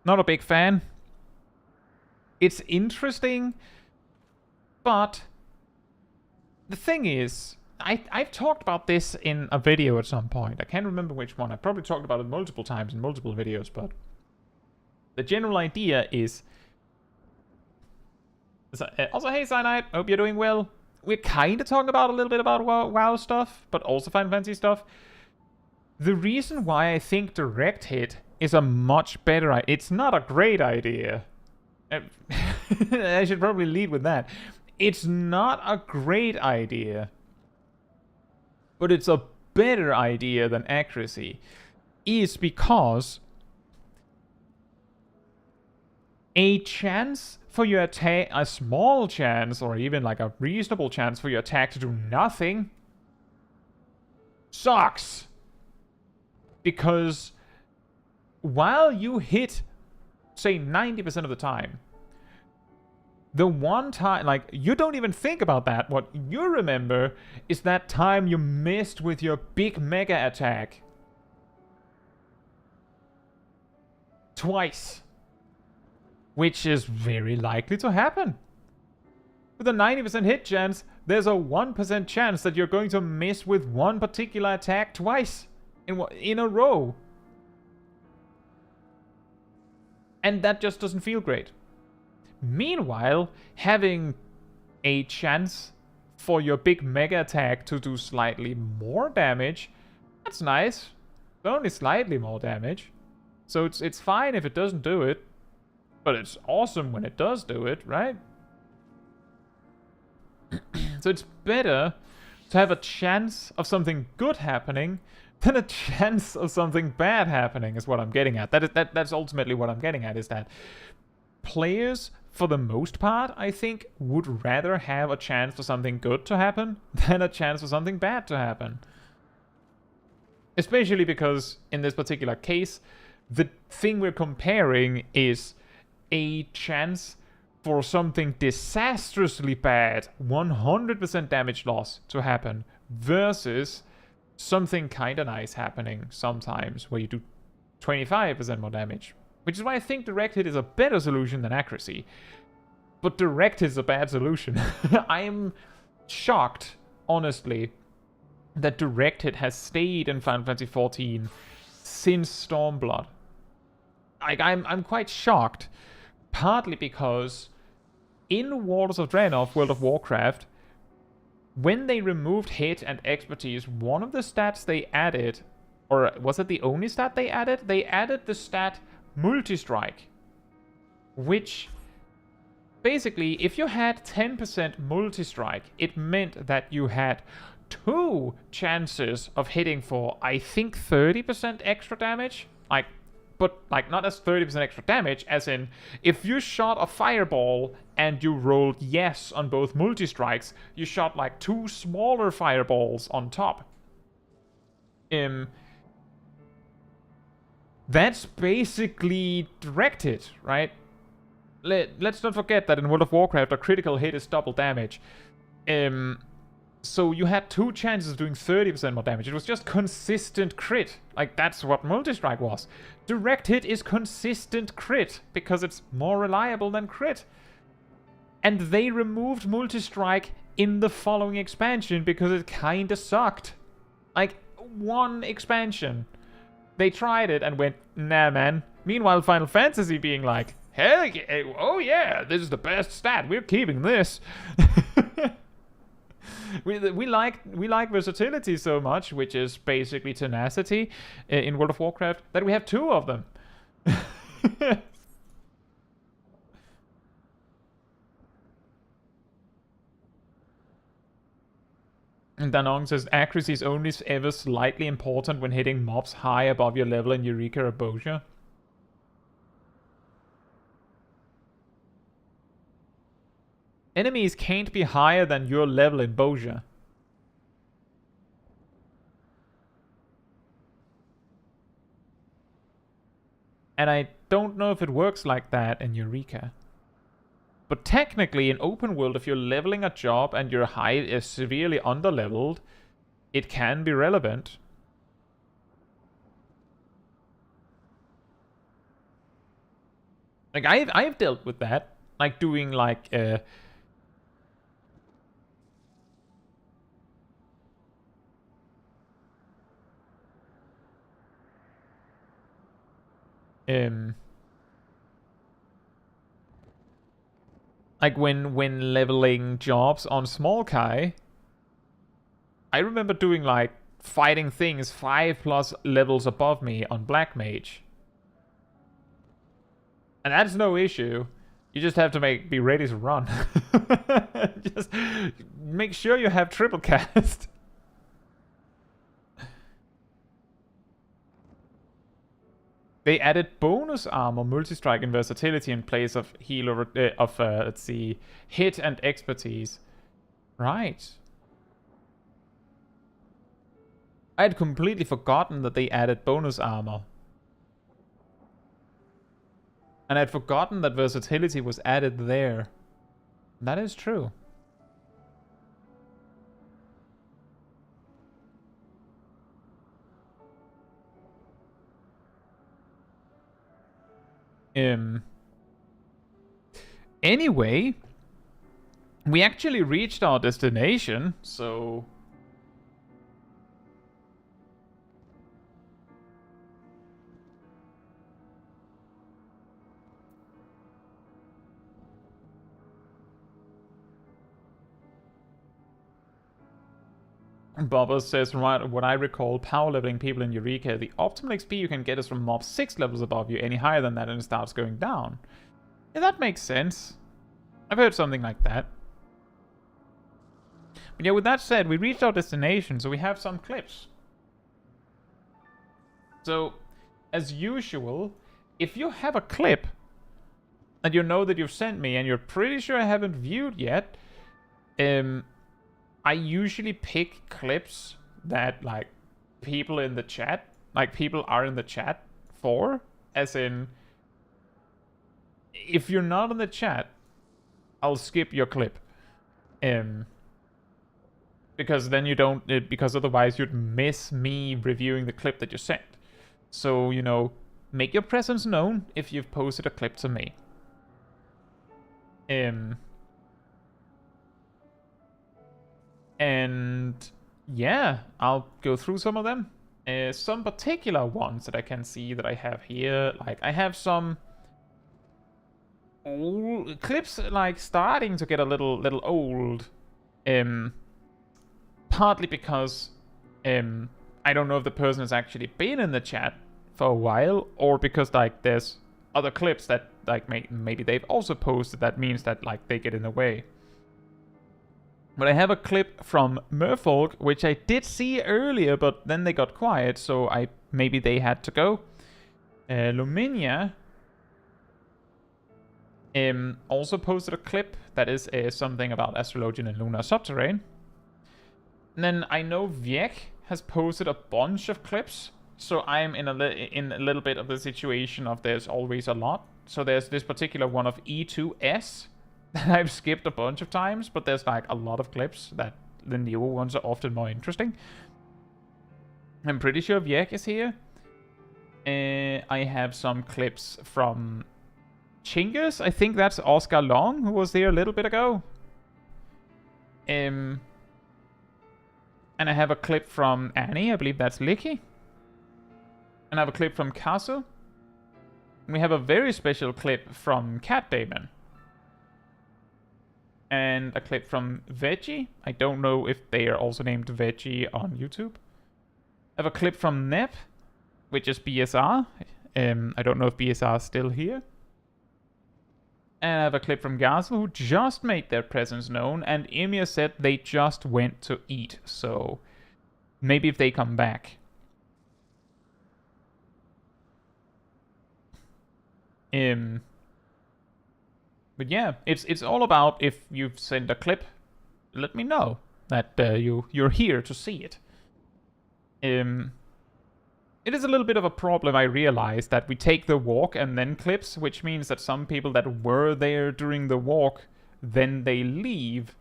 Not a big fan. It's interesting, but the thing is, I've talked about this in a video at some point. I can't remember which one. I've probably talked about it multiple times in multiple videos, but the general idea is... Also, hey Cyanide, hope you're doing well. We're kind of talking about a little bit about WoW stuff, but also Final Fantasy stuff. The reason why I think direct hit is a much better idea. It's not a great idea. I should probably lead with that. It's not a great idea, but it's a better idea than accuracy. Is because a chance for your attack, a small chance, or even like a reasonable chance for your attack to do nothing, sucks. Because while you hit, say, 90% of the time, the one time, like, you don't even think about that. What you remember is that time you missed with your big mega attack. Twice. Which is very likely to happen. With a 90% hit chance, there's a 1% chance that you're going to miss with one particular attack twice in a row. And that just doesn't feel great. Meanwhile, having a chance for your big mega attack to do slightly more damage, that's nice. It's only slightly more damage. So it's fine if it doesn't do it. But it's awesome when it does do it, right? So it's better to have a chance of something good happening than a chance of something bad happening, is what I'm getting at. That's ultimately what I'm getting at, is that players, for the most part, I think, would rather have a chance for something good to happen than a chance for something bad to happen. Especially because, in this particular case, the thing we're comparing is a chance for something disastrously bad, 100% damage loss to happen, versus something kinda nice happening sometimes, where you do 25% more damage. Which is why I think direct hit is a better solution than accuracy. But direct hit is a bad solution. I am shocked, honestly, that direct hit has stayed in Final Fantasy XIV since Stormblood. Like, I'm quite shocked, partly because in Waters of Draenor, World of Warcraft, when they removed hit and expertise, one of the stats they added, or was it the only stat they added? They added the stat Multi-Strike, which basically, if you had 10% Multi-Strike, it meant that you had 2 chances of hitting for, I think, 30% extra damage. But not as 30% extra damage, as in, if you shot a fireball and you rolled yes on both multi-strikes, you shot like 2 smaller fireballs on top. That's basically direct hit, right? Let's not forget that in World of Warcraft, a critical hit is double damage. So you had 2 chances of doing 30% more damage. It was just consistent crit. Like, that's what multi-strike was. Direct hit is consistent crit, because it's more reliable than crit. And they removed multi-strike in the following expansion because it kinda sucked. Like, one expansion. They tried it and went, nah, man. Meanwhile, Final Fantasy being like, hell yeah, oh yeah, this is the best stat. We're keeping this. We like versatility so much, which is basically tenacity in World of Warcraft, that we have 2 of them. And Danong says accuracy is only ever slightly important when hitting mobs high above your level in Eureka or Bozia. Enemies can't be higher than your level in Bozia. And I don't know if it works like that in Eureka. But technically, in open world, if you're leveling a job and your height is severely underleveled, it can be relevant. Like, I've dealt with that. Like, doing, like, like when leveling jobs on Small Kai, I remember doing like fighting things 5+ levels above me on Black Mage. And that's no issue. You just have to be ready to run. Just make sure you have triple cast. They added bonus armor, multi-strike, and versatility in place of heal over let's see, hit and expertise. Right. I had completely forgotten that they added bonus armor. And I'd forgotten that versatility was added there. That is true. Anyway, We actually reached our destination, so... Bubba says, right, what I recall, power leveling people in Eureka, the optimal XP you can get is from mobs 6 levels above you. Any higher than that and it starts going down. Yeah, that makes sense. I've heard something like that. But yeah, with that said, we reached our destination, so we have some clips. So, as usual, if you have a clip that you know that you've sent me and you're pretty sure I haven't viewed yet, I usually pick clips that, like, people in the chat, like, people are in the chat for, as in, if you're not in the chat, I'll skip your clip. Because then you don't, because otherwise you'd miss me reviewing the clip that you sent. So, you know, make your presence known if you've posted a clip to me. And yeah, I'll go through some of them. Some particular ones that I can see that I have here. Like, I have some old clips, like, starting to get a little old. Partly because I don't know if the person has actually been in the chat for a while, or because, like, there's other clips that, like, maybe they've also posted that means that, like, they get in the way. But I have a clip from Merfolk, which I did see earlier, but then they got quiet, so maybe they had to go. Luminia also posted a clip that is something about Astrologian and Lunar Subterrane. And then I know Viek has posted a bunch of clips, so I'm in a little bit of the situation of there's always a lot. So there's this particular one of E2S that I've skipped a bunch of times, but there's, like, a lot of clips that the newer ones are often more interesting. I'm pretty sure Viek is here. I have some clips from Chingus. I think that's Oscar Long, who was there a little bit ago. And I have a clip from Annie. I believe that's Licky. And I have a clip from Kazu. And we have a very special clip from Cat Damon. And a clip from Veggie. I don't know if they are also named Veggie on YouTube. I have a clip from Nep, which is BSR. I don't know if BSR is still here. And I have a clip from Gazel, who just made their presence known. And Emir said they just went to eat. So maybe if they come back. But yeah, it's all about, if you've sent a clip, let me know that you're here to see it. It is a little bit of a problem, I realize, that we take the walk and then clips, which means that some people that were there during the walk, then they leave.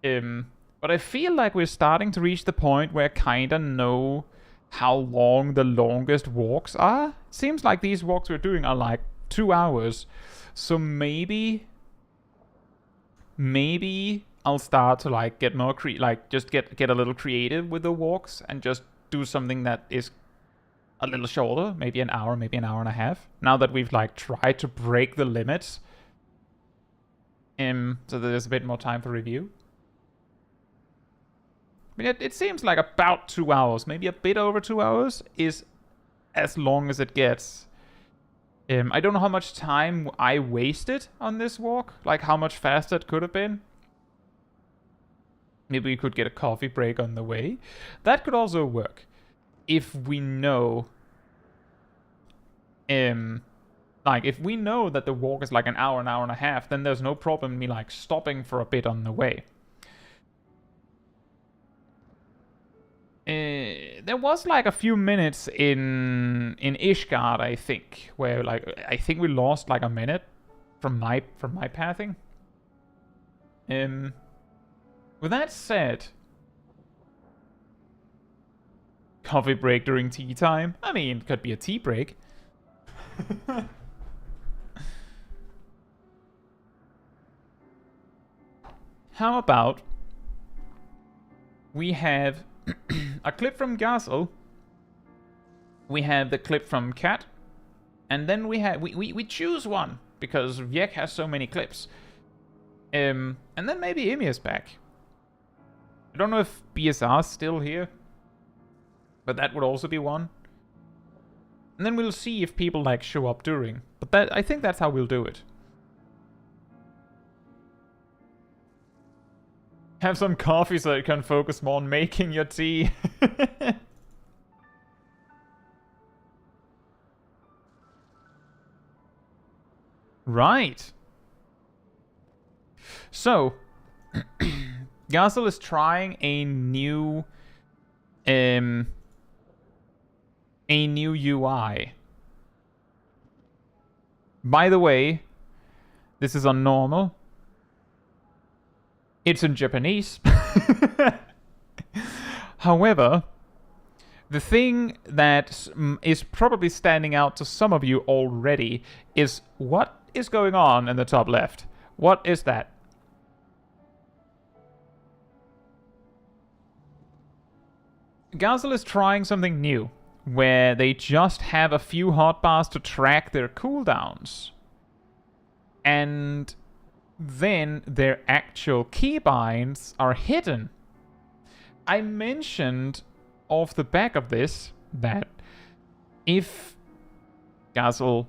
But I feel like we're starting to reach the point where I kinda know how long the longest walks are. It seems like these walks we're doing are like 2 hours. So maybe I'll start to, like, get more just get a little creative with the walks and just do something that is a little shorter, maybe an hour, maybe an hour and a half. Now that we've, like, tried to break the limits, so there's a bit more time for review. I mean, it seems like about 2 hours, maybe a bit over 2 hours, is as long as it gets. I don't know how much time I wasted on this walk, like how much faster it could have been. Maybe we could get a coffee break on the way. That could also work. If we know... like, if we know that the walk is like an hour and a half, then there's no problem me, like, stopping for a bit on the way. There was, like, a few minutes in Ishgard, I think, where, like, I think we lost, like, a minute from my pathing. With that said, coffee break during tea time. I mean, it could be a tea break. how about we have a clip from Gazel, we have the clip from Cat, and then we choose one, because Viek has so many clips. And then maybe Ymir is back. I don't know if BSR's still here, but that would also be one. And then we'll see if people like show up during. But I think that's how we'll do it. Have some coffee so you can focus more on making your tea. Right. So, Gazel is trying a new UI. By the way, this is on normal. It's in Japanese. However, the thing that is probably standing out to some of you already is what is going on in the top left. What is that? Gazel is trying something new, where they just have a few hotbars to track their cooldowns. And then their actual keybinds are hidden. I mentioned off the back of this that if Gazel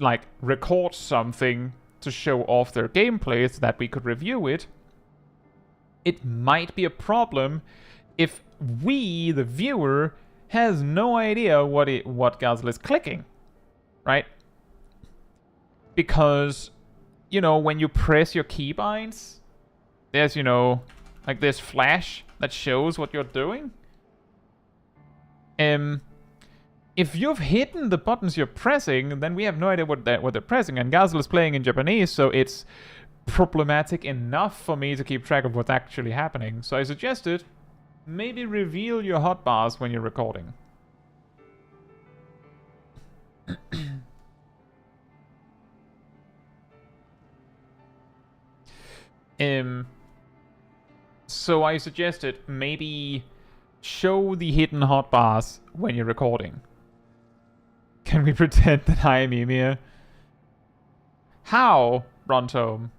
like records something to show off their gameplay so that we could review it, it might be a problem if we, the viewer, has no idea what Gazel is clicking, right? Because, you know, when you press your keybinds, there's, you know, like this flash that shows what you're doing. If you've hidden the buttons you're pressing, then we have no idea what they're pressing. And Gazel is playing in Japanese, so it's problematic enough for me to keep track of what's actually happening. So I suggested maybe reveal your hotbars when you're recording. So I suggested maybe show the hidden hotbars when you're recording. Can we pretend that I am Ymir? How, Brontome?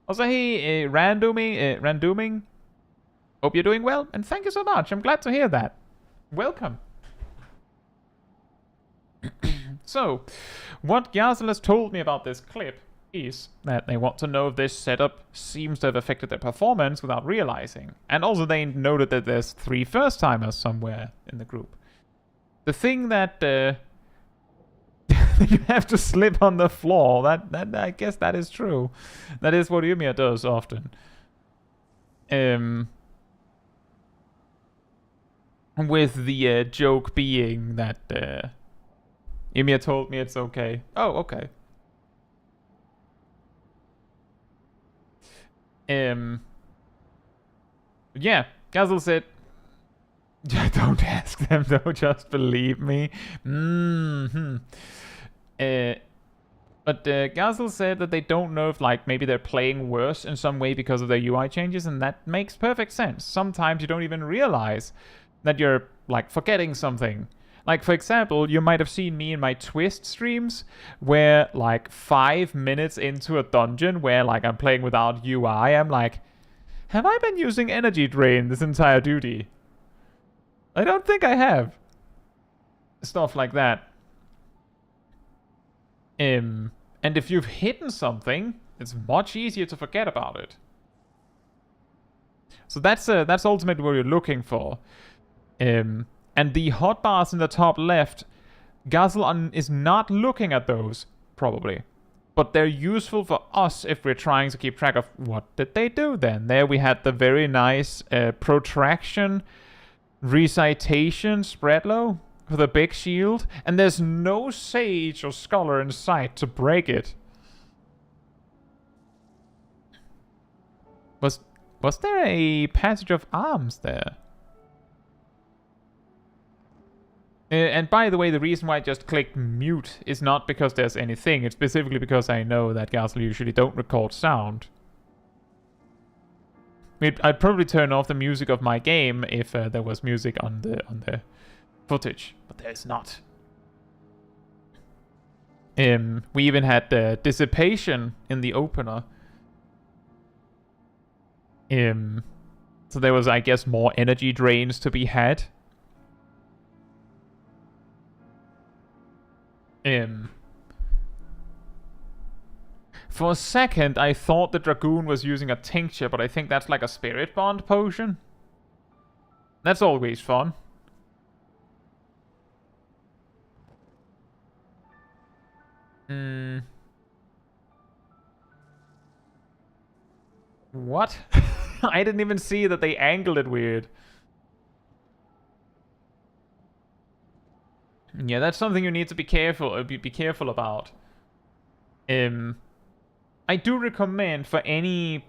Also, hey, randoming. Hope you're doing well, and thank you so much. I'm glad to hear that. Welcome. So, what Gazel has told me about this clip is that they want to know if this setup seems to have affected their performance without realizing. And also they noted that there's 3 first-timers somewhere in the group. The thing that you have to slip on the floor, that I guess that is true. That is what Ymir does often. With the joke being that Ymir told me it's okay. Oh, okay. Yeah, Gazel said, don't ask them though, just believe me. But Gazel said that they don't know if like maybe they're playing worse in some way because of their UI changes, and that makes perfect sense. Sometimes you don't even realize that you're like forgetting something. Like, for example, you might have seen me in my Twist streams where, like, 5 minutes into a dungeon where, like, I'm playing without UI, I'm like, have I been using energy drain this entire duty? I don't think I have. Stuff like that. And if you've hidden something, it's much easier to forget about it. So that's ultimately what you're looking for. And the hotbars in the top left, Gazel is not looking at those, probably. But they're useful for us if we're trying to keep track of what did they do then. There we had the very nice protraction, recitation, spread low with a big shield. And there's no sage or scholar in sight to break it. Was there a passage of arms there? And by the way, the reason why I just clicked mute is not because there's anything. It's specifically because I know that Gazel usually don't record sound. I'd probably turn off the music of my game if there was music on the footage, but there's not. We even had dissipation in the opener. So there was, I guess, more energy drains to be had. For a second, I thought the Dragoon was using a tincture, but I think that's like a spirit bond potion. That's always fun. What? I didn't even see that they angled it weird. Yeah, that's something you need to be careful about. I do recommend for any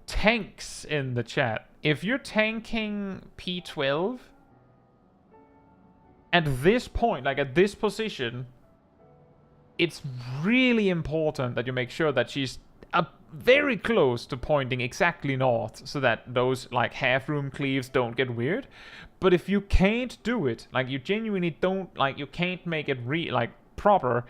tanks in the chat, if you're tanking P12 at this point, like at this position, it's really important that you make sure that she's very close to pointing exactly north, so that those like half room cleaves don't get weird. But if you can't do it, like you genuinely don't, like you can't make it proper,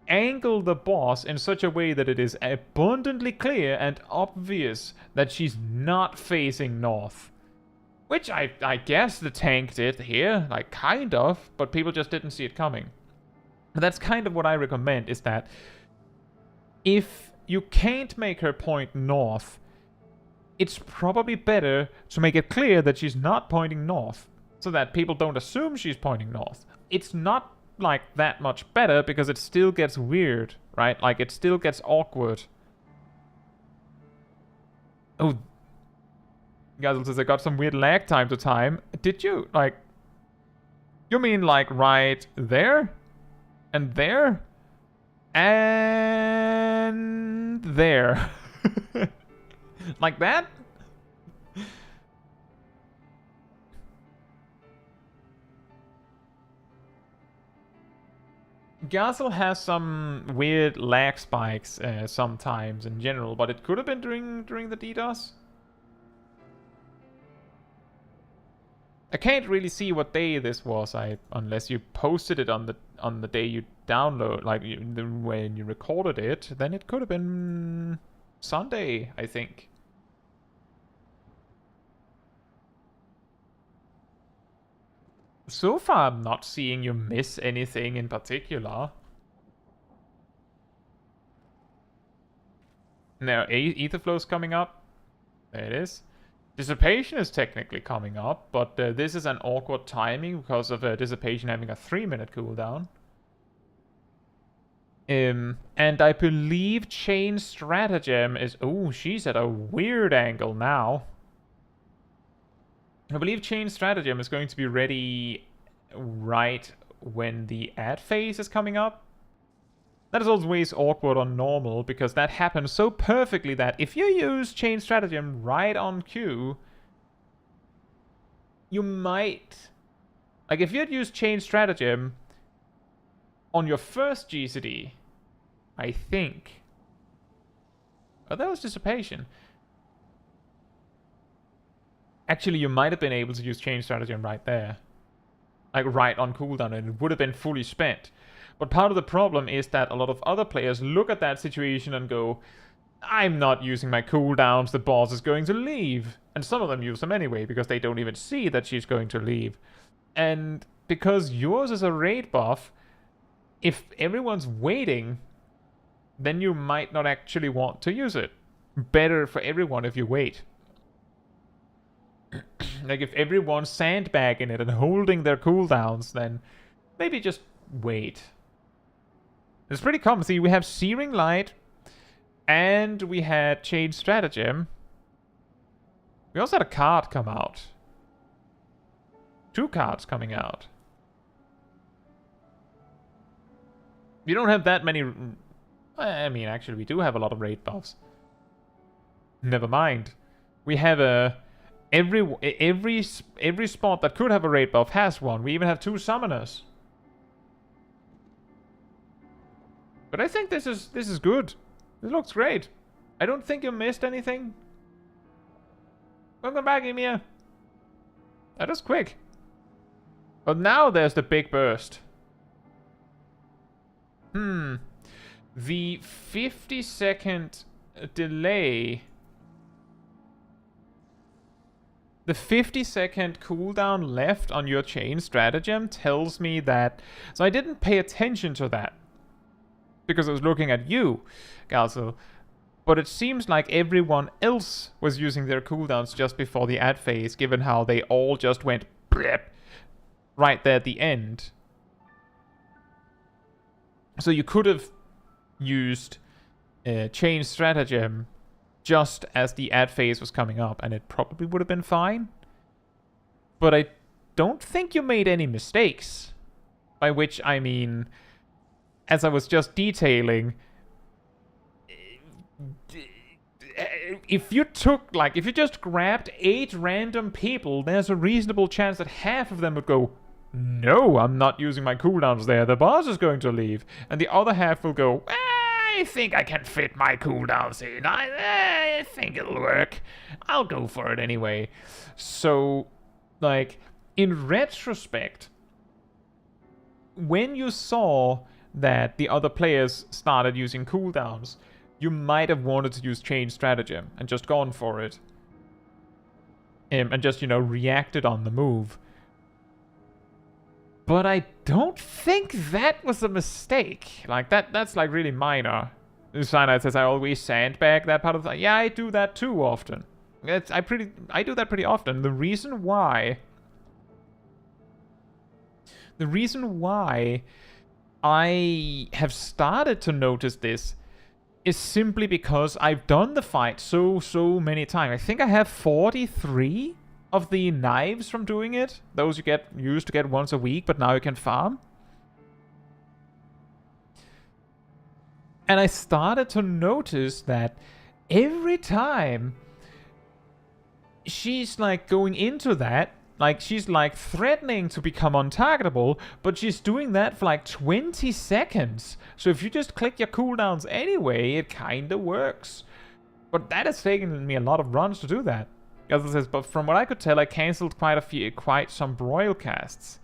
angle the boss in such a way that it is abundantly clear and obvious that she's not facing north. Which I guess the tank did here, like kind of, but people just didn't see it coming. And that's kind of what I recommend, is that if you can't make her point north, it's probably better to make it clear that she's not pointing north, so that people don't assume she's pointing north. It's not like that much better, because it still gets weird, right? Like it still gets awkward. Oh, Gazel says I got some weird lag time to time. Did you? Like, you mean like right there? And there? And there. Like that? Gazel has some weird lag spikes sometimes in general, but it could have been during the DDoS. I can't really see what day this was, unless you posted it on the day you download, like when you recorded it. Then it could have been Sunday, I think. So far, I'm not seeing you miss anything in particular. Now, Etherflow's coming up. There it is. Dissipation is technically coming up, but this is an awkward timing because of Dissipation having a 3-minute cooldown. And I believe Chain Stratagem is... Oh, she's at a weird angle now. I believe Chain Stratagem is going to be ready right when the ad phase is coming up. That is always awkward on normal, because that happens so perfectly that if you use Chain Stratagem right on cue, you might... Like, if you had used Chain Stratagem on your first GCD, I think... Oh, that was Dissipation. Actually, you might have been able to use Chain Stratagem right there. Like, right on cooldown, and it would have been fully spent. But part of the problem is that a lot of other players look at that situation and go, I'm not using my cooldowns, the boss is going to leave. And some of them use them anyway, because they don't even see that she's going to leave. And because yours is a raid buff, if everyone's waiting, then you might not actually want to use it. Better for everyone if you wait. Like, if everyone's sandbagging it and holding their cooldowns, then maybe just wait. It's pretty common. See, we have Searing Light, and we had Chain Stratagem. We also had a card come out. 2 cards coming out. We don't have that many... I mean, actually, we do have a lot of raid buffs. Never mind. We have a Every spot that could have a raid buff has one. We even have 2 summoners. But I think this is good. This looks great. I don't think you missed anything. Welcome back, Emir. That was quick. But now there's the big burst. The 50-second delay. The 50-second cooldown left on your chain stratagem tells me that... So I didn't pay attention to that, because I was looking at you, Galzel. But it seems like everyone else was using their cooldowns just before the ad phase, given how they all just went blip right there at the end. So you could have used chain stratagem just as the ad phase was coming up, and it probably would have been fine. But I don't think you made any mistakes. By which I mean, as I was just detailing, if you just grabbed 8 random people, there's a reasonable chance that half of them would go, no, I'm not using my cooldowns there, the boss is going to leave. And the other half will go, I think I can fit my cooldowns in. I think it'll work. I'll go for it anyway. So, like, in retrospect, when you saw that the other players started using cooldowns, you might have wanted to use chain stratagem and just gone for it. And just, reacted on the move. But I don't think that was a mistake. Like, that's like really minor. Cyanide says, I always sandbag that part of the... Yeah, I do that too often. I do that pretty often. The reason why I have started to notice this is simply because I've done the fight so many times. I think I have 43 of the knives from doing it. Those you used to get once a week, but now you can farm. And I started to notice that every time she's like going into that, like she's like threatening to become untargetable, but she's doing that for like 20 seconds. So if you just click your cooldowns anyway, it kinda works. But that has taken me a lot of runs to do that. As it says, but from what I could tell, I cancelled quite some broil casts.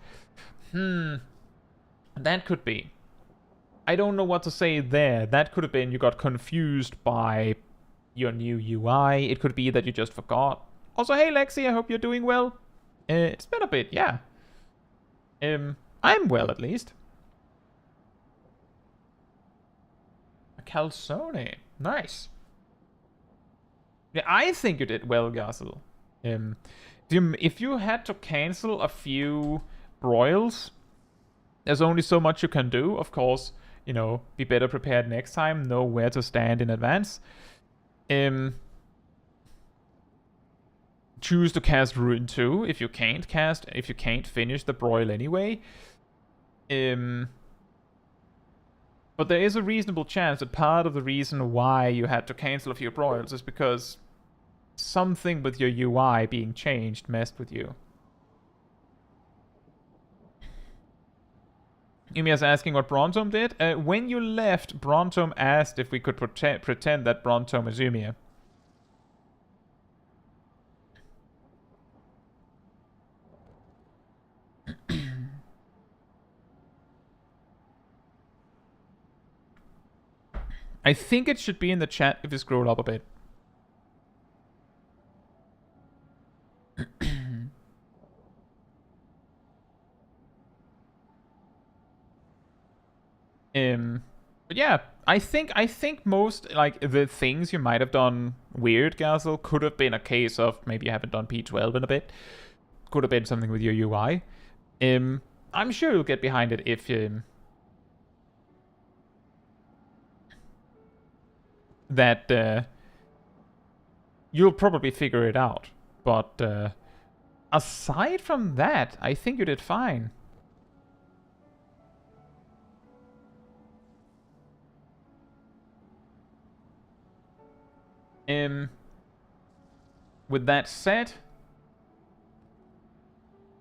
That could be. I don't know what to say there. That could have been you got confused by your new UI. It could be that you just forgot. Also, hey Lexi, I hope you're doing well. It's been a bit, yeah. I'm well, at least. A calzone. Nice. Yeah, I think you did well, Gazel. If you had to cancel a few broils, there's only so much you can do. Of course, be better prepared next time. Know where to stand in advance. Choose to cast Ruin 2 if you can't finish the broil anyway. But there is a reasonable chance that part of the reason why you had to cancel a few broils is because something with your UI being changed messed with you. Yumia's asking what Brontome did. When you left, Brontome asked if we could pretend that Brontome is Yumia. I think it should be in the chat if you scroll up a bit. But yeah, I think most, like, the things you might have done weird, Gazel, could have been a case of maybe you haven't done P12 in a bit. Could have been something with your UI. I'm sure you'll get behind it if you'll probably figure it out. But aside from that, I think you did fine. With that said,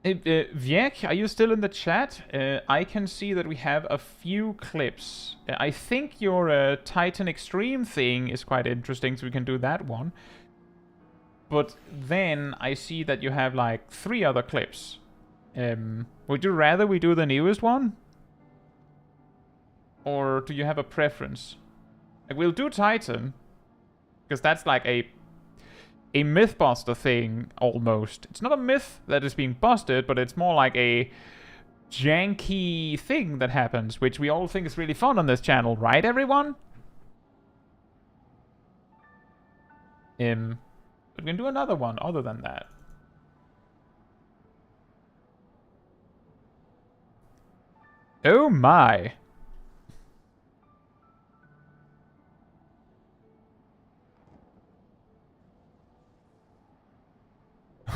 Vjek, are you still in the chat? I can see that we have a few clips. I think your Titan Extreme thing is quite interesting, so we can do that one. But then I see that you have like 3 other clips. Would you rather we do the newest one? Or do you have a preference? Like, we'll do Titan, because that's like a Mythbuster thing, almost. It's not a myth that is being busted, but it's more like a janky thing that happens, which we all think is really fun on this channel, right, everyone? But we can do another one other than that. Oh my!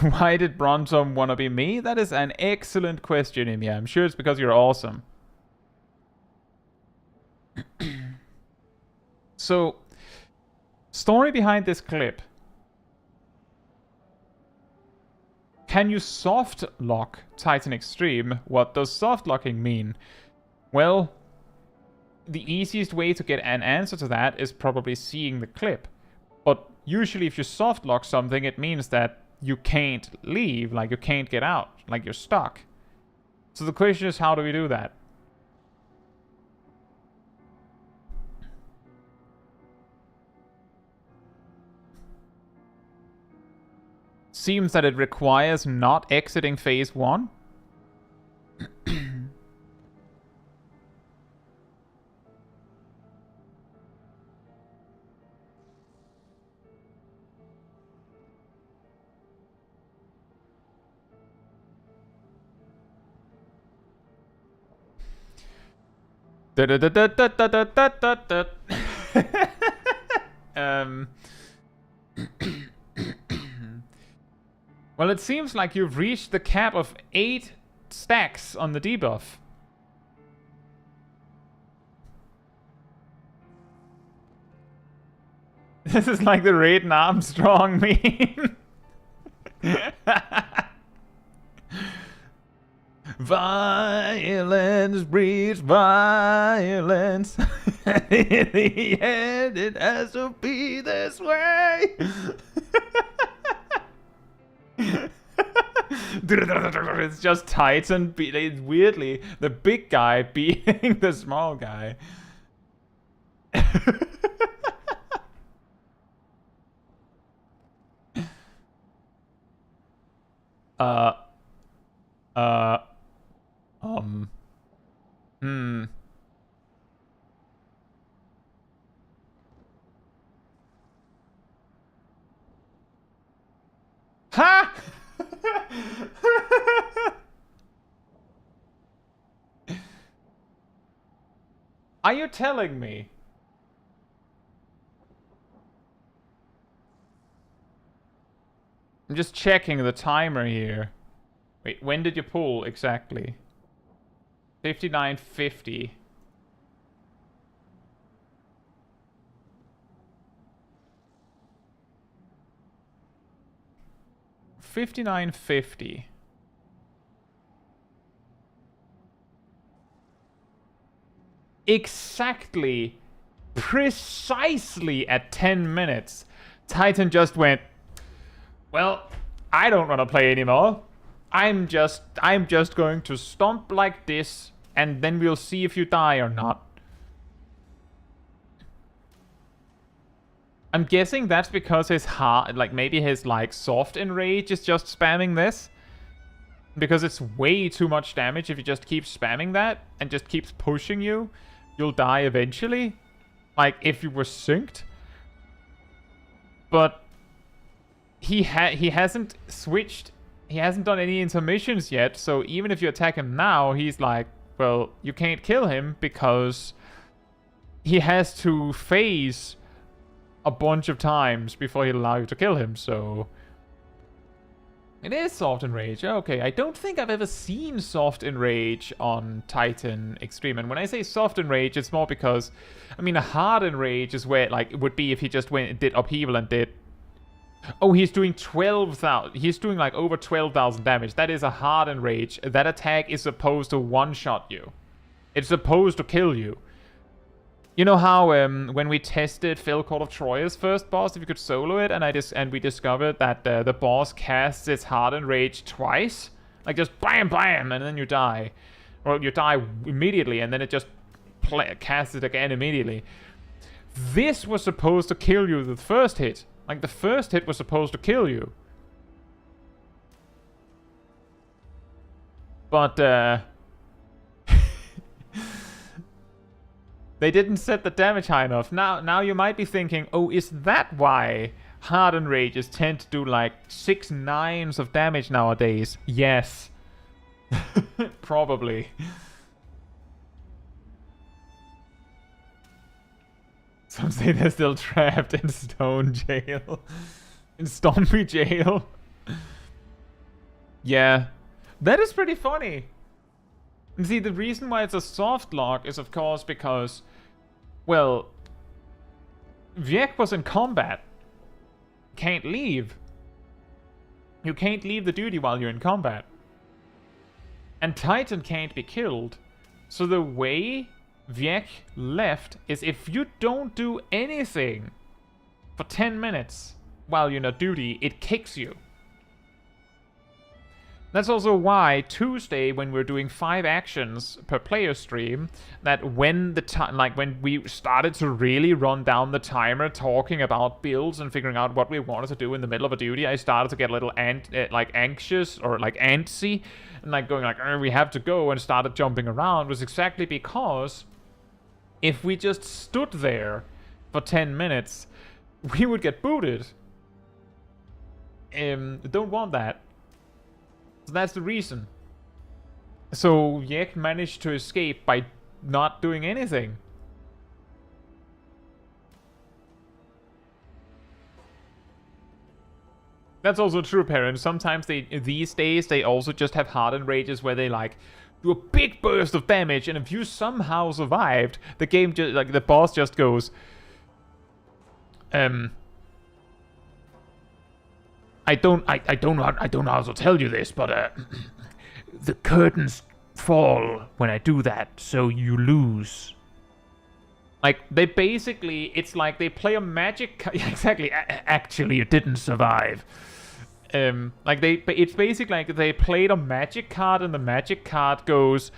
Why did Bronzom wanna be me? That is an excellent question, Imia. I'm sure it's because you're awesome. So, story behind this clip. Can you soft lock Titan Extreme? What does soft locking mean? Well, the easiest way to get an answer to that is probably seeing the clip. But usually if you soft lock something, it means that you can't leave, like you can't get out, like you're stuck. So the question is, how do we do that? Seems that it requires not exiting phase 1. Well, it seems like you've reached the cap of 8 stacks on the debuff. This is like the Raiden Armstrong meme. Violence breeds violence. In the end, it has to be this way. It's just Titan beating, weirdly, the big guy beating the small guy. Ha! Are you telling me? I'm just checking the timer here. Wait, when did you pull exactly? 59:50. $59.50. Exactly, precisely at 10 minutes, Titan just went, well, I don't want to play anymore. I'm just going to stomp like this, and then we'll see if you die or not. I'm guessing that's because his hard, like maybe his like soft enrage is just spamming this. Because it's way too much damage if you just keep spamming that and just keeps pushing you. You'll die eventually. Like if you were synced. But he hasn't switched. He hasn't done any intermissions yet. So even if you attack him now, he's like, well, you can't kill him because he has to phase a bunch of times before he'll allow you to kill him, so it is soft enrage. Okay, I don't think I've ever seen soft enrage on Titan Extreme. And when I say soft enrage, it's more because, I mean, a hard enrage is where, like, it would be if he just went and did upheaval and did Oh, he's doing 12,000. He's doing like over 12,000 damage. That is a hardened rage. That attack is supposed to one-shot you. It's supposed to kill you. You know how when we tested Phil Court of Troy's first boss, if you could solo it, and we discovered that the boss casts its hardened rage twice, like just bam, bam, and then you die, or you die immediately, and then it just casts it again immediately. This was supposed to kill you the first hit. Like the first hit was supposed to kill you, but they didn't set the damage high enough. Now you might be thinking, oh, is that why hardened rages tend to do like 6 nines of damage nowadays? Yes. Probably. Some say they're still trapped in stone jail. In Stompy jail. Yeah. That is pretty funny. And see, the reason why it's a soft lock is of course because, well, Viek was in combat. Can't leave. You can't leave the duty while you're in combat. And Titan can't be killed. So the way Viek left is if you don't do anything for 10 minutes while you're on duty, it kicks you. That's also why Tuesday, when we're doing 5 actions per player stream, that when when we started to really run down the timer, talking about builds and figuring out what we wanted to do in the middle of a duty, I started to get a little anxious or like antsy, and like going like, we have to go, and started jumping around. Was exactly because if we just stood there for 10 minutes, we would get booted. Don't want that. So that's the reason. So Yek managed to escape by not doing anything. That's also true, parents. Sometimes these days they also just have hardened rages where they like do a big burst of damage, and if you somehow survived, the game just like the boss just goes, I don't know how to tell you this, but the curtains fall when I do that, so you lose. Like they basically, it's like they play a magic. Exactly. Actually, you didn't survive. Like it's basically like they played a magic card, and the magic card goes,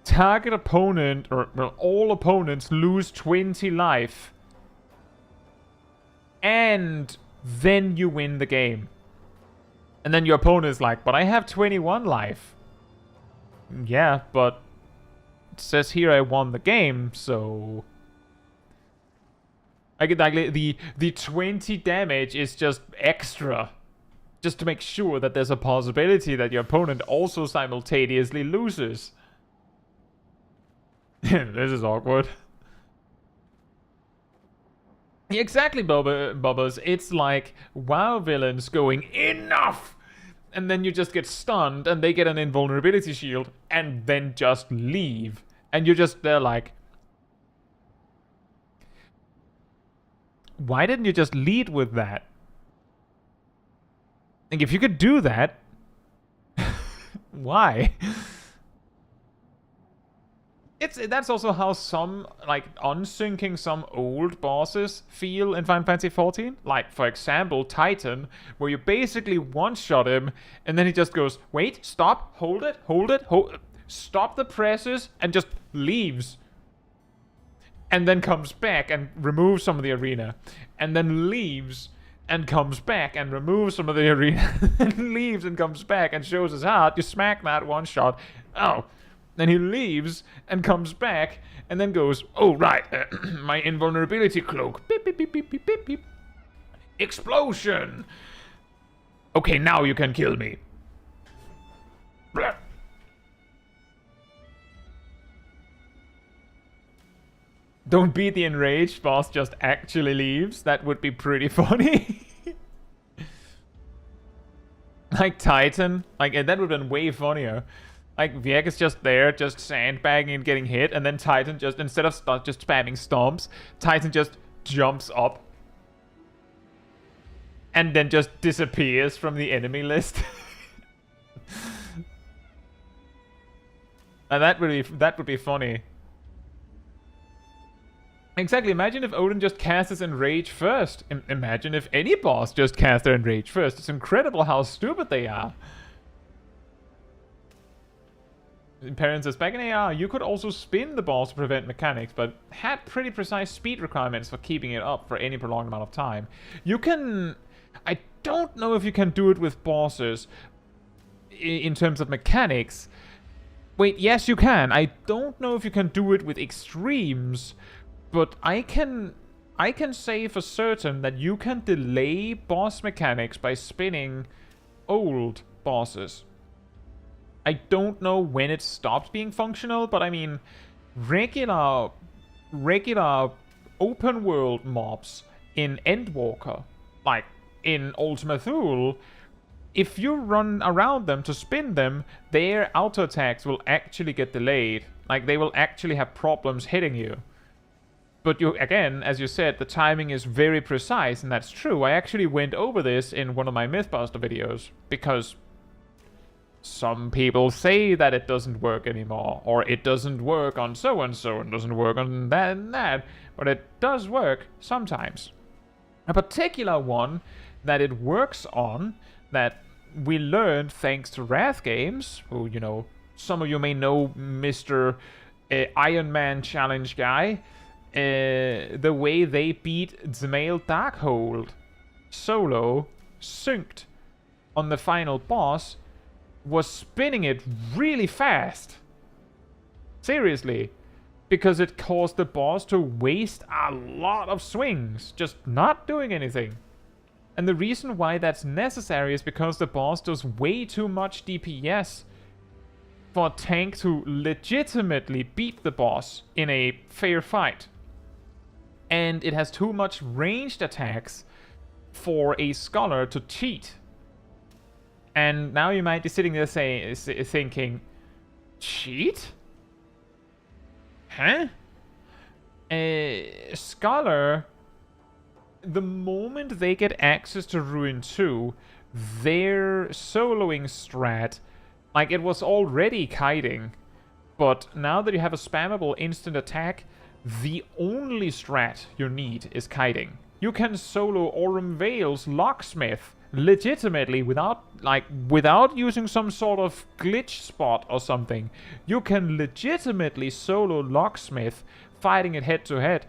target opponent, or well, all opponents lose 20 life. And then you win the game. And then your opponent is like, but I have 21 life. Yeah, but it says here I won the game, so I get like the 20 damage is just extra. Just to make sure that there's a possibility that your opponent also simultaneously loses. This is awkward. Exactly, Bobbers. It's like WoW villains going, enough! And then you just get stunned, and they get an invulnerability shield, and then just leave. And you're just there like, why didn't you just lead with that? Like, if you could do that, why? That's also how some, like, unsyncing some old bosses feel in Final Fantasy XIV. Like, for example, Titan, where you basically one-shot him, and then he just goes, wait, stop, hold it, stop the presses, and just leaves. And then comes back and removes some of the arena. And then leaves and comes back and removes some of the arena. And leaves and comes back and shows his heart. You smack that one shot. Oh. Then he leaves and comes back and then goes, oh, right, my invulnerability cloak. Beep, beep, beep, beep, beep, beep, beep. Explosion! Okay, now you can kill me. Blah. Don't beat the enraged boss, just actually leaves. That would be pretty funny. Like Titan. Like, that would have been way funnier. Like, Viek is just there, just sandbagging and getting hit, and then Titan just, instead of just spamming stomps, Titan just jumps up And then just disappears from the enemy list. And that would be funny. Exactly, imagine if Odin just casts his Enrage first. Imagine if any boss just casts their Enrage first. It's incredible how stupid they are. Parent says, back in AR, you could also spin the boss to prevent mechanics, but had pretty precise speed requirements for keeping it up for any prolonged amount of time. You can... I don't know if you can do it with bosses in terms of mechanics. Wait, yes you can. I don't know if you can do it with extremes, but I can say for certain that you can delay boss mechanics by spinning old bosses. I don't know when it stopped being functional, but I mean, regular open world mobs in Endwalker, like in Ultima Thule, if you run around them to spin them, their auto attacks will actually get delayed. Like, they will actually have problems hitting you. But you, again, as you said, the timing is very precise, and that's true. I actually went over this in one of my Mythbuster videos, because some people say that it doesn't work anymore, or it doesn't work on so-and-so, and doesn't work on that and that, but it does work sometimes. A particular one that it works on, that we learned thanks to Wrath Games, who, you know, some of you may know Mr. Iron Man Challenge guy, the way they beat Zmail Darkhold solo, synced on the final boss, was spinning it really fast. Seriously. Because it caused the boss to waste a lot of swings, just not doing anything. And the reason why that's necessary is because the boss does way too much DPS for a tank to legitimately beat the boss in a fair fight. And it has too much ranged attacks for a scholar to cheat. And now you might be sitting there thinking, cheat? Huh? A scholar, the moment they get access to Ruin 2, their soloing strat, like, it was already kiting, but now that you have a spammable instant attack, the only strat you need is kiting. You can solo Aurum Vale's Locksmith legitimately without using some sort of glitch spot or something. You can legitimately solo Locksmith fighting it head to head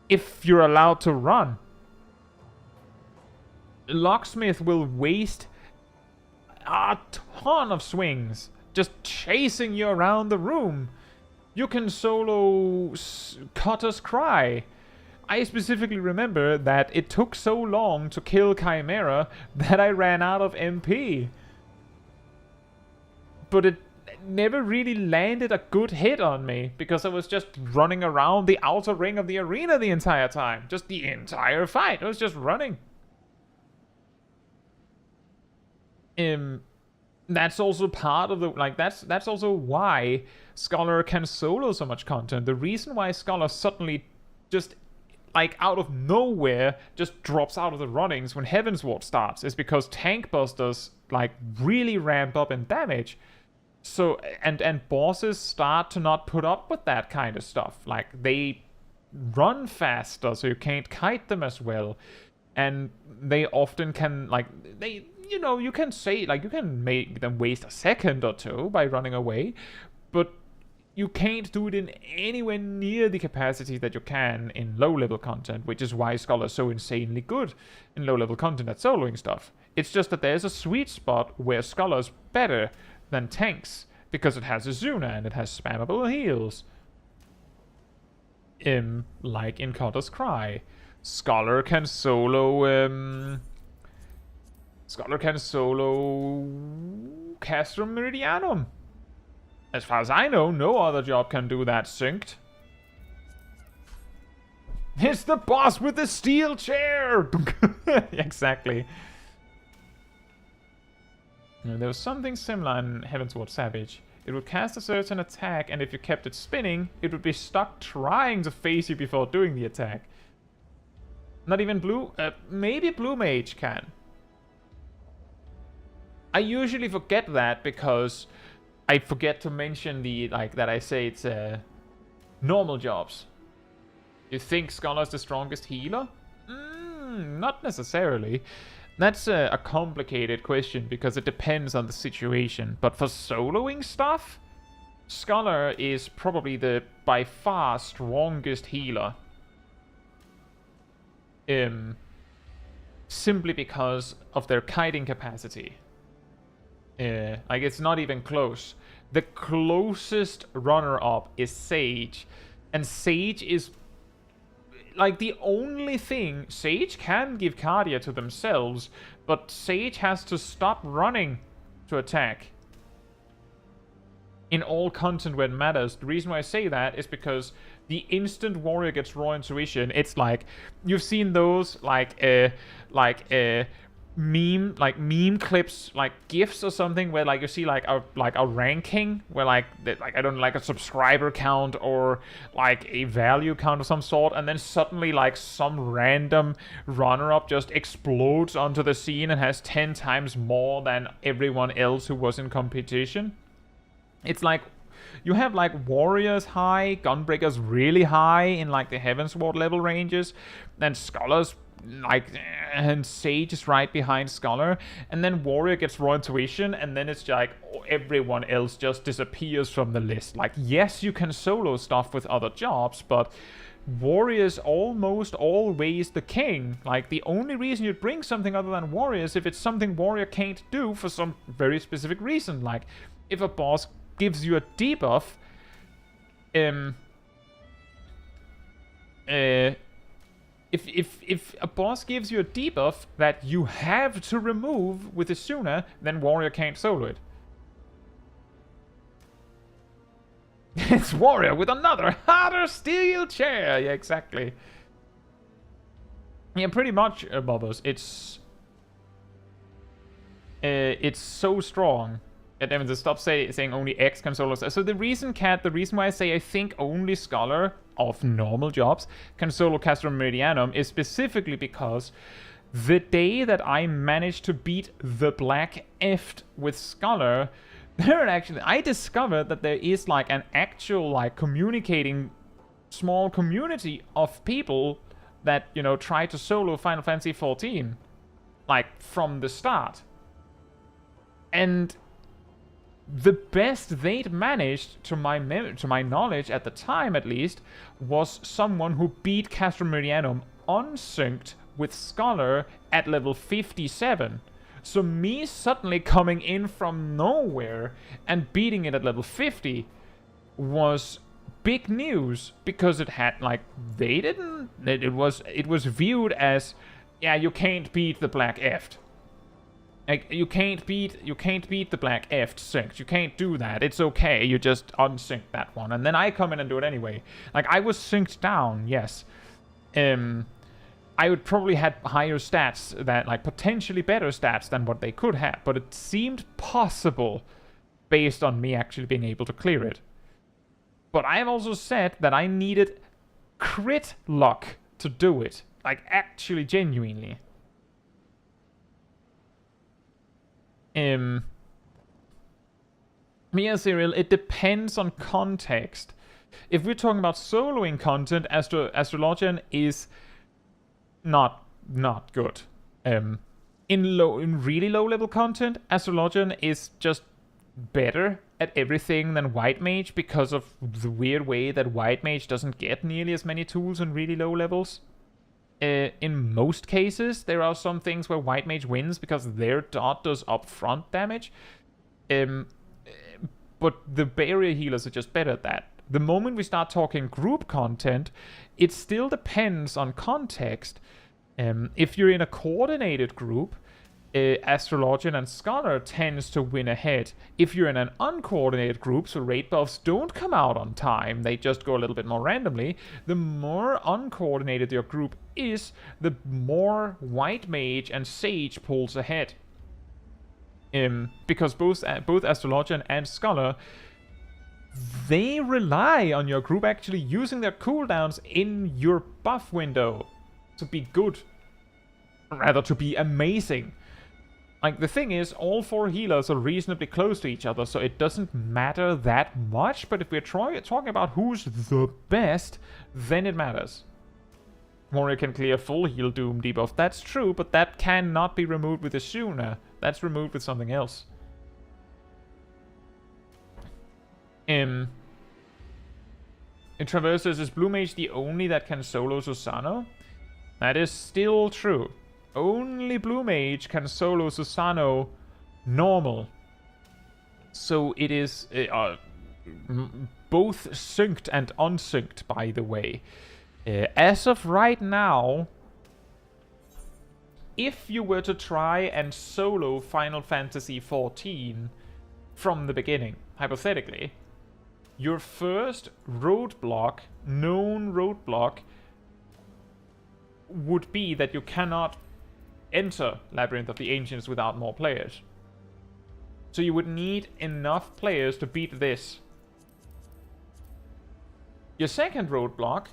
if you're allowed to run. Locksmith will waste a ton of swings just chasing you around the room. You can solo Cutter's Cry. I specifically remember that it took so long to kill Chimera that I ran out of MP. But it never really landed a good hit on me because I was just running around the outer ring of the arena the entire time. Just the entire fight. I was just running. That's also part of the, like, that's also why Scholar can solo so much content. The reason why Scholar suddenly just, like, out of nowhere just drops out of the runnings when Heavensward starts is because tank busters, like, really ramp up in damage. So, and bosses start to not put up with that kind of stuff. Like, they run faster, so you can't kite them as well. And they often can, like, you know, you can say, like, you can make them waste a second or two by running away, but you can't do it in anywhere near the capacity that you can in low-level content, which is why Scholar is so insanely good in low-level content at soloing stuff. It's just that there's a sweet spot where Scholar's better than tanks, because it has Azuna and it has spammable heals. Like in Cutter's Cry. Scholar can solo, Castrum Meridianum. As far as I know, no other job can do that synced. It's the boss with the steel chair! Exactly. There was something similar in Heavensward Savage. It would cast a certain attack, and if you kept it spinning, it would be stuck trying to face you before doing the attack. Not even blue? Maybe blue mage can. I usually forget that because I forget to mention the, like, that I say it's normal jobs. You think Scholar's the strongest healer? Not necessarily. That's a complicated question because it depends on the situation. But for soloing stuff, Scholar is probably the by far strongest healer. Simply because of their kiting capacity. Like, it's not even close. The closest runner-up is Sage. And Sage is, like, the only thing... Sage can give Cardia to themselves, but Sage has to stop running to attack. In all content when it matters. The reason why I say that is because the instant warrior gets raw intuition, it's like... You've seen those, meme clips, like GIFs or something, where like you see like a ranking, where like I don't know, like a subscriber count or like a value count of some sort, and then suddenly like some random runner-up just explodes onto the scene and has 10 times more than everyone else who was in competition. It's like you have like warriors high, gunbreakers really high in like the Heavensward level ranges, then scholars like, and Sage is right behind Scholar, and then Warrior gets raw intuition, and then it's like everyone else just disappears from the list. Like, yes, you can solo stuff with other jobs, but Warrior's almost always the king. Like, the only reason you'd bring something other than Warrior is if it's something Warrior can't do for some very specific reason. Like, if a boss gives you a debuff, If a boss gives you a debuff that you have to remove with Asuna, then Warrior can't solo it. It's Warrior with another harder steel chair. Yeah, exactly. Yeah, pretty much, Bobbers. It's so strong. And then stop saying only X can solo. So the reason why I say I think only Scholar of normal jobs can solo Castrum Meridianum is specifically because the day that I managed to beat the Black Eft with Scholar, I discovered that there is like an actual like communicating small community of people that, you know, try to solo Final Fantasy XIV, like from the start. And the best they'd managed, to my knowledge at the time at least, was someone who beat Castrum Meridianum unsynced with Scholar at level 57. So me suddenly coming in from nowhere and beating it at level 50 was big news, because it had like it was viewed as, yeah, you can't beat the Black Eft. Like, you can't beat the Black Eft synced. You can't do that. It's okay. You just unsync that one. And then I come in and do it anyway. Like, I was synced down, yes. I would probably had higher stats, that like potentially better stats than what they could have. But it seemed possible based on me actually being able to clear it. But I have also said that I needed crit luck to do it. Like, actually, genuinely. Mia Cyril, it depends on context. If we're talking about soloing content, Astrologian is not good. In really low level content, Astrologian is just better at everything than White Mage, because of the weird way that White Mage doesn't get nearly as many tools in really low levels. In most cases, there are some things where White Mage wins because their dot does upfront damage. But the barrier healers are just better at that. The moment we start talking group content, it still depends on context. If you're in a coordinated group, Astrologian and Scholar tends to win ahead. If you're in an uncoordinated group, so raid buffs don't come out on time, they just go a little bit more randomly, the more uncoordinated your group is, the more White Mage and Sage pulls ahead. Because both Astrologian and Scholar, they rely on your group actually using their cooldowns in your buff window. to be good. Rather, to be amazing. Like, the thing is, all 4 healers are reasonably close to each other, so it doesn't matter that much, but if we're talking about who's the best, then it matters. Warrior can clear full heal Doom debuff, that's true, but that cannot be removed with a Shuna. That's removed with something else. In Traverses, is Blue Mage the only that can solo Susano? That is still true. Only Blue Mage can solo Susano normal. So it is both synced and unsynced, by the way. As of right now, if you were to try and solo Final Fantasy XIV from the beginning, hypothetically, your first roadblock, known roadblock, would be that you cannot enter Labyrinth of the Ancients without more players. So you would need enough players to beat this. Your second roadblock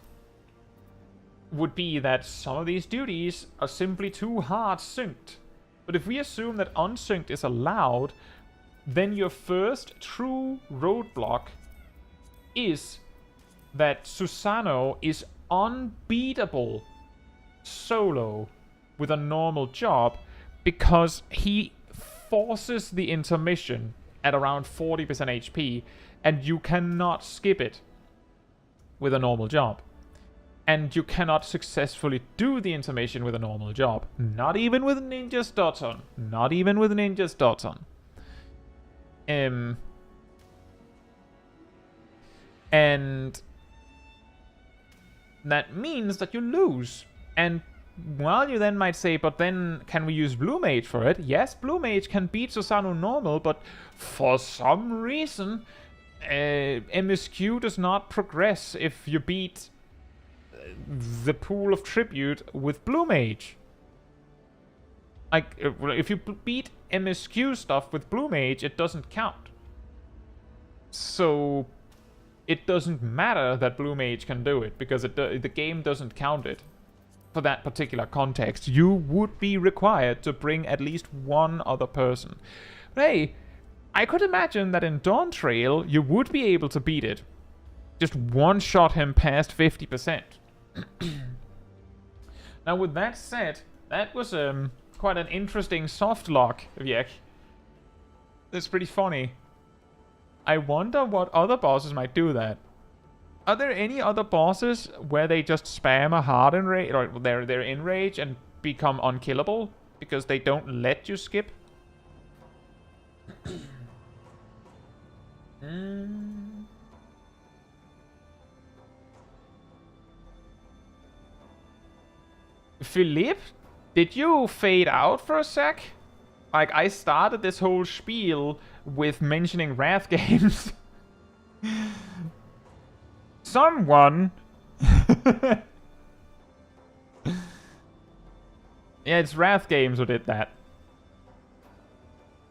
would be that some of these duties are simply too hard synced. But if we assume that unsynced is allowed, then your first true roadblock is that Susano is unbeatable solo with a normal job because he forces the intermission at around 40% HP and you cannot skip it with a normal job. And you cannot successfully do the intermission with a normal job. Not even with Ninja Stoton. Not even with Ninja Stoton. And that means that you lose. And while you then might say, but then can we use Blue Mage for it? Yes, Blue Mage can beat Susano normal, but for some reason, MSQ does not progress if you beat the pool of tribute with Blue Mage. Like, if you beat MSQ stuff with Blue Mage, it doesn't count. So it doesn't matter that Blue Mage can do it, because the game doesn't count it. For that particular context, you would be required to bring at least one other person. But hey, I could imagine that in Dawn Trail, you would be able to beat it. Just one-shot him past 50%. Now, with that said, that was quite an interesting soft lock, Viek. That's pretty funny. I wonder what other bosses might do that. Are there any other bosses where they just spam a hard enrage, or they're enrage and become unkillable because they don't let you skip? Philippe, did you fade out for a sec? Like, I started this whole spiel with mentioning Wrath games. Someone. Yeah, it's Wrath Games who did that.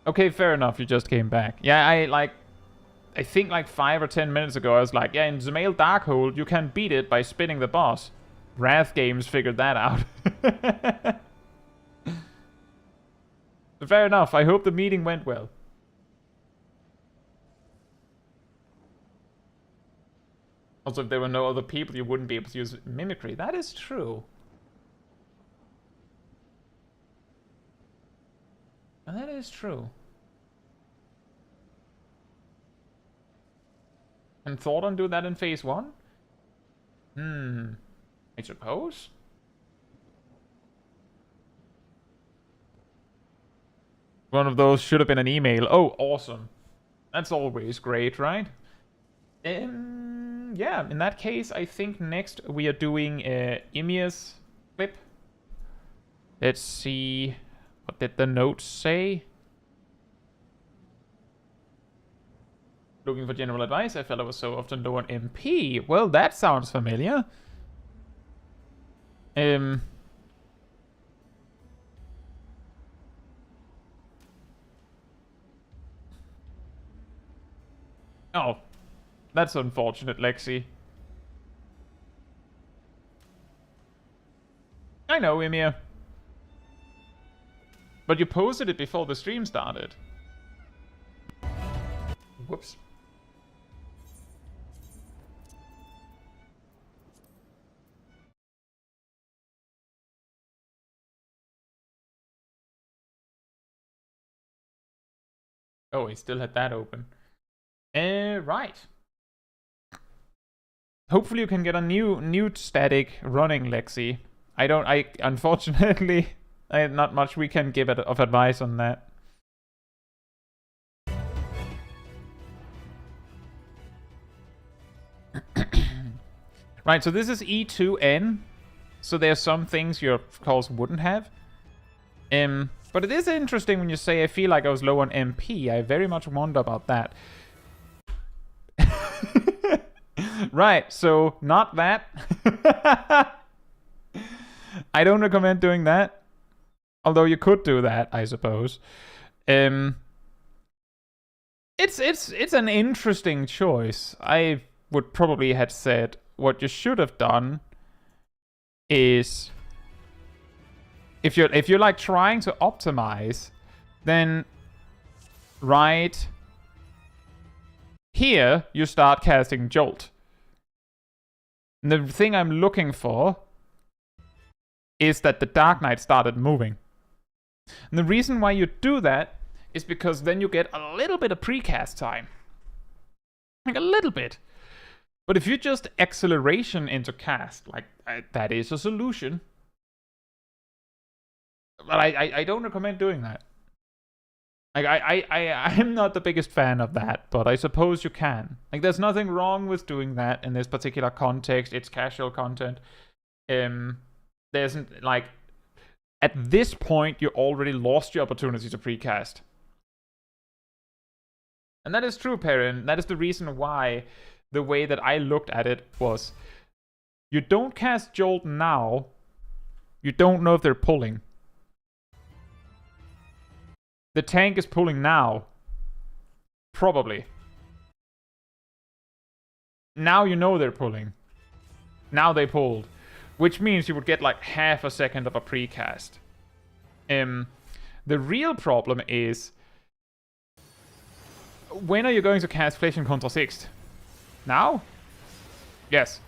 Okay, fair enough, you just came back. Yeah, I think like 5 or 10 minutes ago, I was like, yeah, in Zemail Darkhold, you can beat it by spinning the boss. Wrath Games figured that out. Fair enough, I hope the meeting went well. Also, if there were no other people, you wouldn't be able to use Mimicry. That is true. That is true. Can Thordon do that in phase 1? I suppose. One of those should have been an email. Oh, awesome. That's always great, right? Yeah, in that case, I think next we are doing Emia's clip. Let's see. What did the notes say? Looking for general advice. I felt I was so often low on MP. Well, that sounds familiar. Oh. That's unfortunate, Lexi. I know, Emir. But you posted it before the stream started. Whoops. Oh, he still had that open. Right. Hopefully you can get a new static running, Lexi. Unfortunately, I have not much we can give of advice on that. Right, so this is E2N. So there's some things your calls wouldn't have. But it is interesting when you say I feel like I was low on MP. I very much wonder about that. Right, so not that. I don't recommend doing that. Although you could do that, I suppose. It's an interesting choice. I would probably have said what you should have done is if you're like trying to optimize, then right here you start casting Jolt. And the thing I'm looking for is that the Dark Knight started moving. And the reason why you do that is because then you get a little bit of precast time. Like a little bit. But if you just acceleration into cast, like that is a solution. But I don't recommend doing that. Like I'm not the biggest fan of that, but I suppose you can. Like there's nothing wrong with doing that in this particular context. It's casual content. There's like at this point you already lost your opportunity to precast. And that is true, Perrin. That is the reason why the way that I looked at it was you don't cast Jolt now. You don't know if they're pulling. The tank is pulling now. Probably. Now you know they're pulling. Now they pulled. Which means you would get like half a second of a precast. The real problem is when are you going to cast Flesh and Contra Sixt? Now? Yes.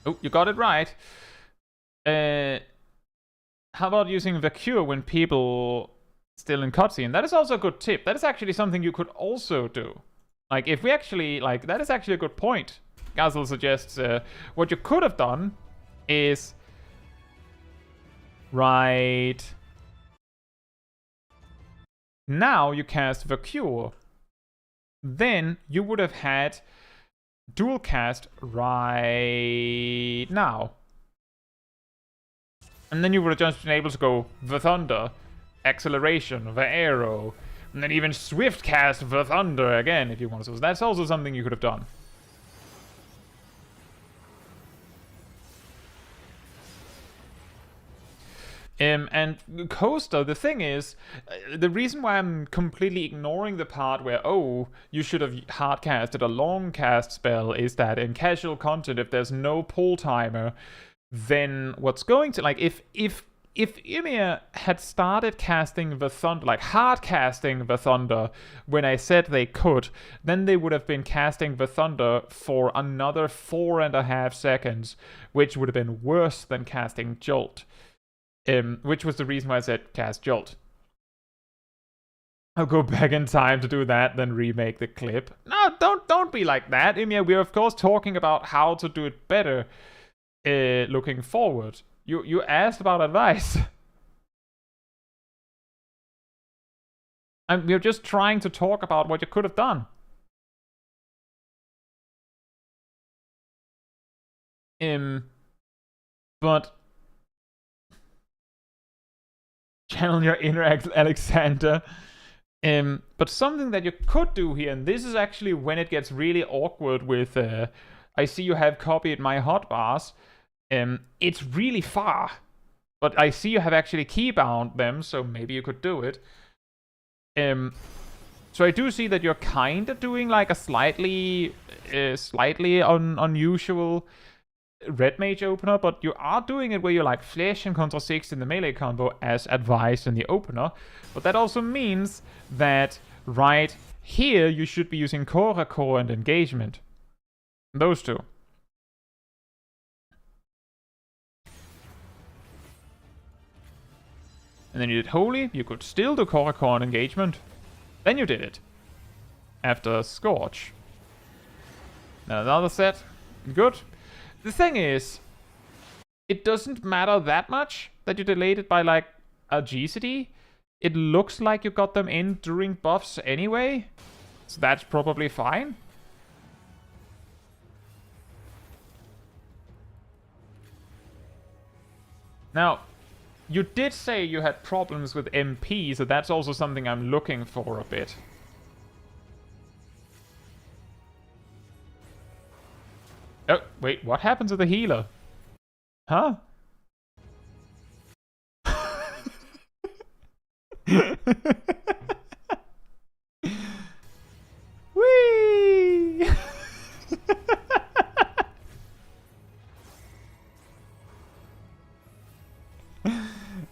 Oh, you got it right. How about using the cure when people still in cutscene? That is also a good tip. That is actually something you could also do. Like, if we actually, like, that is actually a good point. Gazel suggests what you could have done is right now you cast the cure. Then you would have had dual cast right now. And then you would have just been able to go the Thunder, acceleration, the arrow, and then even swift cast the Thunder again if you want to. So that's also something you could have done. And Coaster, the thing is, the reason why I'm completely ignoring the part where, oh, you should have hard casted a long cast spell is that in casual content, if there's no pull timer, then what's going to, like, if Ymir had started casting the Thunder, like hard casting the Thunder when I said they could, then they would have been casting the Thunder for another 4.5 seconds, which would have been worse than casting Jolt. Which was the reason why I said cast Jolt. I'll go back in time to do that, then remake the clip. No, don't be like that, Ymir. We're of course talking about how to do it better looking forward. You asked about advice. And we're just trying to talk about what you could have done. But channel your inner Alexander. But something that you could do here, and this is actually when it gets really awkward with I see you have copied my hotbars. It's really far, but I see you have actually keybound them, so maybe you could do it. So I do see that you're kind of doing like a slightly unusual red mage opener, but you are doing it where you like flash and control 6 in the melee combo as advised in the opener. But that also means that right here you should be using core and engagement. Those two. And then you did Holy, you could still do core and engagement. Then you did it. After Scorch. Now another set. Good. The thing is, it doesn't matter that much that you delayed it by like a GCD. It looks like you got them in during buffs anyway. So that's probably fine. Now, you did say you had problems with MP, so that's also something I'm looking for a bit. Oh, wait, what happened to the healer? Huh? Whee!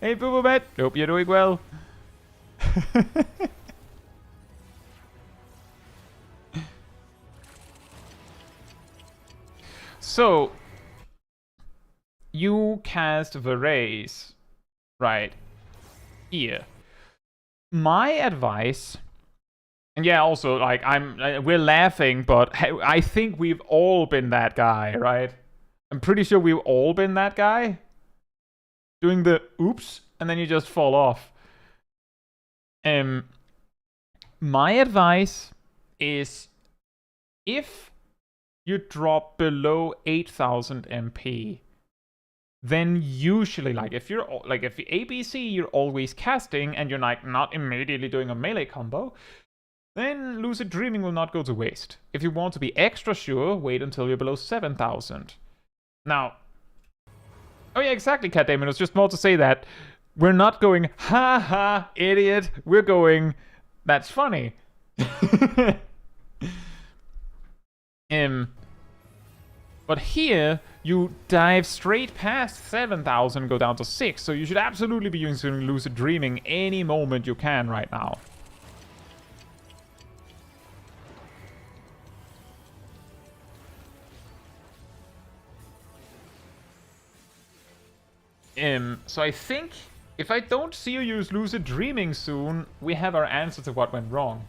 Hey, Boo Boo, hope you're doing well. So, you cast the raise right here. My advice, and yeah, also like we're laughing, but I think we've all been that guy, right? I'm pretty sure we've all been that guy doing the oops, and then you just fall off. My advice is if you drop below 8,000 MP, then usually, like if you're ABC, you're always casting and you're like not immediately doing a melee combo, then Lucid Dreaming will not go to waste. If you want to be extra sure, wait until you're below 7,000. Now, oh yeah, exactly, Cat Damon. It's just more to say that we're not going, ha ha, idiot. We're going, that's funny. But here, you dive straight past 7,000, go down to 6, so you should absolutely be using Lucid Dreaming any moment you can right now. So I think if I don't see you use Lucid Dreaming soon, we have our answer to what went wrong.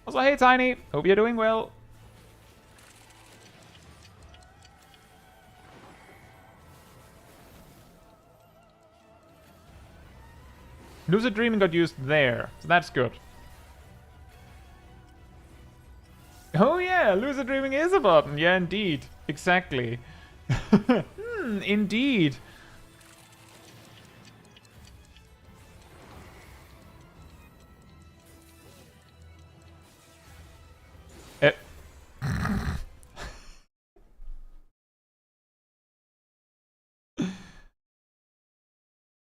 Also, hey Tiny, hope you're doing well. Lucid Dreaming got used there, so that's good. Oh yeah, Lucid Dreaming is a button. Yeah, indeed. Exactly. Indeed.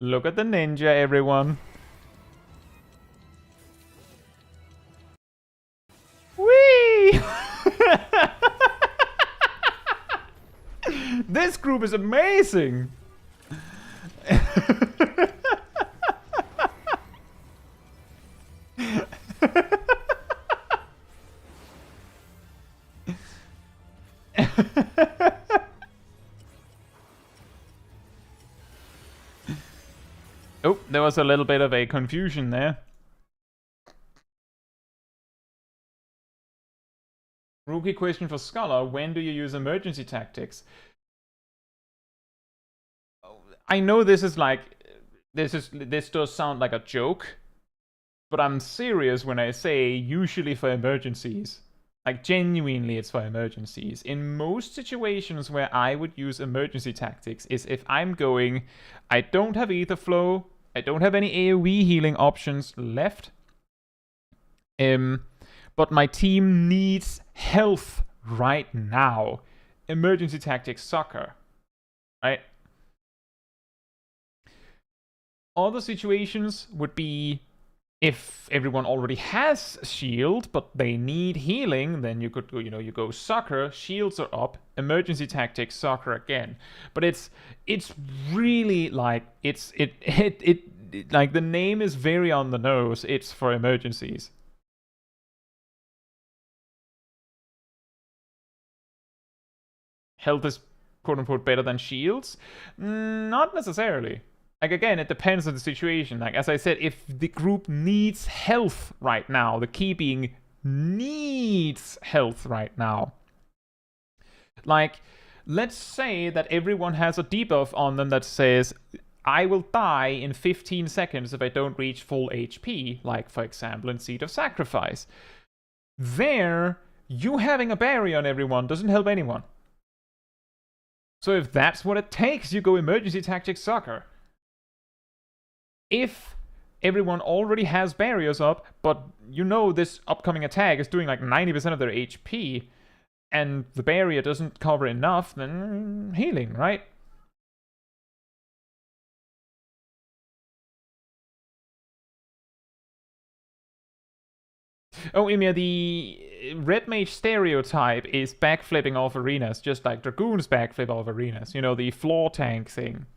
Look at the ninja, everyone. Whee! This group is amazing. Oh, there was a little bit of a confusion there. Rookie question for Scholar, when do you use emergency tactics? I know this is like, this does sound like a joke, but I'm serious when I say usually for emergencies. Like, genuinely, it's for emergencies. In most situations where I would use emergency tactics is if I'm going, I don't have ether flow, I don't have any AoE healing options left, but my team needs health right now. Emergency tactics sucker, right? Other situations would be If everyone already has shield, but they need healing, then you could, you go sucker, shields are up, emergency tactics, sucker again. But it's really like it like the name is very on the nose. It's for emergencies. Health is quote unquote better than shields? Not necessarily. Like, again, it depends on the situation. Like, as I said, if the group needs health right now, the key being needs health right now. Like, let's say that everyone has a debuff on them that says, I will die in 15 seconds if I don't reach full HP, like, for example, in Seed of Sacrifice. There, you having a barrier on everyone doesn't help anyone. So if that's what it takes, you go emergency tactics sucker. If everyone already has barriers up, but you know this upcoming attack is doing like 90% of their HP, and the barrier doesn't cover enough, then healing, right? Oh, Ymir, the red mage stereotype is backflipping off arenas, just like Dragoons backflip off arenas. You know, the floor tank thing.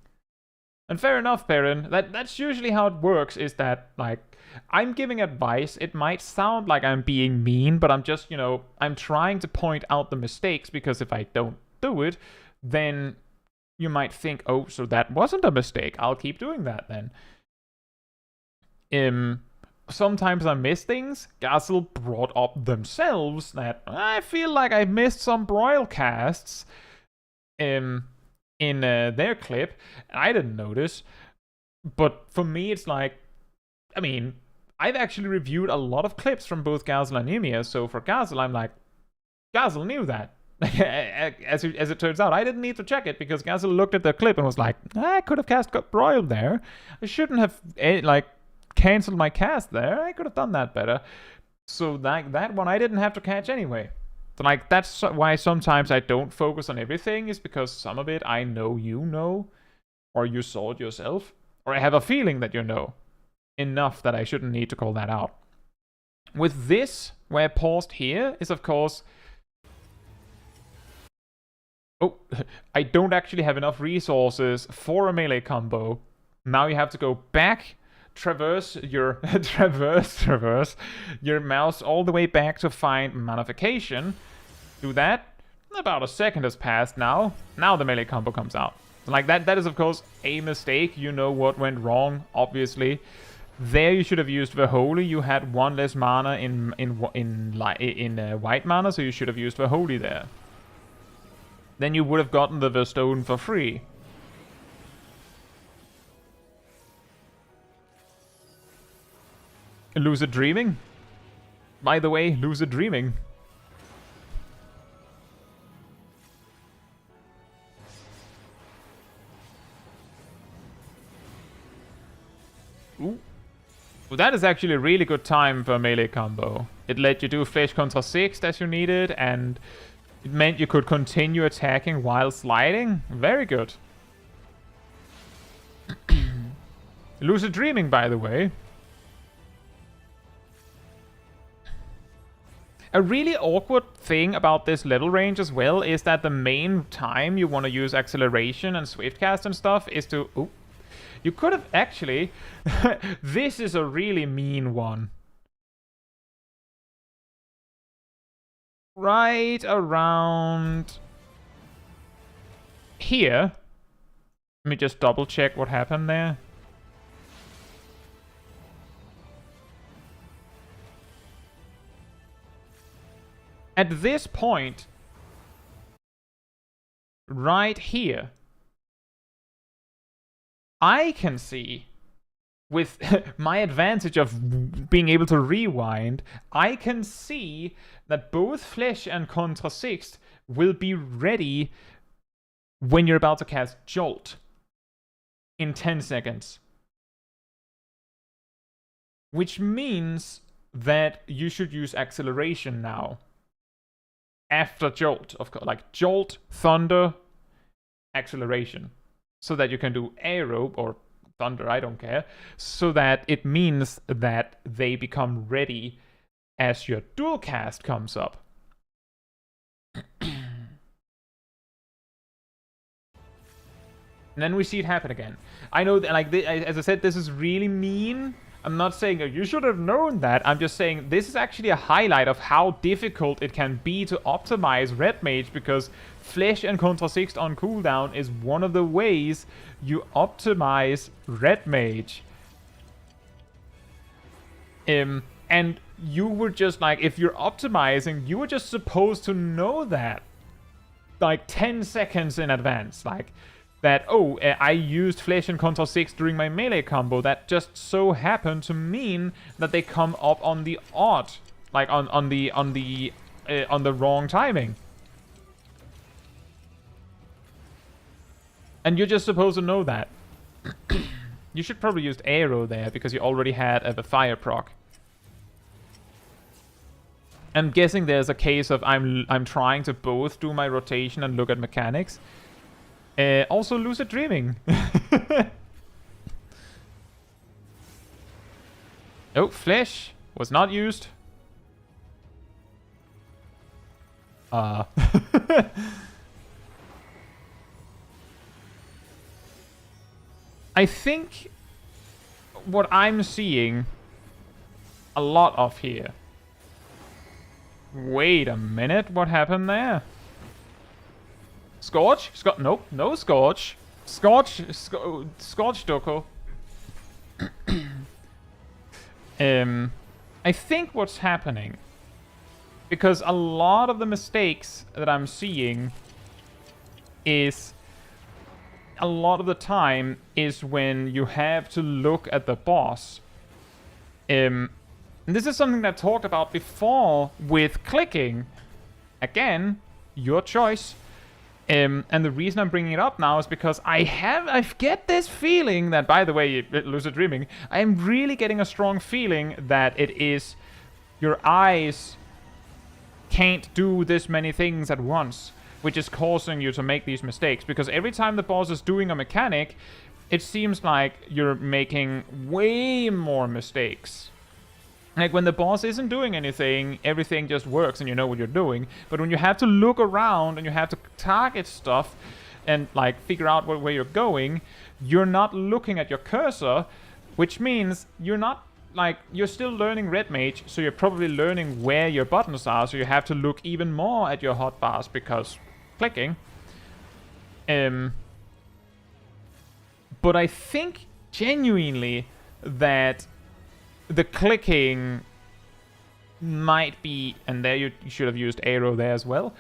And fair enough, Perrin. That's usually how it works, is that, like, I'm giving advice. It might sound like I'm being mean, but I'm just, I'm trying to point out the mistakes, because if I don't do it, then you might think, oh, so that wasn't a mistake. I'll keep doing that then. Sometimes I miss things. Gazel brought up themselves that I feel like I missed some broil casts in their clip. I didn't notice. But for me, it's like, I mean, I've actually reviewed a lot of clips from both Gazel and Ymir, so for Gazel, I'm like, Gazel knew that. As it turns out, I didn't need to check it, because Gazel looked at the clip and was like, I could have cast broil there. I shouldn't have, cancelled my cast there. I could have done that better. So that one I didn't have to catch anyway. So, like, that's why sometimes I don't focus on everything, is because some of it I know you know, or you saw it yourself, or I have a feeling that you know enough that I shouldn't need to call that out. With this, where I paused here, is of course, oh, I don't actually have enough resources for a melee combo. Now you have to go back, traverse your traverse your mouse all the way back to find Manification. Do that. About a second has passed now. Now the melee combo comes out. Like, that is of course a mistake. You know what went wrong, obviously. There you should have used the Holy. You had one less mana in white mana, so you should have used the Holy there. Then you would have gotten the stone for free. Lucid Dreaming? By the way, Lucid Dreaming. Ooh. Well, that is actually a really good time for a melee combo. It let you do Flesh contra 6 as you needed, and it meant you could continue attacking while sliding. Very good. Lucid Dreaming, by the way. A really awkward thing about this level range as well is that the main time you want to use acceleration and swiftcast and stuff is to... Ooh, you could have actually... This is a really mean one. Right around... here. Let me just double check what happened there. At this point, right here, I can see, with my advantage of being able to rewind, I can see that both Flesh and Contra 6 will be ready when you're about to cast Jolt in 10 seconds. Which means that you should use acceleration now. After Jolt, of course, like Jolt, Thunder, acceleration, so that you can do aero or thunder, I don't care, so that it means that they become ready as your dual cast comes up. And then we see it happen again. I know that, like, as I said, this is really mean. I'm not saying you should have known that. I'm just saying this is actually a highlight of how difficult it can be to optimize Red Mage, because Flesh and Contra 6 on cooldown is one of the ways you optimize Red Mage. And you were just like, if you're optimizing, you were just supposed to know that like 10 seconds in advance. Like, that, oh, I used Flesh and Contra 6 during my melee combo. That just so happened to mean that they come up on the odd, like on the wrong timing. And you're just supposed to know that. You should probably use Aero there because you already had the fire proc. I'm guessing there's a case of I'm trying to both do my rotation and look at mechanics. Also lucid dreaming. Oh, Flesh was not used. I think what I'm seeing a lot of here. Wait a minute, what happened there? Scorch? Nope, no Scorch. Scorch Doko. I think what's happening, because a lot of the mistakes that I'm seeing is, a lot of the time is when you have to look at the boss. And this is something that I talked about before with clicking. Again, your choice. And the reason I'm bringing it up now is because I get this feeling that, by the way, lucid dreaming, I'm really getting a strong feeling that it is your eyes can't do this many things at once, which is causing you to make these mistakes. Because every time the boss is doing a mechanic, it seems like you're making way more mistakes. Like, when the boss isn't doing anything, everything just works and you know what you're doing. But when you have to look around and you have to target stuff and, like, figure out where you're going, you're not looking at your cursor, which means you're not, like, you're still learning Red Mage, so you're probably learning where your buttons are, so you have to look even more at your hotbars because clicking. But I think genuinely that the clicking might be, and there you should have used Aero there as well.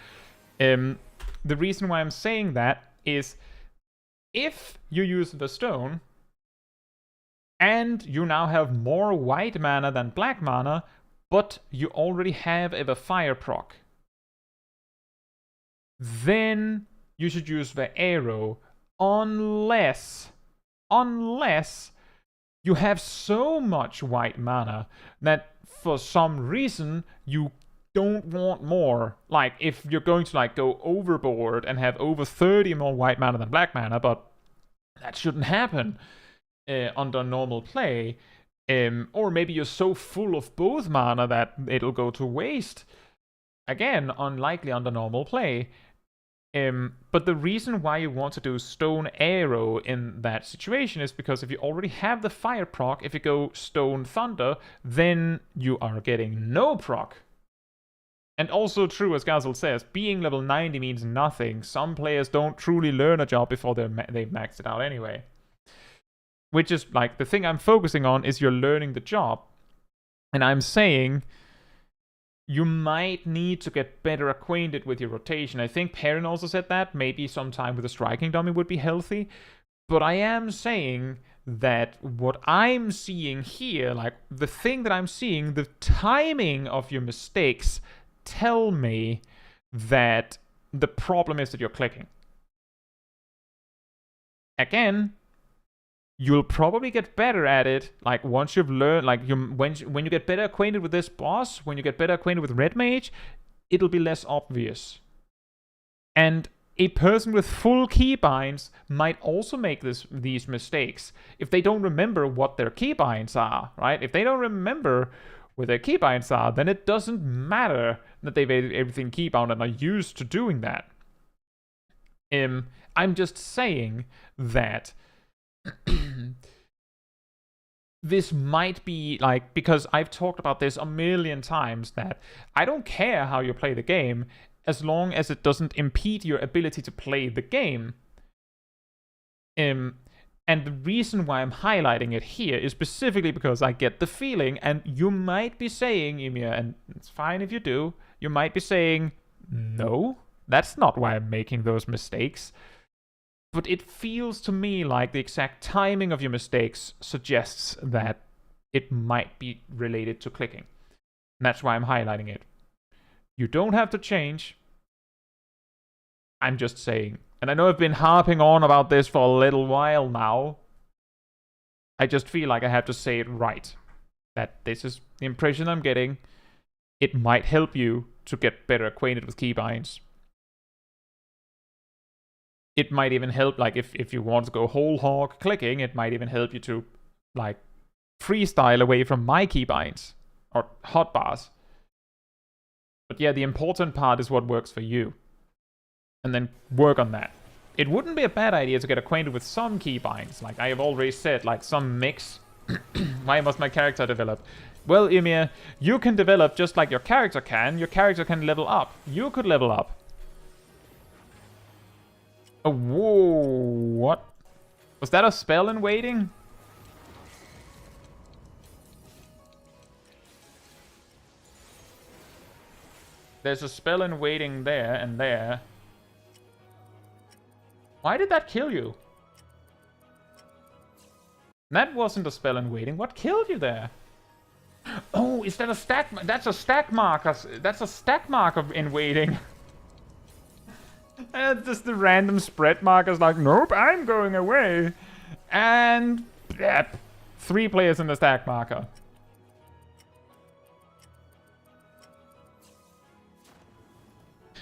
The reason why I'm saying that is, if you use the stone and you now have more white mana than black mana, but you already have a fire proc, then you should use the Aero, unless you have so much white mana that for some reason you don't want more. Like, if you're going to, like, go overboard and have over 30 more white mana than black mana, but that shouldn't happen under normal play. Or maybe you're so full of both mana that it'll go to waste. Again, unlikely under normal play. But the reason why you want to do Stone Aero in that situation is because if you already have the fire proc, if you go Stone Thunder, then you are getting no proc. And also true, as Gazel says, being level 90 means nothing. Some players don't truly learn a job before they've maxed it out anyway. Which is, like, the thing I'm focusing on is you're learning the job. And I'm saying you might need to get better acquainted with your rotation. I think Perrin also said that. Maybe sometime with a striking dummy would be healthy. But I am saying that what I'm seeing here, like, the thing that I'm seeing, the timing of your mistakes tell me that the problem is that you're clicking. Again, you'll probably get better at it, like, once you've learned, like, when you get better acquainted with this boss, when you get better acquainted with Red Mage, it'll be less obvious. And a person with full keybinds might also make these mistakes if they don't remember what their keybinds are, right? If they don't remember what their keybinds are, then it doesn't matter that they've everything keybound and are used to doing that. I'm just saying that this might be like, because I've talked about this a million times, that I don't care how you play the game as long as it doesn't impede your ability to play the game. And the reason why I'm highlighting it here is specifically because I get the feeling, and you might be saying, Ymir, and it's fine if you do, you might be saying, no, that's not why I'm making those mistakes. But it feels to me like the exact timing of your mistakes suggests that it might be related to clicking. And that's why I'm highlighting it. You don't have to change. I'm just saying. And I know I've been harping on about this for a little while now. I just feel like I have to say it right. That this is the impression I'm getting. It might help you to get better acquainted with keybinds. It might even help, like, if you want to go whole hog clicking, it might even help you to, like, freestyle away from my keybinds or hotbars. But yeah, the important part is what works for you. And then work on that. It wouldn't be a bad idea to get acquainted with some keybinds. Like I have already said, like some mix. Why must my character develop? Well, Ymir, you can develop just like your character can. Your character can level up. You could level up. Oh, whoa, what? Was that a spell in waiting? There's a spell in waiting there and there. Why did that kill you? That wasn't a spell in waiting. What killed you there? Oh, is that a stack? That's a stack marker. That's a stack marker in waiting. Just the random spread markers like, nope, I'm going away. And, yep, 3 players in the stack marker.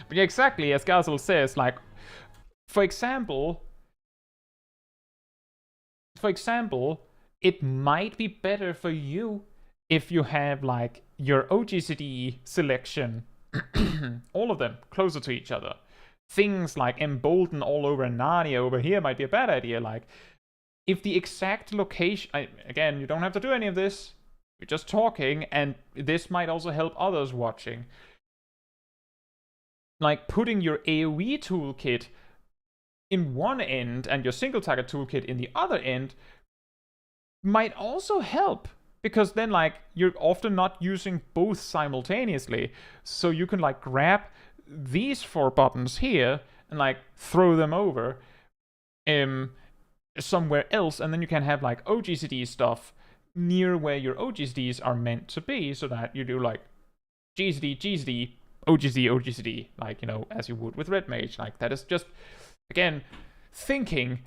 But yeah, exactly, as Gazel says, like, for example, it might be better for you if you have, like, your OGCD selection, all of them, closer to each other. Things like embolden all over Narnia over here might be a bad idea. Like, if the exact location... again, you don't have to do any of this. We're just talking, and this might also help others watching. Like, putting your AoE toolkit in one end and your single-target toolkit in the other end might also help. Because then, like, you're often not using both simultaneously. So you can, like, grab these 4 buttons here and like throw them over somewhere else, and then you can have like OGCD stuff near where your OGCDs are meant to be, so that you do like GCD, GCD, OGCD, OGCD, like, you know, as you would with Red Mage. Like, that is just, again, thinking.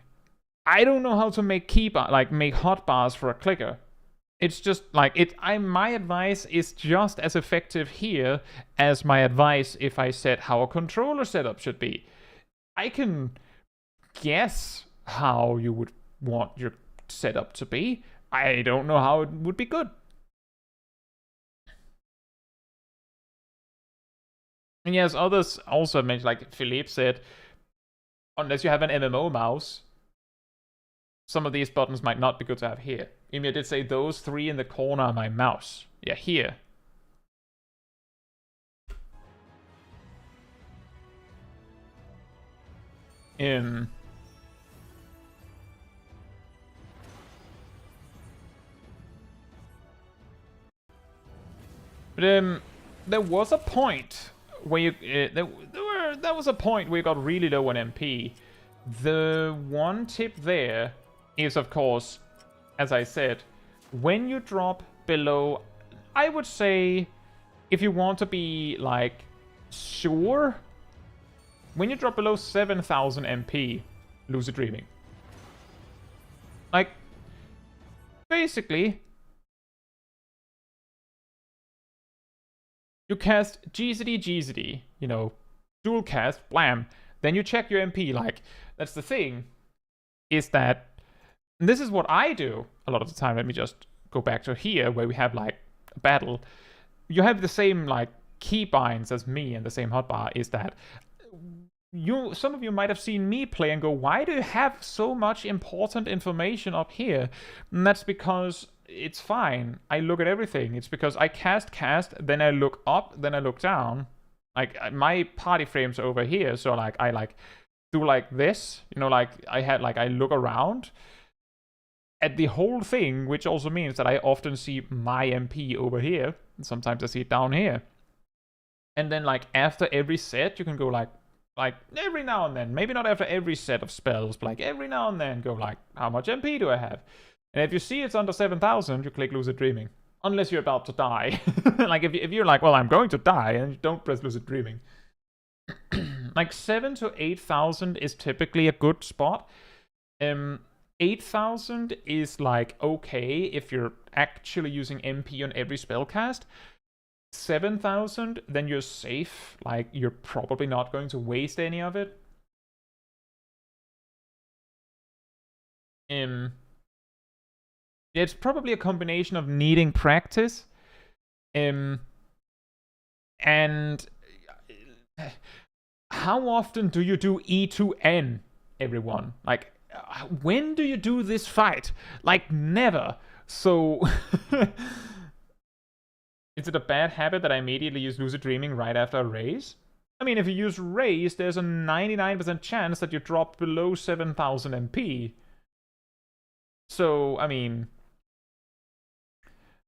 I don't know how to make make hotbars for a clicker. It's just like my advice is just as effective here as my advice if I said how a controller setup should be. I can guess how you would want your setup to be. I don't know how it would be good. And yes, others also mentioned, like Philippe said, unless you have an MMO mouse, some of these buttons might not be good to have here. Ymir did say those 3 in the corner are my mouse. Yeah, here. But there was a point where you there was a point where you got really low on MP. The one tip there is, of course, as I said, when you drop below, I would say, if you want to be, like, sure, when you drop below 7,000 MP, lucid dreaming. Like, basically, you cast GZD, GZD, you know, dual cast, blam. Then you check your MP. Like, that's the thing, is that, and this is what I do a lot of the time. Let me just go back to here where we have like a battle. You have the same like keybinds as me and the same hotbar, is that some of you might have seen me play and go, why do you have so much important information up here? And that's because it's fine. I look at everything. It's because I cast, then I look up, then I look down. Like, my party frame's over here, so like I like do like this, you know, like I look around at the whole thing, which also means that I often see my MP over here, and sometimes I see it down here. And then like after every set, you can go like every now and then, maybe not after every set of spells, but like every now and then go like, how much MP do I have? And if you see it's under 7,000, you click Lucid Dreaming. Unless you're about to die. Like if you're like, well, I'm going to die, and you don't press Lucid Dreaming. Like 7,000 to 8,000 is typically a good spot. 8,000 is like okay if you're actually using MP on every spellcast. 7,000, then you're safe. Like, you're probably not going to waste any of it. It's probably a combination of needing practice, and how often do you do E to N, everyone? Like, when do you do this fight? Like, never. So, is it a bad habit that I immediately use Lucid Dreaming right after a raise? I mean, if you use raise, there's a 99% chance that you drop below 7,000 MP. So, I mean,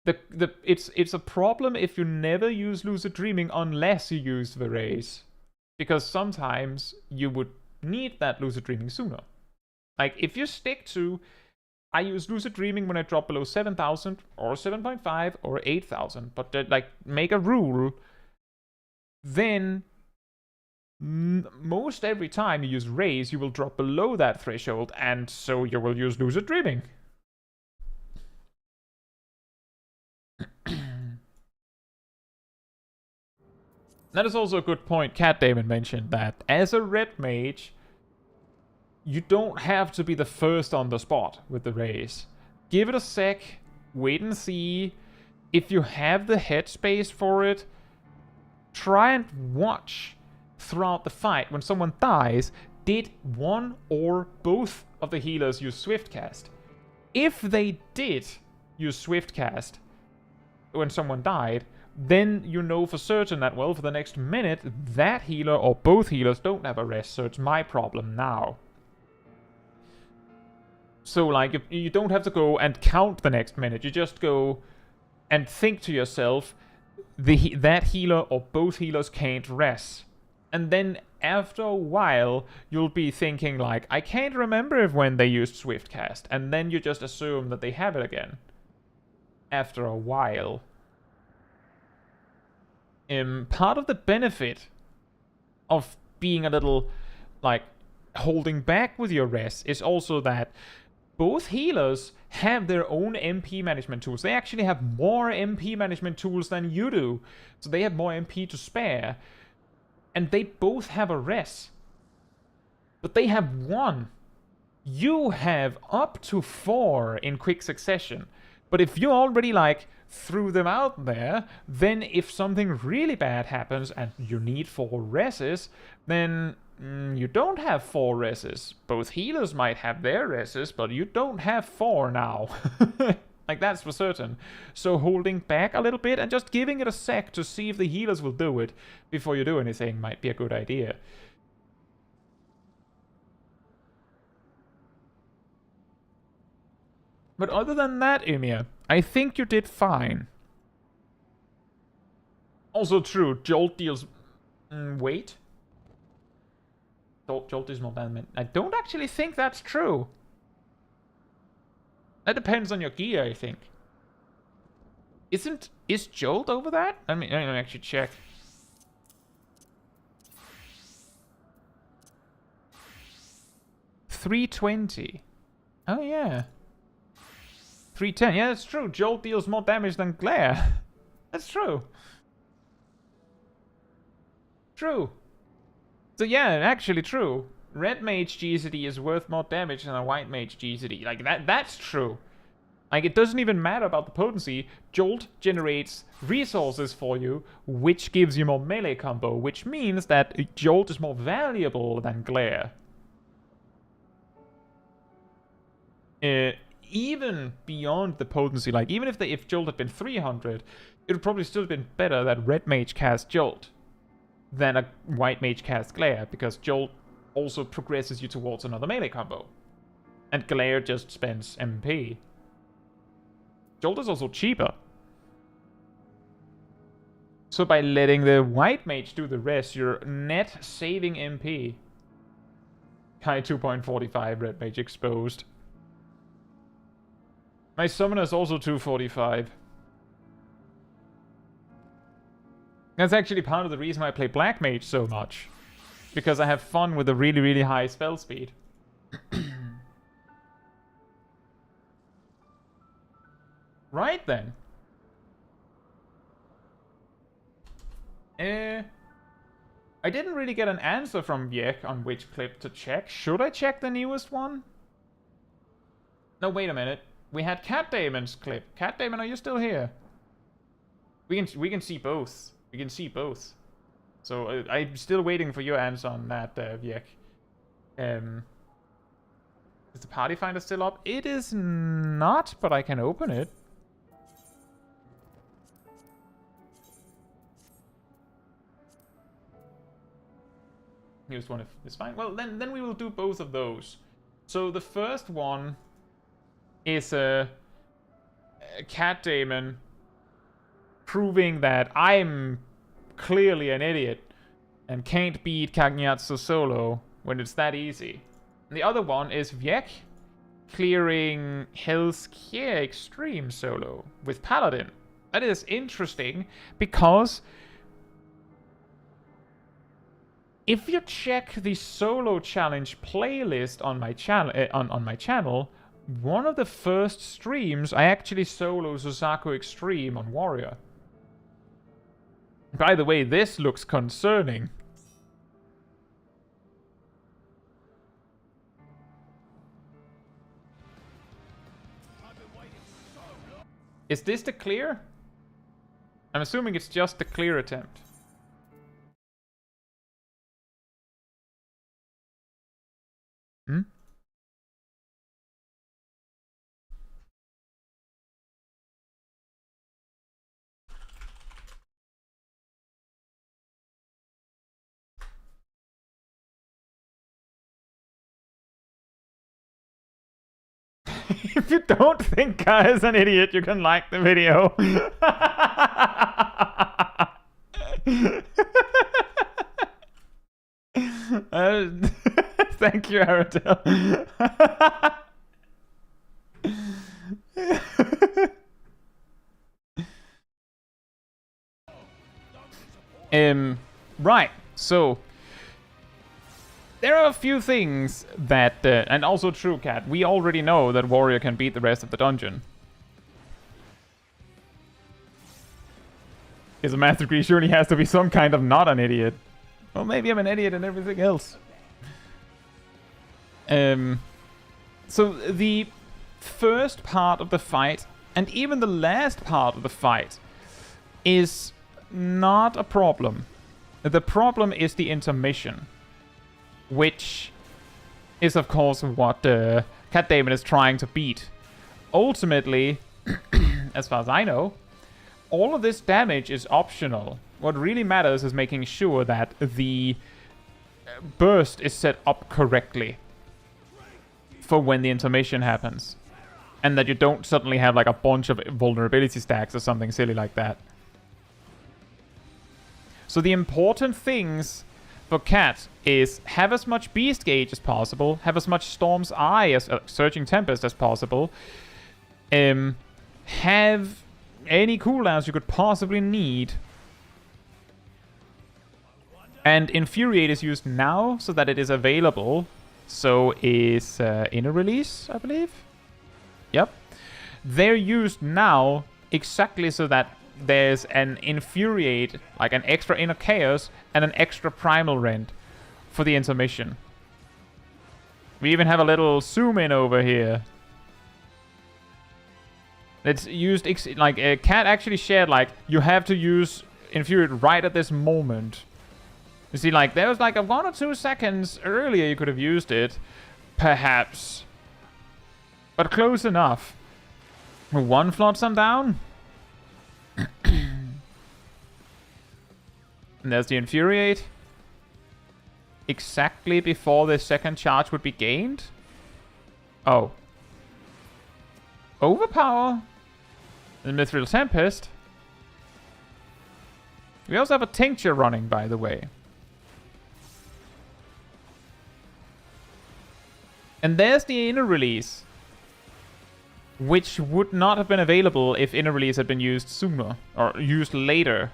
it's a problem if you never use Lucid Dreaming unless you use the raise, because sometimes you would need that Lucid Dreaming sooner. Like, if you stick to, I use Lucid Dreaming when I drop below 7,000 or 7.5 or 8,000, but like make a rule, then most every time you use raise, you will drop below that threshold, and so you will use Lucid Dreaming. That is also a good point. Cat Damon mentioned that as a red mage, you don't have to be the first on the spot with the raise. Give it a sec, wait and see. If you have the headspace for it, try and watch throughout the fight. When someone dies, did one or both of the healers use Swift Cast? If they did use Swift Cast when someone died, then you know for certain that, well, for the next minute, that healer or both healers don't have a rest, so it's my problem now. So, like, you don't have to go and count the next minute. You just go and think to yourself, that healer or both healers can't rest. And then after a while, you'll be thinking, like, I can't remember if when they used Swift Cast. And then you just assume that they have it again. After a while. Part of the benefit of being a little, like, holding back with your rest is also that both healers have their own MP management tools. They actually have more MP management tools than you do. So they have more MP to spare. And they both have a rest. But they have one. You have up to 4 in quick succession. But if you already, like, threw them out there, then if something really bad happens and you need 4 reses, then you don't have 4 reses. Both healers might have their reses, but you don't have 4 now. Like, that's for certain. So holding back a little bit and just giving it a sec to see if the healers will do it before you do anything might be a good idea. But other than that, Ymir, I think you did fine. Also true, Jolt deals... wait? Jolt is more damage. I don't actually think that's true. That depends on your gear, I think. Is Jolt over that? Let me actually check. $320. Oh yeah. 310. Yeah, that's true. Jolt deals more damage than Glare. That's true. True. So yeah, actually true. Red mage GCD is worth more damage than a white mage GCD. Like, that's true. Like, it doesn't even matter about the potency. Jolt generates resources for you, which gives you more melee combo, which means that Jolt is more valuable than Glare. Even beyond the potency, like, even if Jolt had been 300, it would probably still have been better that Red Mage cast Jolt than a White Mage cast Glare, because Jolt also progresses you towards another melee combo. And Glare just spends MP. Jolt is also cheaper. So by letting the White Mage do the rest, you're net saving MP. Kai 2.45, Red Mage exposed. My Summoner is also 245. That's actually part of the reason why I play Black Mage so much. Because I have fun with a really, really high spell speed. Right then. I didn't really get an answer from Yek on which clip to check. Should I check the newest one? No, wait a minute. We had Cat Damon's clip. Cat Damon, are you still here? We can see both. We can see both. So I'm still waiting for your answer on that, Yek. Is the party finder still up? It is not, but I can open it. Newest one is fine. Well, then we will do both of those. So the first one is a Cat Damon proving that I'm clearly an idiot and can't beat Caetsu solo when it's that easy. And the other one is Vyek clearing Hell's Care Extreme solo with Paladin. That is interesting because if you check the solo challenge playlist on my channel, one of the first streams I actually solo Suzaku Extreme on Warrior. By the way, this looks concerning. Is this the clear? I'm assuming it's just the clear attempt. Hmm? If you don't think Kai is an idiot, you can like the video. Thank you, Aradel. Right, so there are a few things that, and also true, Cat, we already know that Warrior can beat the rest of the dungeon. Is a math degree surely has to be some kind of not an idiot. Well, maybe I'm an idiot and everything else. So the first part of the fight, and even the last part of the fight, is not a problem. The problem is the intermission, which is, of course, what Cat Damon is trying to beat. Ultimately, as far as I know, all of this damage is optional. What really matters is making sure that the burst is set up correctly for when the intermission happens. And that you don't suddenly have like a bunch of vulnerability stacks or something silly like that. So the important things for Cat is have as much Beast Gauge as possible, have as much Storm's Eye as Surging Tempest as possible, have any cooldowns you could possibly need. And Infuriate is used now so that it is available. So is Inner Release, I believe. Yep. They're used now exactly so that there's an Infuriate, like an extra Inner Chaos, and an extra Primal Rend for the intermission. We even have a little zoom in over here. It's used, like, Cat actually shared, like, you have to use Infuriate right at this moment. You see, like, there was like a 1 or 2 seconds earlier you could have used it. Perhaps. But close enough. 1 Flotsam down. And there's the Infuriate. Exactly before the second charge would be gained. Oh. Overpower. The Mithril Tempest. We also have a Tincture running, by the way. And there's the Inner Release. Which would not have been available if Inner Release had been used sooner. Or used later.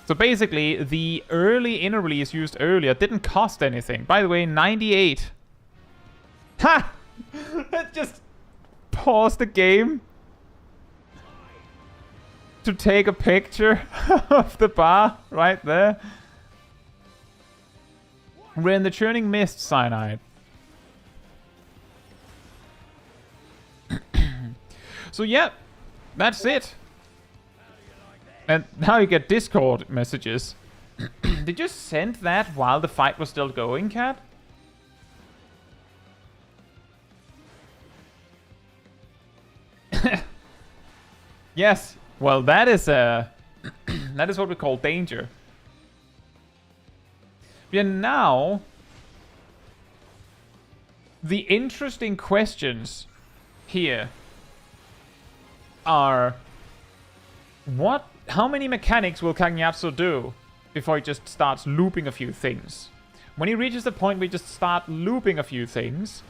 So basically, the early Inner Release used earlier didn't cost anything. By the way, 98. Ha! Just pause the game to take a picture of the bar right there. We're in the Churning Mist Cyanide. So yeah, that's it. And now you get Discord messages. Did you send that while the fight was still going, Cat? Yes. Well, that is that is what we call danger. Yeah, now the interesting questions here are how many mechanics will Caetsu do before he just starts looping a few things? When he reaches the point where he just start looping a few things,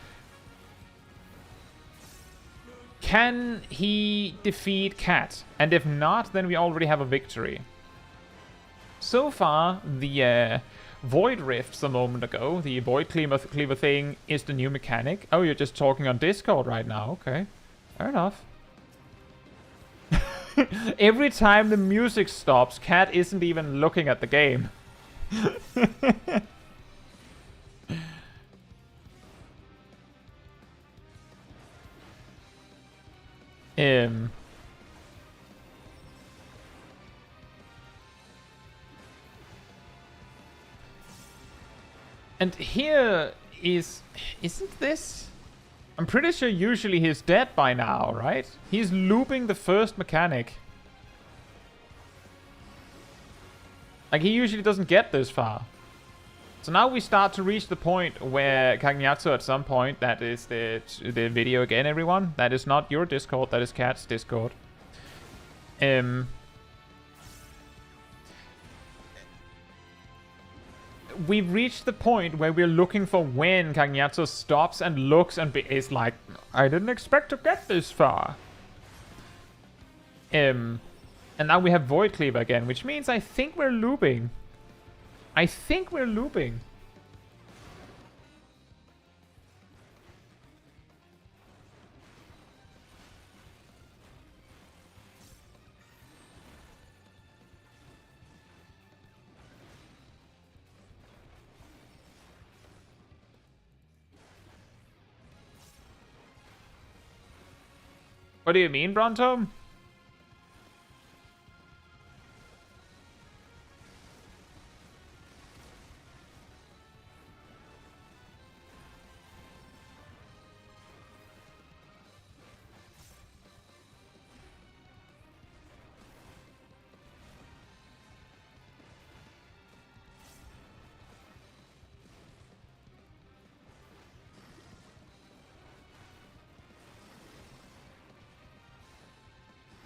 can he defeat Cat? And if not, then we already have a victory. So far, the Void Rifts a moment ago, the Void Cleaver thing is the new mechanic. Oh, you're just talking on Discord right now. Okay, fair enough. Every time the music stops, Cat isn't even looking at the game. And here isn't this? I'm pretty sure usually he's dead by now, right? He's looping the first mechanic. Like, he usually doesn't get this far. So now we start to reach the point where Caetsu at some point, that is the video again, everyone. That is not your Discord, that is Cat's Discord. We've reached the point where we're looking for when Caetsu stops and looks and is like, I didn't expect to get this far. And now we have Void Cleaver again, which means I think we're looping. I think we're looping. What do you mean, Bronto?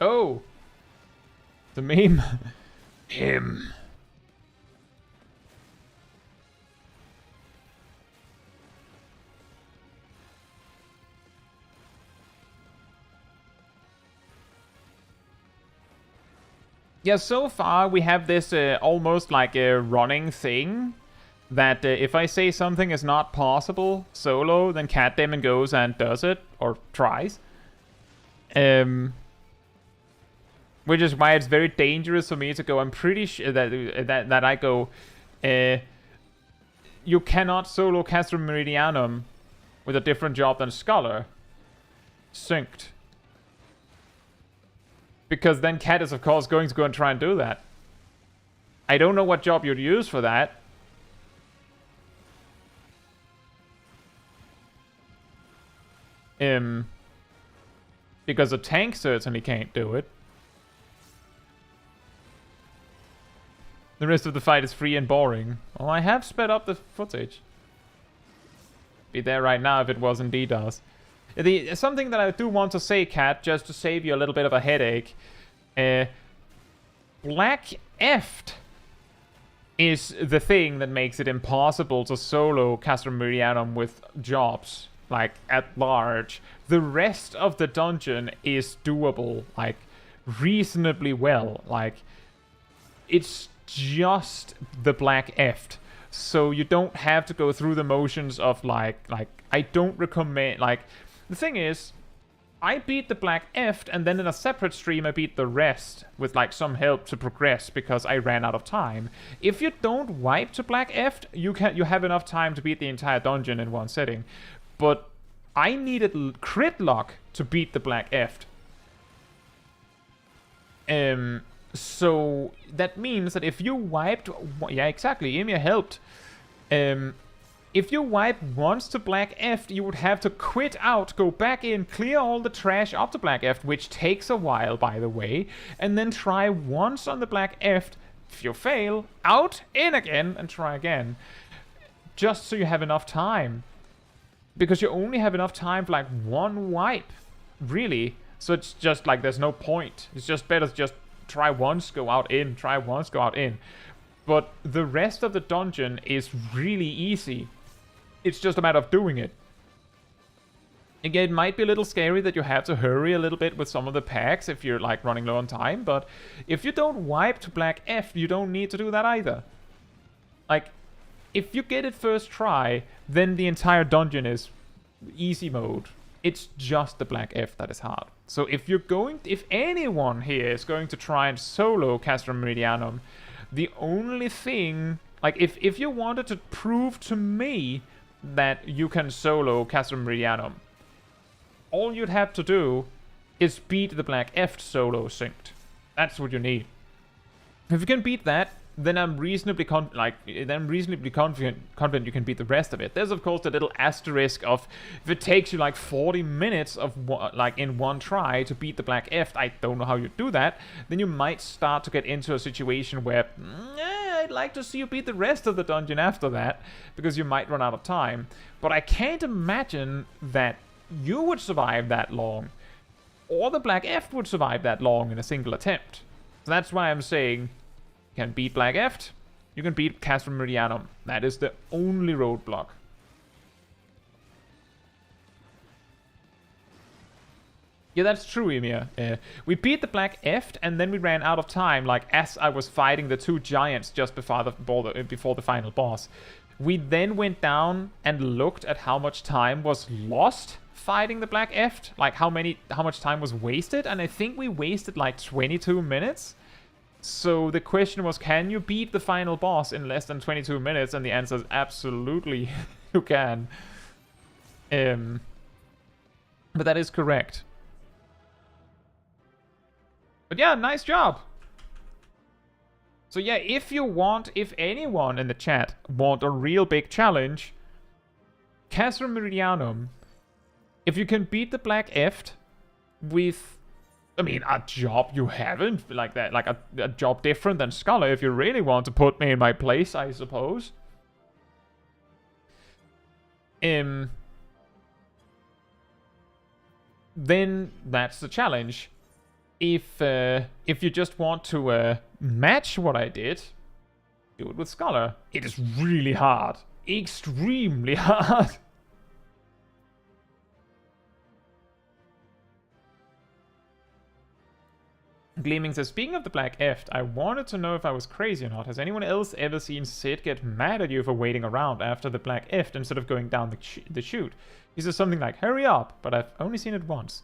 Oh, the meme. Him. Yeah, so far we have this almost like a running thing that if I say something is not possible solo, then Cat Demon goes and does it, or tries. Which is why it's very dangerous for me to go. I'm pretty sure that I go, you cannot solo Castrum Meridianum with a different job than Scholar. Synced. Because then Cat is, of course, going to go and try and do that. I don't know what job you'd use for that. Because a tank certainly can't do it. The rest of the fight is free and boring. Well, I have sped up the footage. Be there right now if it was indeed us. Something that I do want to say, Cat, just to save you a little bit of a headache. Black Eft is the thing that makes it impossible to solo Castrum Meridianum with jobs, like, at large. The rest of the dungeon is doable, like, reasonably well. Like, it's just the Black Eft. So you don't have to go through the motions of, like, I don't recommend, like, the thing is, I beat the Black Eft, and then in a separate stream I beat the rest with, like, some help to progress because I ran out of time. If you don't wipe to Black Eft, you have enough time to beat the entire dungeon in one sitting. But I needed crit luck to beat the Black Eft. So that means that if you wiped, yeah, exactly, Emir helped. If you wipe once to Black Eft, you would have to quit out, go back in, clear all the trash up to Black Eft, which takes a while, by the way, and then try once on the Black Eft. If you fail, out, in again, and try again. Just so you have enough time. Because you only have enough time for, like, one wipe, really. So it's just, like, there's no point. It's just better to just try once, go out, in, try once, go out, in. But the rest of the dungeon is really easy. It's just a matter of doing it. Again, it might be a little scary that you have to hurry a little bit with some of the packs if you're, like, running low on time, but if you don't wipe to Black F, you don't need to do that either. Like, if you get it first try, then the entire dungeon is easy mode. It's just the Black F that is hard. So if anyone here is going to try and solo Castrum Meridianum, the only thing, like, if you wanted to prove to me that you can solo Castrum Meridianum, all you'd have to do is beat the Black Eft solo synced. That's what you need. If you can beat that, then I'm reasonably confident you can beat the rest of it. There's of course the little asterisk of if it takes you like 40 minutes of in one try to beat the Black Eft, I don't know how you do that. Then you might start to get into a situation where I'd like to see you beat the rest of the dungeon after that, because you might run out of time. But I can't imagine that you would survive that long, or the Black Eft would survive that long in a single attempt. So that's why I'm saying, you can beat Black Eft, you can beat Castrum Meridianum. That is the only roadblock. Yeah, that's true, Emir. We beat the Black Eft, and then we ran out of time, like, as I was fighting the two giants just before the final boss. We then went down and looked at how much time was lost fighting the Black Eft, like how much time was wasted, and I think we wasted like 22 minutes. So the question was, can you beat the final boss in less than 22 minutes? And the answer is absolutely you can. But that is correct. But yeah, nice job. So yeah, if anyone in the chat want a real big challenge, Castrum Meridianum, if you can beat the Black Eft with, I mean, a job you haven't, like that, like a job different than Scholar, if you really want to put me in my place, I suppose. Then that's the challenge. If you just want to match what I did, do it with Scholar. It is really hard. Extremely hard. Gleaming says, speaking of the Black Eft, I wanted to know if I was crazy or not. Has anyone else ever seen Sid get mad at you for waiting around after the Black Eft instead of going down the chute? He says something like, hurry up, but I've only seen it once.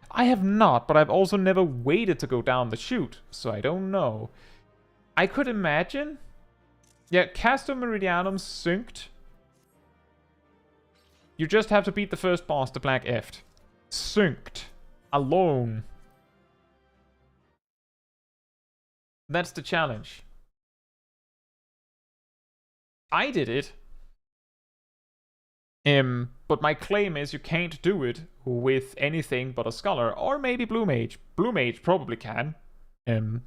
I have not, but I've also never waited to go down the chute, so I don't know. I could imagine. Yeah, Castrum Meridianum synced You just have to beat the first boss, the Black Eft. Synced. Alone. That's the challenge. I did it. But my claim is you can't do it with anything but a Scholar, or maybe Blue Mage. Blue Mage probably can.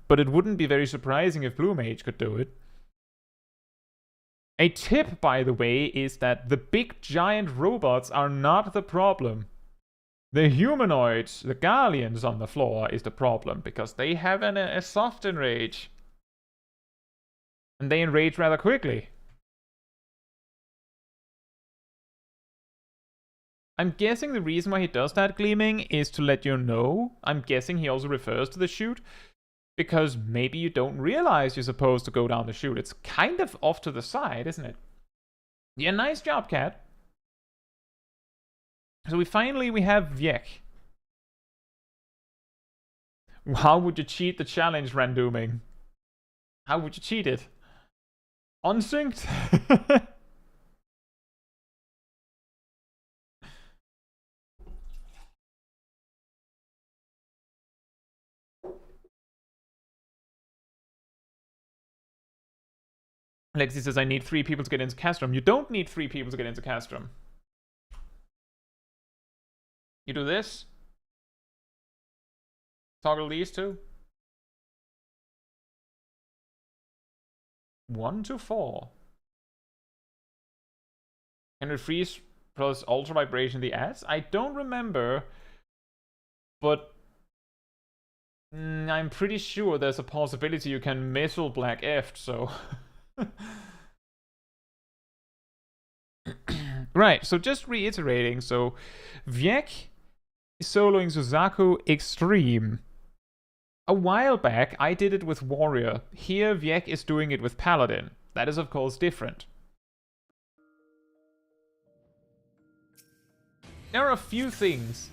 But it wouldn't be very surprising if Blue Mage could do it. A tip, by the way, is that the big giant robots are not the problem. The humanoids, the Galleons on the floor, is the problem, because they have a soft enrage. And they enrage rather quickly. I'm guessing the reason why he does that, Gleaming, is to let you know. I'm guessing he also refers to the chute, because maybe you don't realize you're supposed to go down the chute. It's kind of off to the side, isn't it? Yeah, nice job, Cat. So we have Viek. How would you cheat the challenge, Randoming? How would you cheat it? Unsynced? Lexi says, I need 3 people to get into Castrum. You don't need 3 people to get into Castrum. You do this. Toggle these two. 1 to 4. Can it freeze plus ultra vibration the ads? I don't remember, but I'm pretty sure there's a possibility you can missile Black Eft, so... Right, so just reiterating, so Viek is soloing Suzaku Extreme. A while back, I did it with Warrior. Here, Viek is doing it with Paladin. That is, of course, different. There are a few things.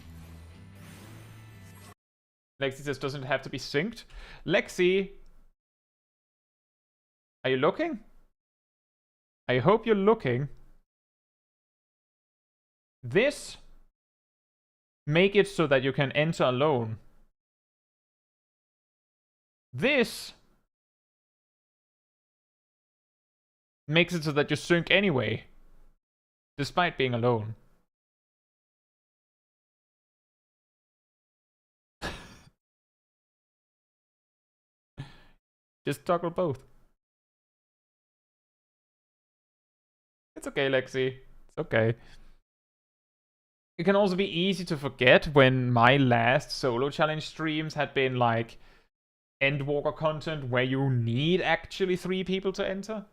Lexi says, doesn't have to be synced. Lexi, are you looking? I hope you're looking. This, make it so that you can enter alone. This makes it so that you sync anyway, despite being alone. Just toggle both. It's okay, Lexi. It's okay. It can also be easy to forget when my last solo challenge streams had been like Endwalker content where you need actually 3 people to enter.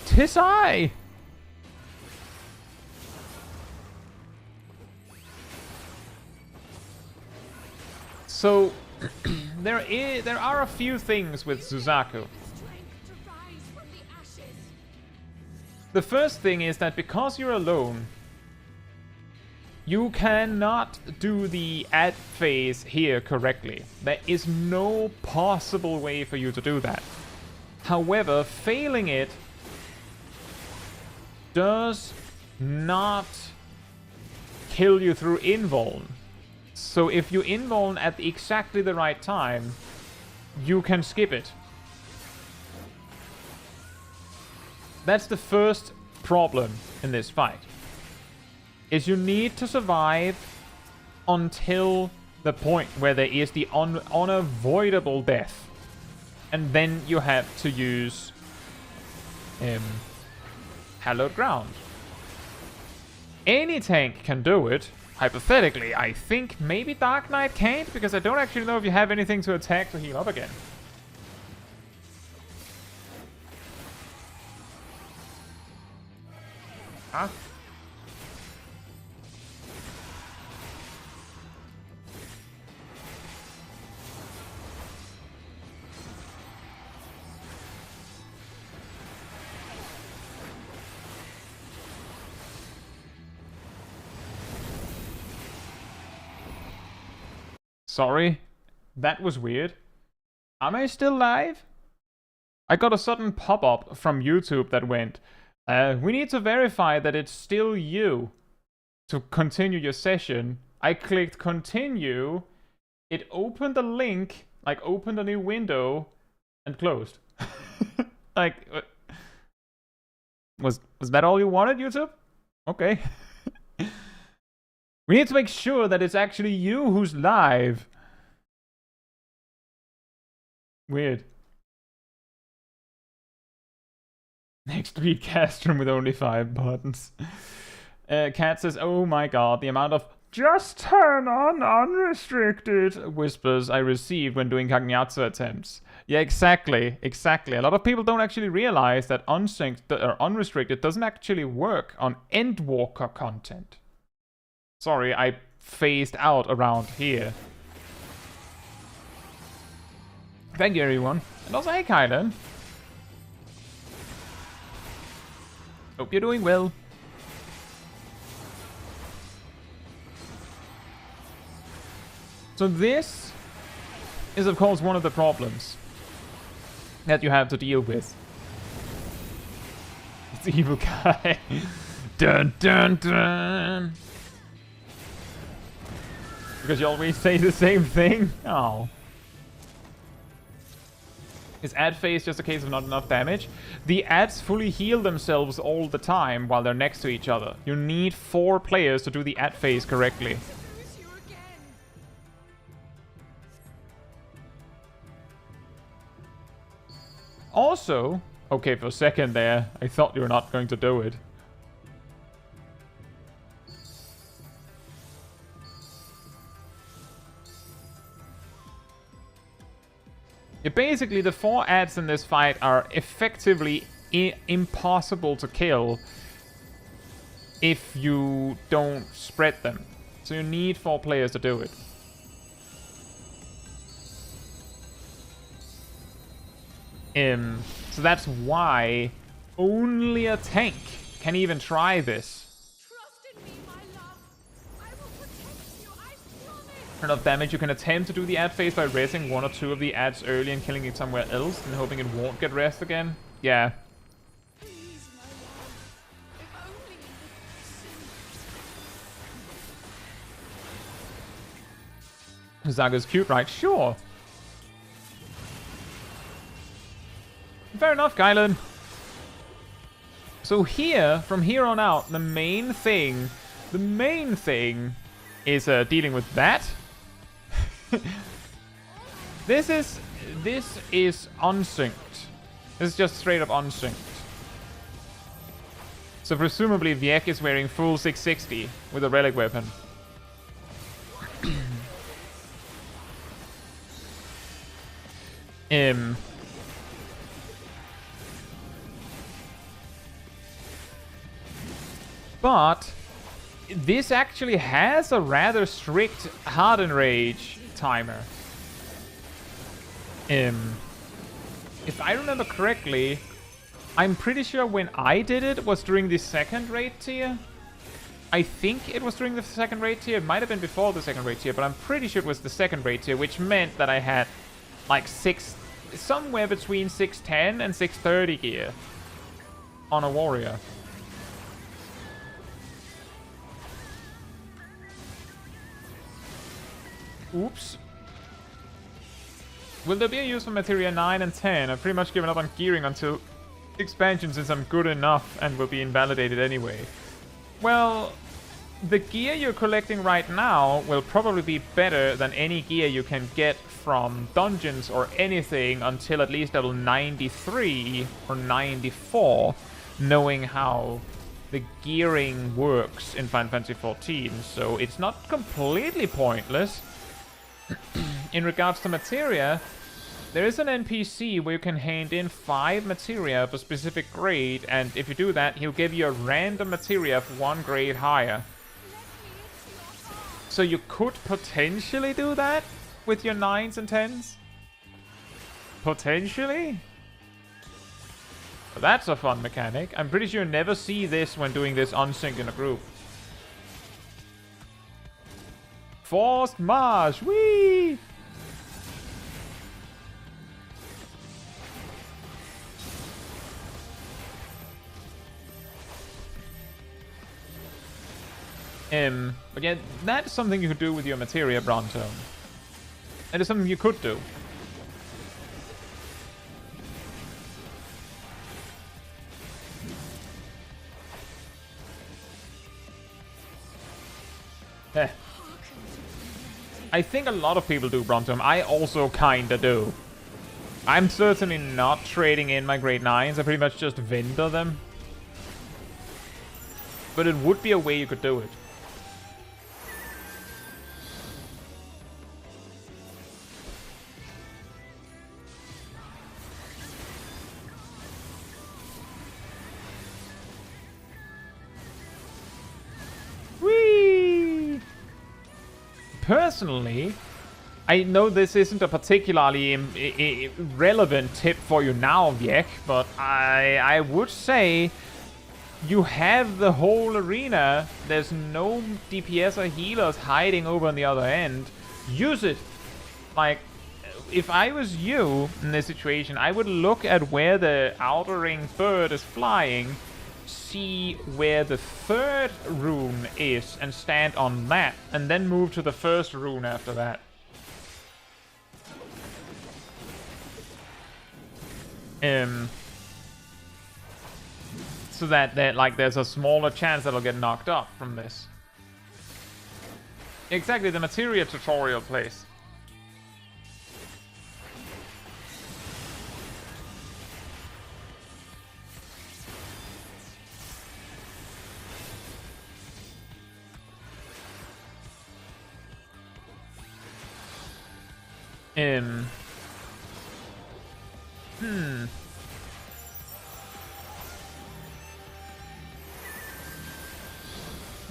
Tis I! So, there are a few things with Suzaku. The first thing is that because you're alone, you cannot do the add phase here correctly. There is no possible way for you to do that. However, failing it does not kill you through invuln. So if you invuln at exactly the right time, you can skip it. That's the first problem in this fight. Is you need to survive until the point where there is the unavoidable death. And then you have to use Hallowed Ground. Any tank can do it. Hypothetically, I think maybe Dark Knight can't, because I don't actually know if you have anything to attack to heal up again. Huh? Sorry. That was weird. Am I still live? I got a sudden pop-up from YouTube that went, we need to verify that it's still you to continue your session. I clicked continue. It opened a link, like opened a new window, and closed. Like, was that all you wanted, YouTube? Okay. We need to make sure that it's actually you who's live. Weird. Next week, Castrum with only 5 buttons. Cat says, oh my god, the amount of just turn on unrestricted whispers I received when doing Kagnatsu attempts. Yeah, exactly. A lot of people don't actually realize that unsynced or unrestricted doesn't actually work on Endwalker content. Sorry, I phased out around here. Thank you, everyone. And also, hey, Kylan. Hope you're doing well. So this is, of course, one of the problems that you have to deal with. It's evil guy. Dun dun dun. Because you always say the same thing? Oh. Is ad phase just a case of not enough damage? The ads fully heal themselves all the time while they're next to each other. You need 4 players to do the ad phase correctly. Also, okay, for a second there, I thought you were not going to do it. Yeah, basically, the 4 ads in this fight are effectively impossible to kill if you don't spread them. So you need 4 players to do it. So that's why only a tank can even try this. Trust in me, my love. I will protect you, I promise. Enough damage, you can attempt to do the ad phase by resing 1 or 2 of the ads early and killing it somewhere else and hoping it won't get rest again. Yeah. Please, my love. If only you would. Zaga's cute, right? Sure. Fair enough, Kylan. So here, from here on out, the main thing is dealing with that. This is unsynced. This is just straight up unsynced. So presumably Viek is wearing full 660 with a relic weapon. But this actually has a rather strict harden rage timer. If I remember correctly, I'm pretty sure when I did it was during the 2nd raid tier. I think it was during the 2nd raid tier. It might have been before the 2nd raid tier, but I'm pretty sure it was the 2nd raid tier, which meant that I had like somewhere between 610 and 630 gear on a warrior. Oops. Will there be a use for Materia 9 and 10? I've pretty much given up on gearing until expansion since I'm good enough and will be invalidated anyway. Well, the gear you're collecting right now will probably be better than any gear you can get from dungeons or anything until at least level 93 or 94, knowing how the gearing works in Final Fantasy XIV, so it's not completely pointless. In regards to materia, there is an NPC where you can hand in 5 materia of a specific grade, and if you do that, he'll give you a random materia of 1 grade higher. So you could potentially do that with your 9s and 10s? Potentially? But that's a fun mechanic. I'm pretty sure you never see this when doing this unsync in a group. Forced march! Whee! But yeah, that's something you could do with your Materia Bronto. That is something you could do. Eh. I think a lot of people do Bronto. I also kinda do. I'm certainly not trading in my grade 9s. I pretty much just vendor them. But it would be a way you could do it. Whee! Personally, I know this isn't a particularly relevant tip for you now, Viek, but I would say you have the whole arena. There's no DPS or healers hiding over on the other end. Use it. Like, if I was you in this situation, I would look at where the outer ring bird is flying, see where the third rune is, and stand on that, and then move to the first rune after that. So that like there's a smaller chance that I'll get knocked up from this. Exactly, the Materia tutorial place.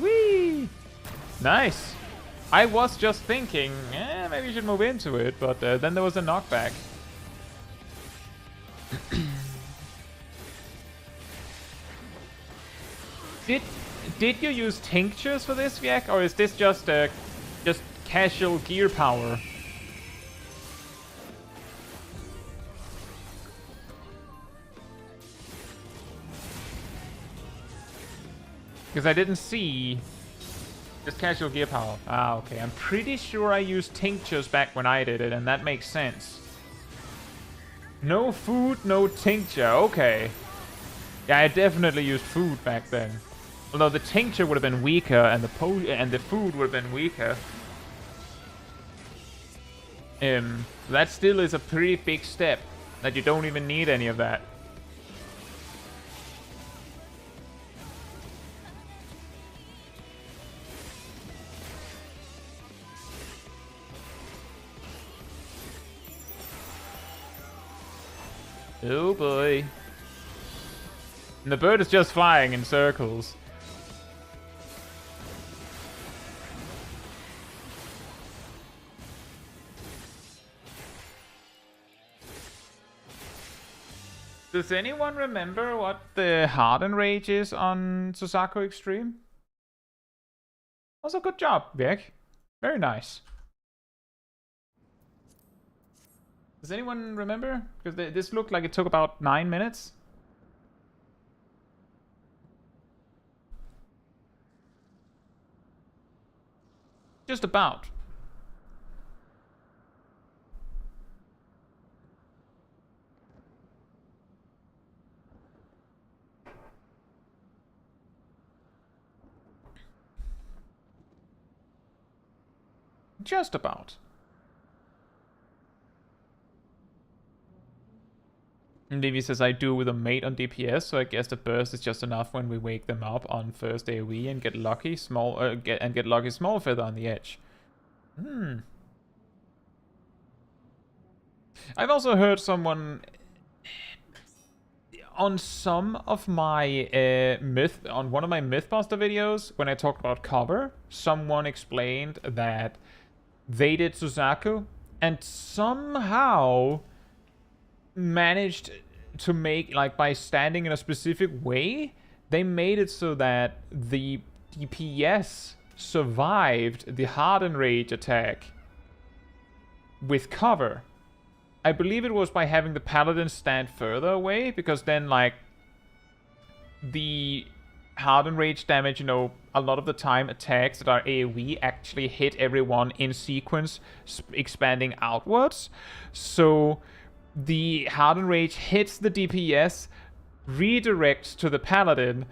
Whee! Nice. I was just thinking, maybe you should move into it, but then there was a knockback. Did you use tinctures for this, Viek, or is this just casual gear power? Because I didn't see just casual gear power. Ah, okay. I'm pretty sure I used tinctures back when I did it, and that makes sense. No food, no tincture. Okay. Yeah, I definitely used food back then. Although the tincture would have been weaker, and the food would have been weaker. That still is a pretty big step. That you don't even need any of that. Oh boy. And the bird is just flying in circles. Does anyone remember what the Harden Rage is on Suzaku Extreme? Also, good job, Viek. Very nice. Does anyone remember? Because this looked like it took about 9 minutes. Just about. Just about. And Livy says, I do with a mate on DPS, so I guess the burst is just enough when we wake them up on first AoE and get lucky get lucky small feather on the edge. I've also heard someone on some of my on one of my Mythbuster videos when I talked about cover, someone explained that they did Suzaku and somehow managed to make, like, by standing in a specific way, they made it so that the DPS survived the Harden Rage attack with cover. I believe it was by having the Paladin stand further away, because then, like, the Hardened Rage damage, you know, a lot of the time attacks that are AoE actually hit everyone in sequence, expanding outwards. So the Hardened Rage hits the DPS, redirects to the Paladin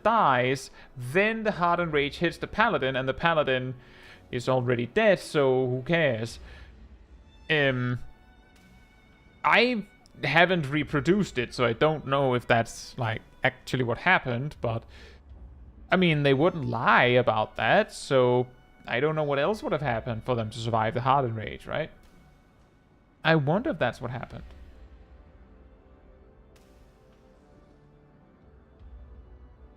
dies, then the Hardened Rage hits the Paladin, and the Paladin is already dead, so who cares? I haven't reproduced it, so I don't know if that's, like, actually what happened, but I mean, they wouldn't lie about that, so I don't know what else would have happened for them to survive the Hardened Rage, right? I wonder if that's what happened.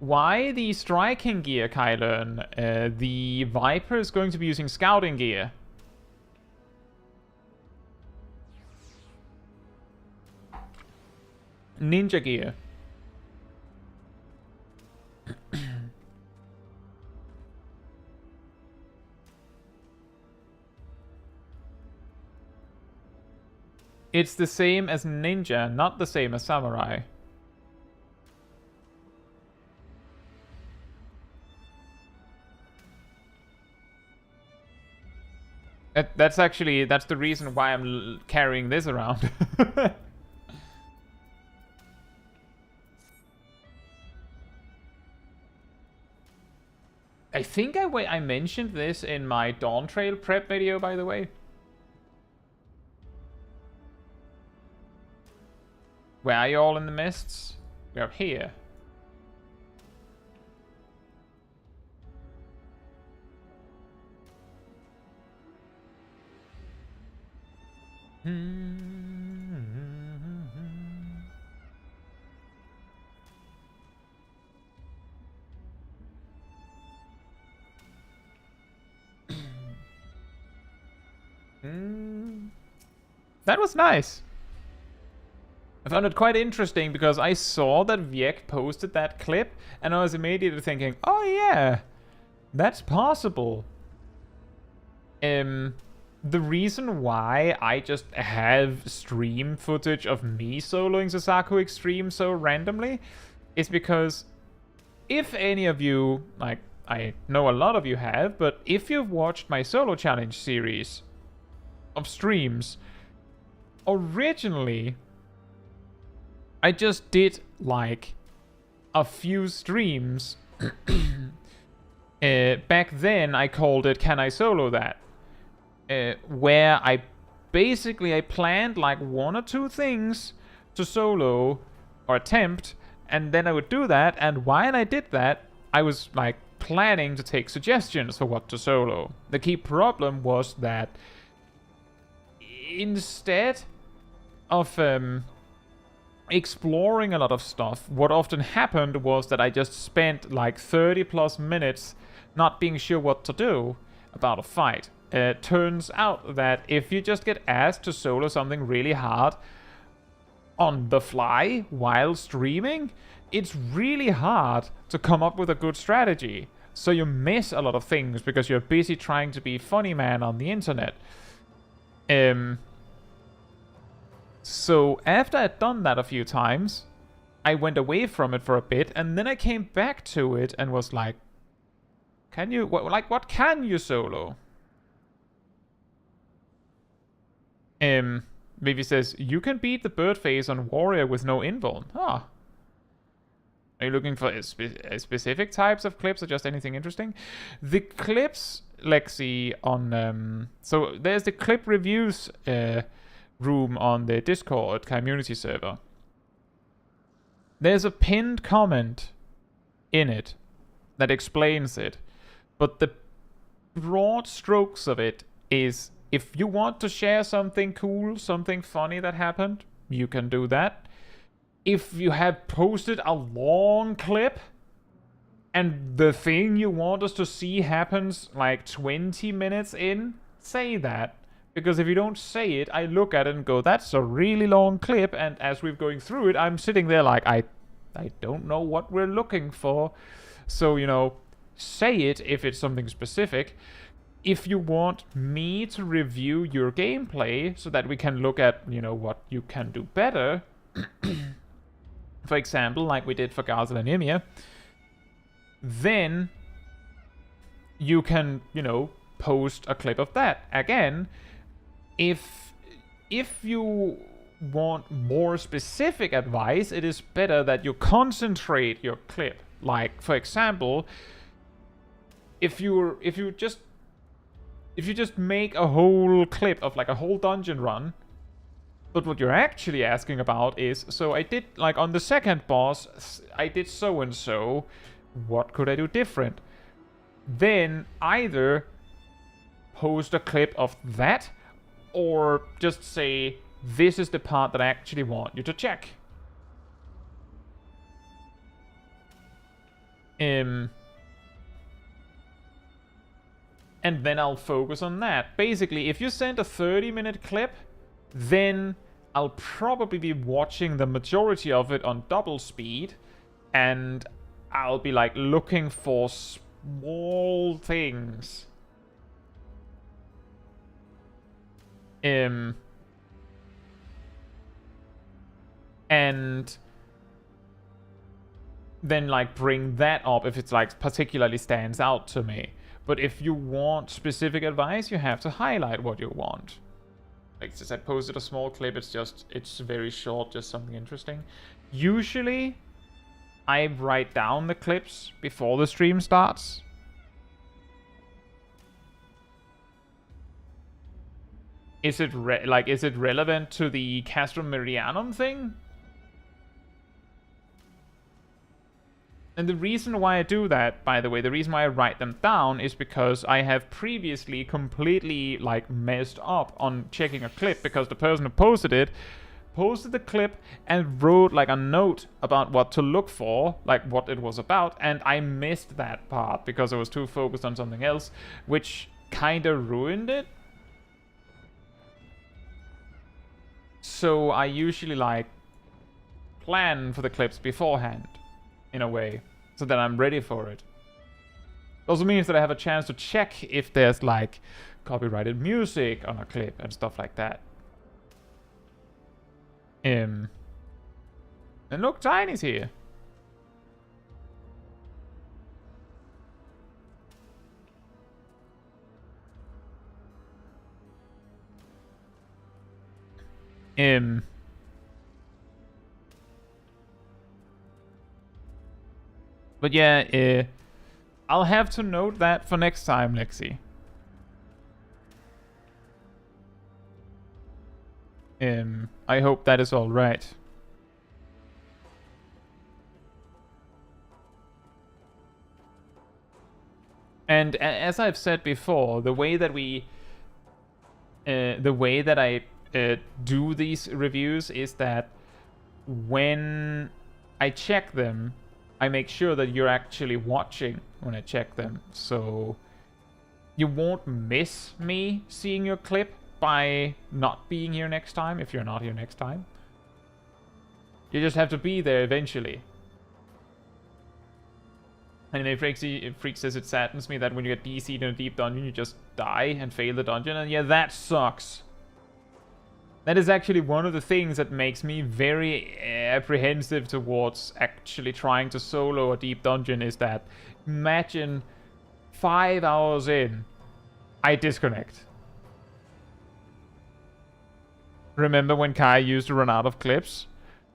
Why the striking gear, Kylern? The Viper is going to be using scouting gear. Ninja gear. It's the same as ninja, not the same as samurai. That's the reason why I'm carrying this around. I think I mentioned this in my Dawn Trail prep video, by the way. Where are you all in the mists? We're up here. That was nice. I found it quite interesting because I saw that Viek posted that clip and I was immediately thinking, oh yeah, that's possible. The reason why I just have stream footage of me soloing Sasaku Extreme so randomly is because if any of you, like, I know a lot of you have, but if you've watched my solo challenge series of streams, originally I just did like a few streams. Back then I called it Can I Solo That? Where I planned like one or two things to solo or attempt, and then I would do that, and while I did that, I was like planning to take suggestions for what to solo. The key problem was that instead of exploring a lot of stuff, what often happened was that I just spent like 30 plus minutes not being sure what to do about a fight. Turns out that if you just get asked to solo something really hard on the fly while streaming, it's really hard to come up with a good strategy. So you miss a lot of things because you're busy trying to be funny man on the internet. So after I'd done that a few times, I went away from it for a bit, and then I came back to it and was like, what can you solo? Vivi says, you can beat the bird face on Warrior with no invuln. Ah. Are you looking for specific types of clips or just anything interesting? The clips, Lexi, on... so there's the clip reviews room on the Discord community server. There's a pinned comment in it that explains it. But the broad strokes of it is, if you want to share something cool, something funny that happened, you can do that. If you have posted a long clip and the thing you want us to see happens like 20 minutes in, say that. Because if you don't say it, I look at it and go, that's a really long clip, and as we're going through it, I'm sitting there like, I don't know what we're looking for. So, you know, say it if it's something specific. If you want me to review your gameplay so that we can look at, you know, what you can do better, for example, like we did for Garzel and Ymir, then you can, you know, post a clip of that. Again, if you want more specific advice, it is better that you concentrate your clip. Like, for example, if you just make a whole clip of like a whole dungeon run, but what you're actually asking about is, so I did, like, on the second boss, I did so and so, what could I do different? Then either post a clip of that, or just say, this is the part that I actually want you to check. And then I'll focus on that. Basically, if you send a 30-minute clip, then I'll probably be watching the majority of it on double speed, and I'll be like looking for small things. And then like bring that up if it's like particularly stands out to me. But if you want specific advice, you have to highlight what you want. Like, since I posted a small clip, it's very short, just something interesting. Usually, I write down the clips before the stream starts. Is it relevant to the Castrum Meridianum thing? And the reason why I do that, by the way, the reason why I write them down is because I have previously completely, like, messed up on checking a clip, because the person who posted the clip and wrote, like, a note about what to look for, like, what it was about, and I missed that part because I was too focused on something else, which kind of ruined it. So I usually, like, plan for the clips beforehand, in a way, so that I'm ready for it. It also means that I have a chance to check if there's, like, copyrighted music on a clip and stuff like that. And look, Tiny's here. But yeah, I'll have to note that for next time, Lexi. I hope that is all right. And as I've said before, the way that I do these reviews is that when I check them, I make sure that you're actually watching when I check them. So you won't miss me seeing your clip by not being here next time, if you're not here next time. You just have to be there eventually. And then Freak says it saddens me that when you get DC'd in a deep dungeon, you just die and fail the dungeon. And yeah, that sucks. That is actually one of the things that makes me very apprehensive towards actually trying to solo a deep dungeon, is that imagine 5 hours in, I disconnect. Remember when Kai used to run out of clips?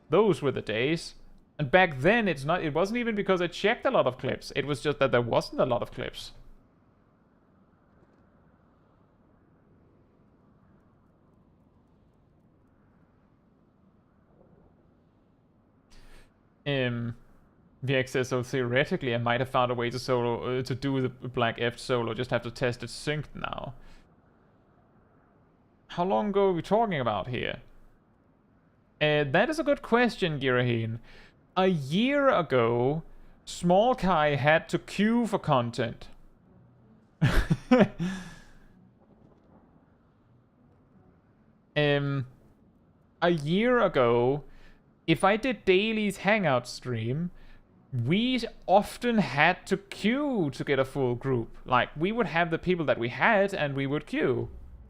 Those were the days. And back then, it wasn't even because I checked a lot of clips. It was just that there wasn't a lot of clips. VX says, so theoretically I might have found a way to solo to do the Black F solo, just have to test it synced now. How long ago are we talking about here? That is a good question, Giraheen. A year ago, Small Kai had to queue for content. A year ago, if I did Daily's Hangout stream, we often had to queue to get a full group. Like, we would have the people that we had, and we would queue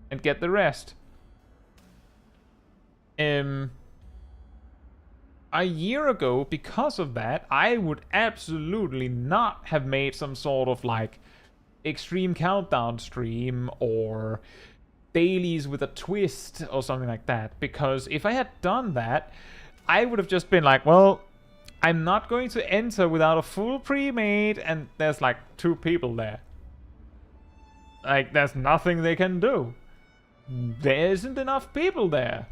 and get the rest. a year ago, because of that, I would absolutely not have made some sort of like extreme countdown stream or dailies with a twist or something like that. Because if I had done that, I would have just been like, well, I'm not going to enter without a full pre-made, and there's like 2 people there. Like, there's nothing they can do. There isn't enough people there.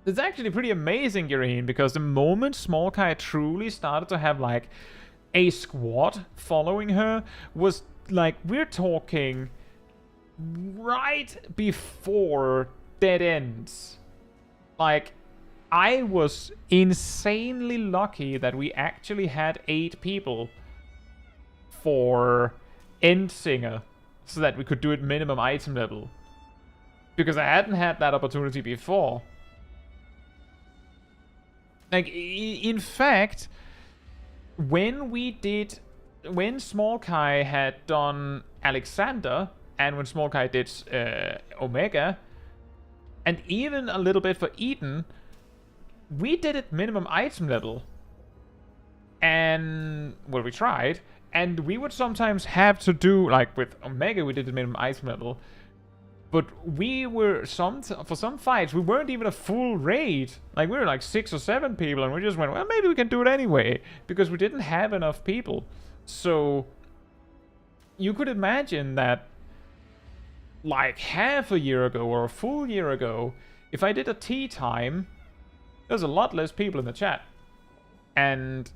It's actually pretty amazing, Yureen, because the moment Small Kai truly started to have like a squad following her was like, we're talking right before Dead Ends. Like, I was insanely lucky that we actually had 8 people for End Singer so that we could do it minimum item level. Because I hadn't had that opportunity before. Like, in fact, when Small Kai had done Alexander, and when Small Kai did Omega, and even a little bit for Eden, we did it minimum item level. And, well, we tried, and we would sometimes have to do, like with Omega, we did it minimum item level. But we were, for some fights, we weren't even a full raid. Like, we were like 6 or 7 people, and we just went, well, maybe we can do it anyway. Because we didn't have enough people. So, you could imagine that, like, half a year ago, or a full year ago, if I did a tea time, there's a lot less people in the chat. And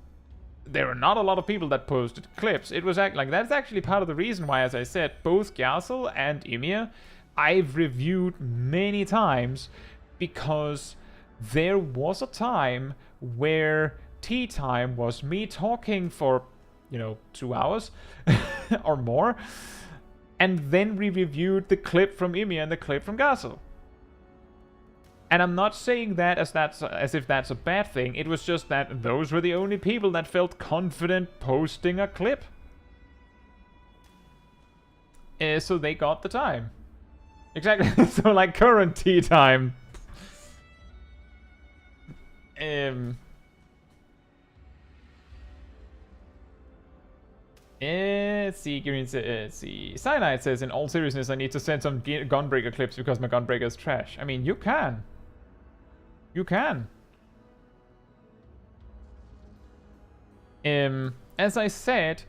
there are not a lot of people that posted clips. It was like, that's actually part of the reason why, as I said, both Gyasel and Ymir, I've reviewed many times, because there was a time where tea time was me talking for, 2 hours or more, and then we reviewed the clip from Ymir and the clip from Gyasel. And I'm not saying that as if that's a bad thing. It was just that those were the only people that felt confident posting a clip. So they got the time. Exactly. So, like, current tea time. Let's see. Let's see. Cyanide says, in all seriousness, I need to send some Gunbreaker clips because my Gunbreaker is trash. I mean, you can. You can. As I said,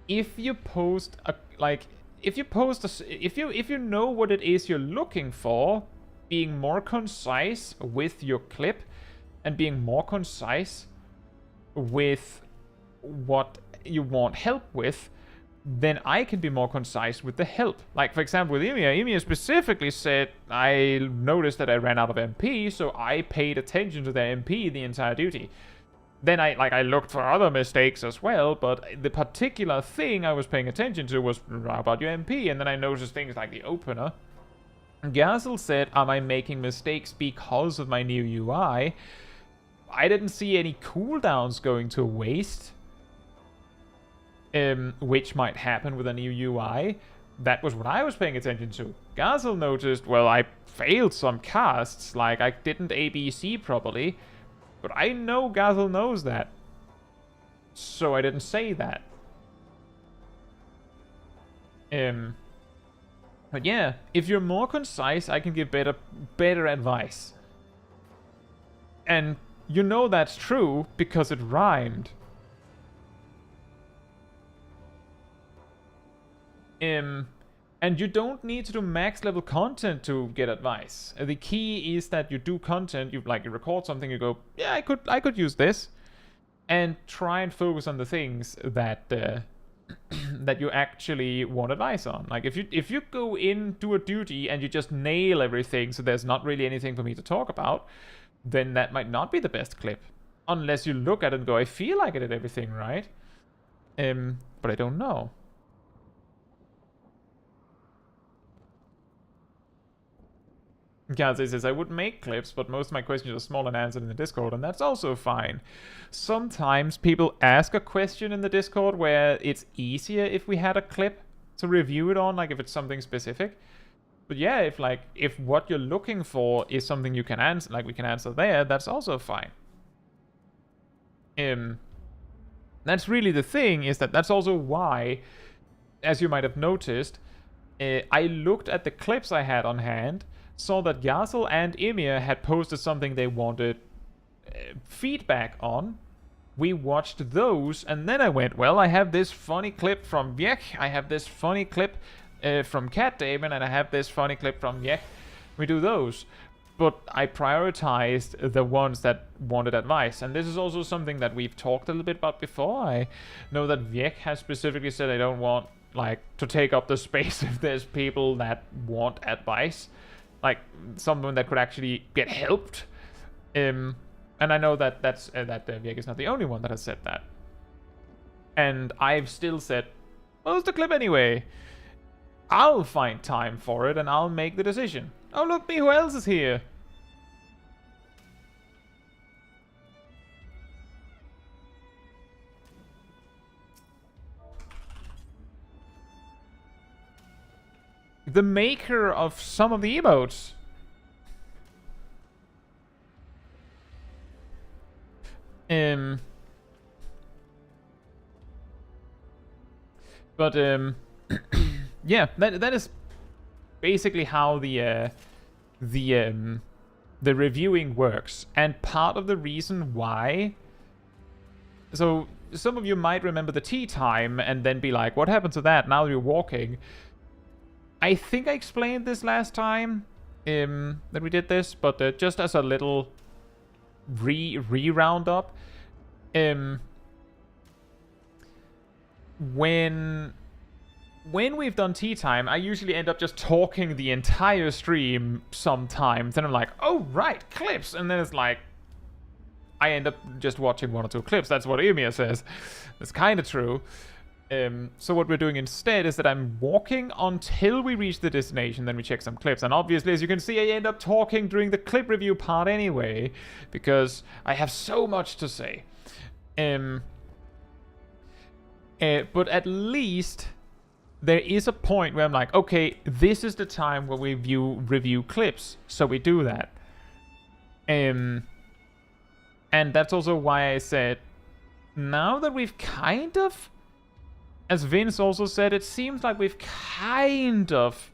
if you post a, like, if you know what it is you're looking for, being more concise with your clip and being more concise with what you want help with, then I can be more concise with the help. Like, for example, with Ymir specifically said, I noticed that I ran out of MP, so I paid attention to the MP the entire duty. Then I looked for other mistakes as well, but the particular thing I was paying attention to was about your MP, and then I noticed things like the opener. Gyasel said, am I making mistakes because of my new UI? I didn't see any cooldowns going to waste, which might happen with a new UI. That was what I was paying attention to. Gyasel noticed, well, I failed some casts, like I didn't ABC properly. But I know Gyasel knows that. So I didn't say that. But yeah, if you're more concise, I can give better advice. And you know that's true because it rhymed. And you don't need to do max level content to get advice. The key is that you do content, you record something, you go, yeah, I could use this, and try and focus on the things that that you actually want advice on. Like if you go in, do a duty, and you just nail everything, so there's not really anything for me to talk about, then that might not be the best clip, unless you look at it and go, I feel like I did everything right, but I don't know. Kaze says, I would make clips, but most of my questions are small and answered in the Discord, and that's also fine. Sometimes people ask a question in the Discord where it's easier if we had a clip to review it on, like if it's something specific. But yeah, if what you're looking for is something you can answer, like we can answer there, that's also fine. That's really the thing, is that's also why, as you might have noticed, I looked at the clips I had on hand, saw that Yasel and Emir had posted something they wanted feedback on. We watched those, and then I went, well, I have this funny clip from Viek, I have this funny clip from Cat Damon, and I have this funny clip from Viek. We do those. But I prioritized the ones that wanted advice. And this is also something that we've talked a little bit about before. I know that Viek has specifically said I don't want, like, to take up the space if there's people that want advice. Like, someone that could actually get helped. And I know that Viek is not the only one that has said that. And I've still said, well, it's the clip anyway. I'll find time for it and I'll make the decision. Oh, look, me, who else is here? The maker of some of the emotes. But yeah, that is basically how the reviewing works, and part of the reason why. So some of you might remember the tea time and then be like, "What happened to that? Now you're walking." I think I explained this last time that we did this, but just as a little re-round up, when we've done tea time, I usually end up just talking the entire stream sometimes. And I'm like, oh, right, clips. And then it's like, I end up just watching 1 or 2 clips. That's what Emir says. That's kind of true. So what we're doing instead is that I'm walking until we reach the destination, then we check some clips. And obviously, as you can see, I end up talking during the clip review part anyway, because I have so much to say. But at least there is a point where I'm like, okay, this is the time where we review clips, so we do that. And that's also why I said, now that we've kind of, as Vince also said, it seems like we've kind of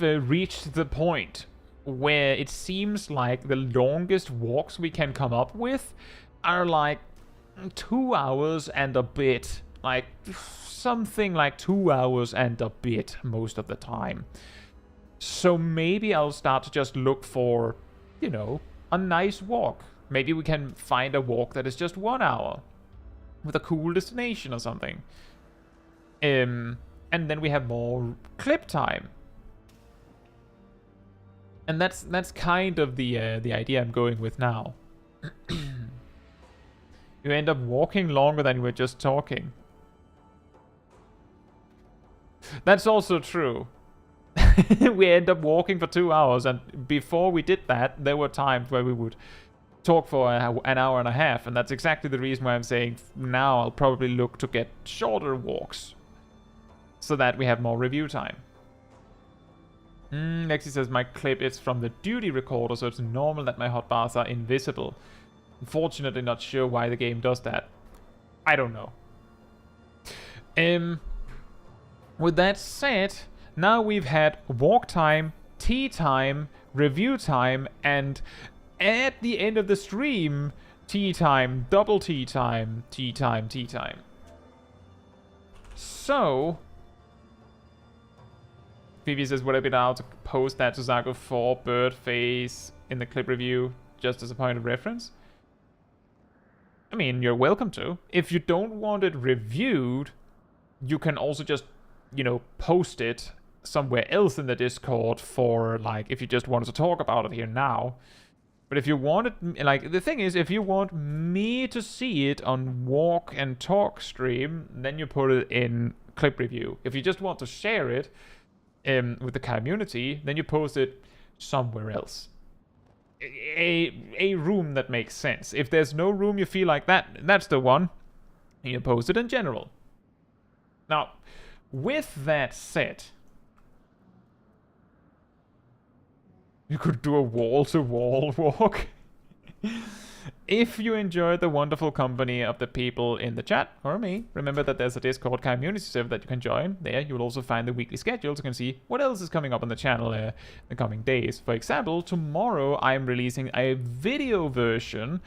reached the point where it seems like the longest walks we can come up with are like 2 hours and a bit. Like, something like 2 hours and a bit most of the time. So maybe I'll start to just look for, you know, a nice walk. Maybe we can find a walk that is just 1 hour with a cool destination or something. And then we have more clip time. And that's kind of the idea I'm going with now. You end up walking longer than you were just talking. That's also true. We end up walking for 2 hours, and before we did that, there were times where we would talk for an hour and a half, and that's exactly the reason why I'm saying now I'll probably look to get shorter walks so that we have more review time. Lexi says my clip is from the duty recorder, so it's normal that my hotbars are invisible. Unfortunately, not sure why the game does that. I don't know. With that said, now we've had walk time, tea time, review time, and at the end of the stream, tea time, double tea time, tea time, tea time. So, Phoebe says, would I be allowed to post that Suzaku 4 bird face in the clip review just as a point of reference? I mean, you're welcome to. If you don't want it reviewed, you can also just, you know, post it somewhere else in the Discord for, like, if you just wanted to talk about it here now. But if you want it, like, the thing is, if you want me to see it on Walk and Talk stream, then you put it in clip review. If you just want to share it with the community, then you post it somewhere else. A room that makes sense. If there's no room you feel like that's the one, you post it in general. Now, with that said, you could do a wall-to-wall walk. If you enjoyed the wonderful company of the people in the chat, or me, remember that there's a Discord community server that you can join. There you will also find the weekly schedule, so you can see what else is coming up on the channel in the coming days. For example, tomorrow I'm releasing a video version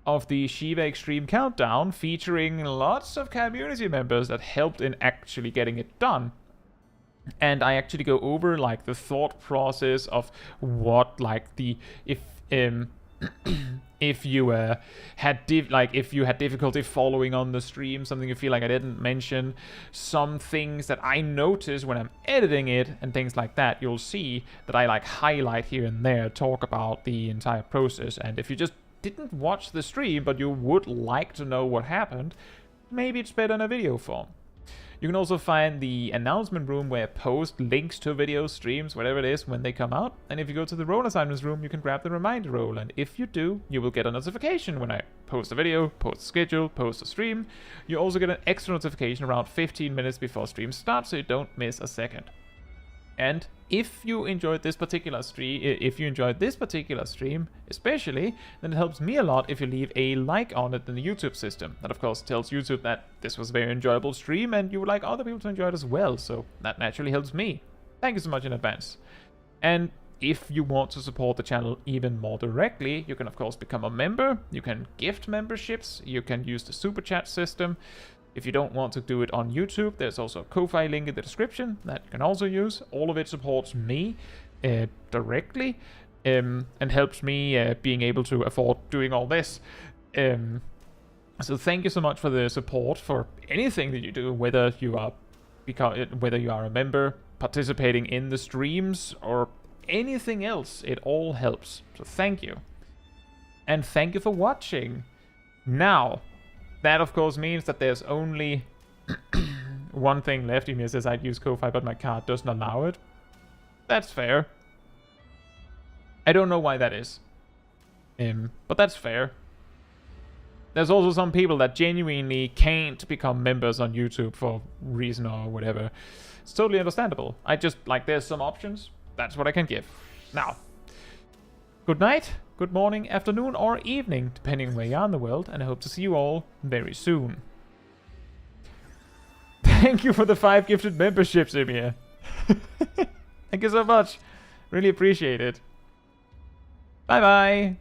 of the Shiva Extreme Countdown featuring lots of community members that helped in actually getting it done. And I actually go over like the thought process of what like the if you had difficulty following on the stream, something you feel like I didn't mention, some things that I notice when I'm editing it and things like that, you'll see that I like highlight here and there, talk about the entire process. And if you just didn't watch the stream but you would like to know what happened, maybe it's better in a video form. You can also find the announcement room where I post links to videos, streams, whatever it is, when they come out. And if you go to the role assignments room, you can grab the reminder role. And if you do, you will get a notification when I post a video, post a schedule, post a stream. You also get an extra notification around 15 minutes before stream starts, so you don't miss a second. And if you enjoyed this particular stream, especially, then it helps me a lot if you leave a like on it in the YouTube system. That of course tells YouTube that this was a very enjoyable stream and you would like other people to enjoy it as well, so that naturally helps me. Thank you so much in advance. And if you want to support the channel even more directly, you can of course become a member, you can gift memberships, you can use the super chat system. If you don't want to do it on YouTube, there's also a Ko-Fi link in the description that you can also use. All of it supports me directly and helps me being able to afford doing all this. So thank you so much for the support for anything that you do, whether you are a member, participating in the streams, or anything else. It all helps. So thank you. And thank you for watching. Now, that of course means that there's only one thing left. Emir says I'd use Ko-Fi, but my card doesn't allow it. That's fair. I don't know why that is. But that's fair. There's also some people that genuinely can't become members on YouTube for reason or whatever. It's totally understandable. I just, like, there's some options. That's what I can give. Now, good night, good morning, afternoon, or evening, depending on where you are in the world, and I hope to see you all very soon. Thank you for the 5 gifted memberships, Emir. Thank you so much. Really appreciate it. Bye-bye.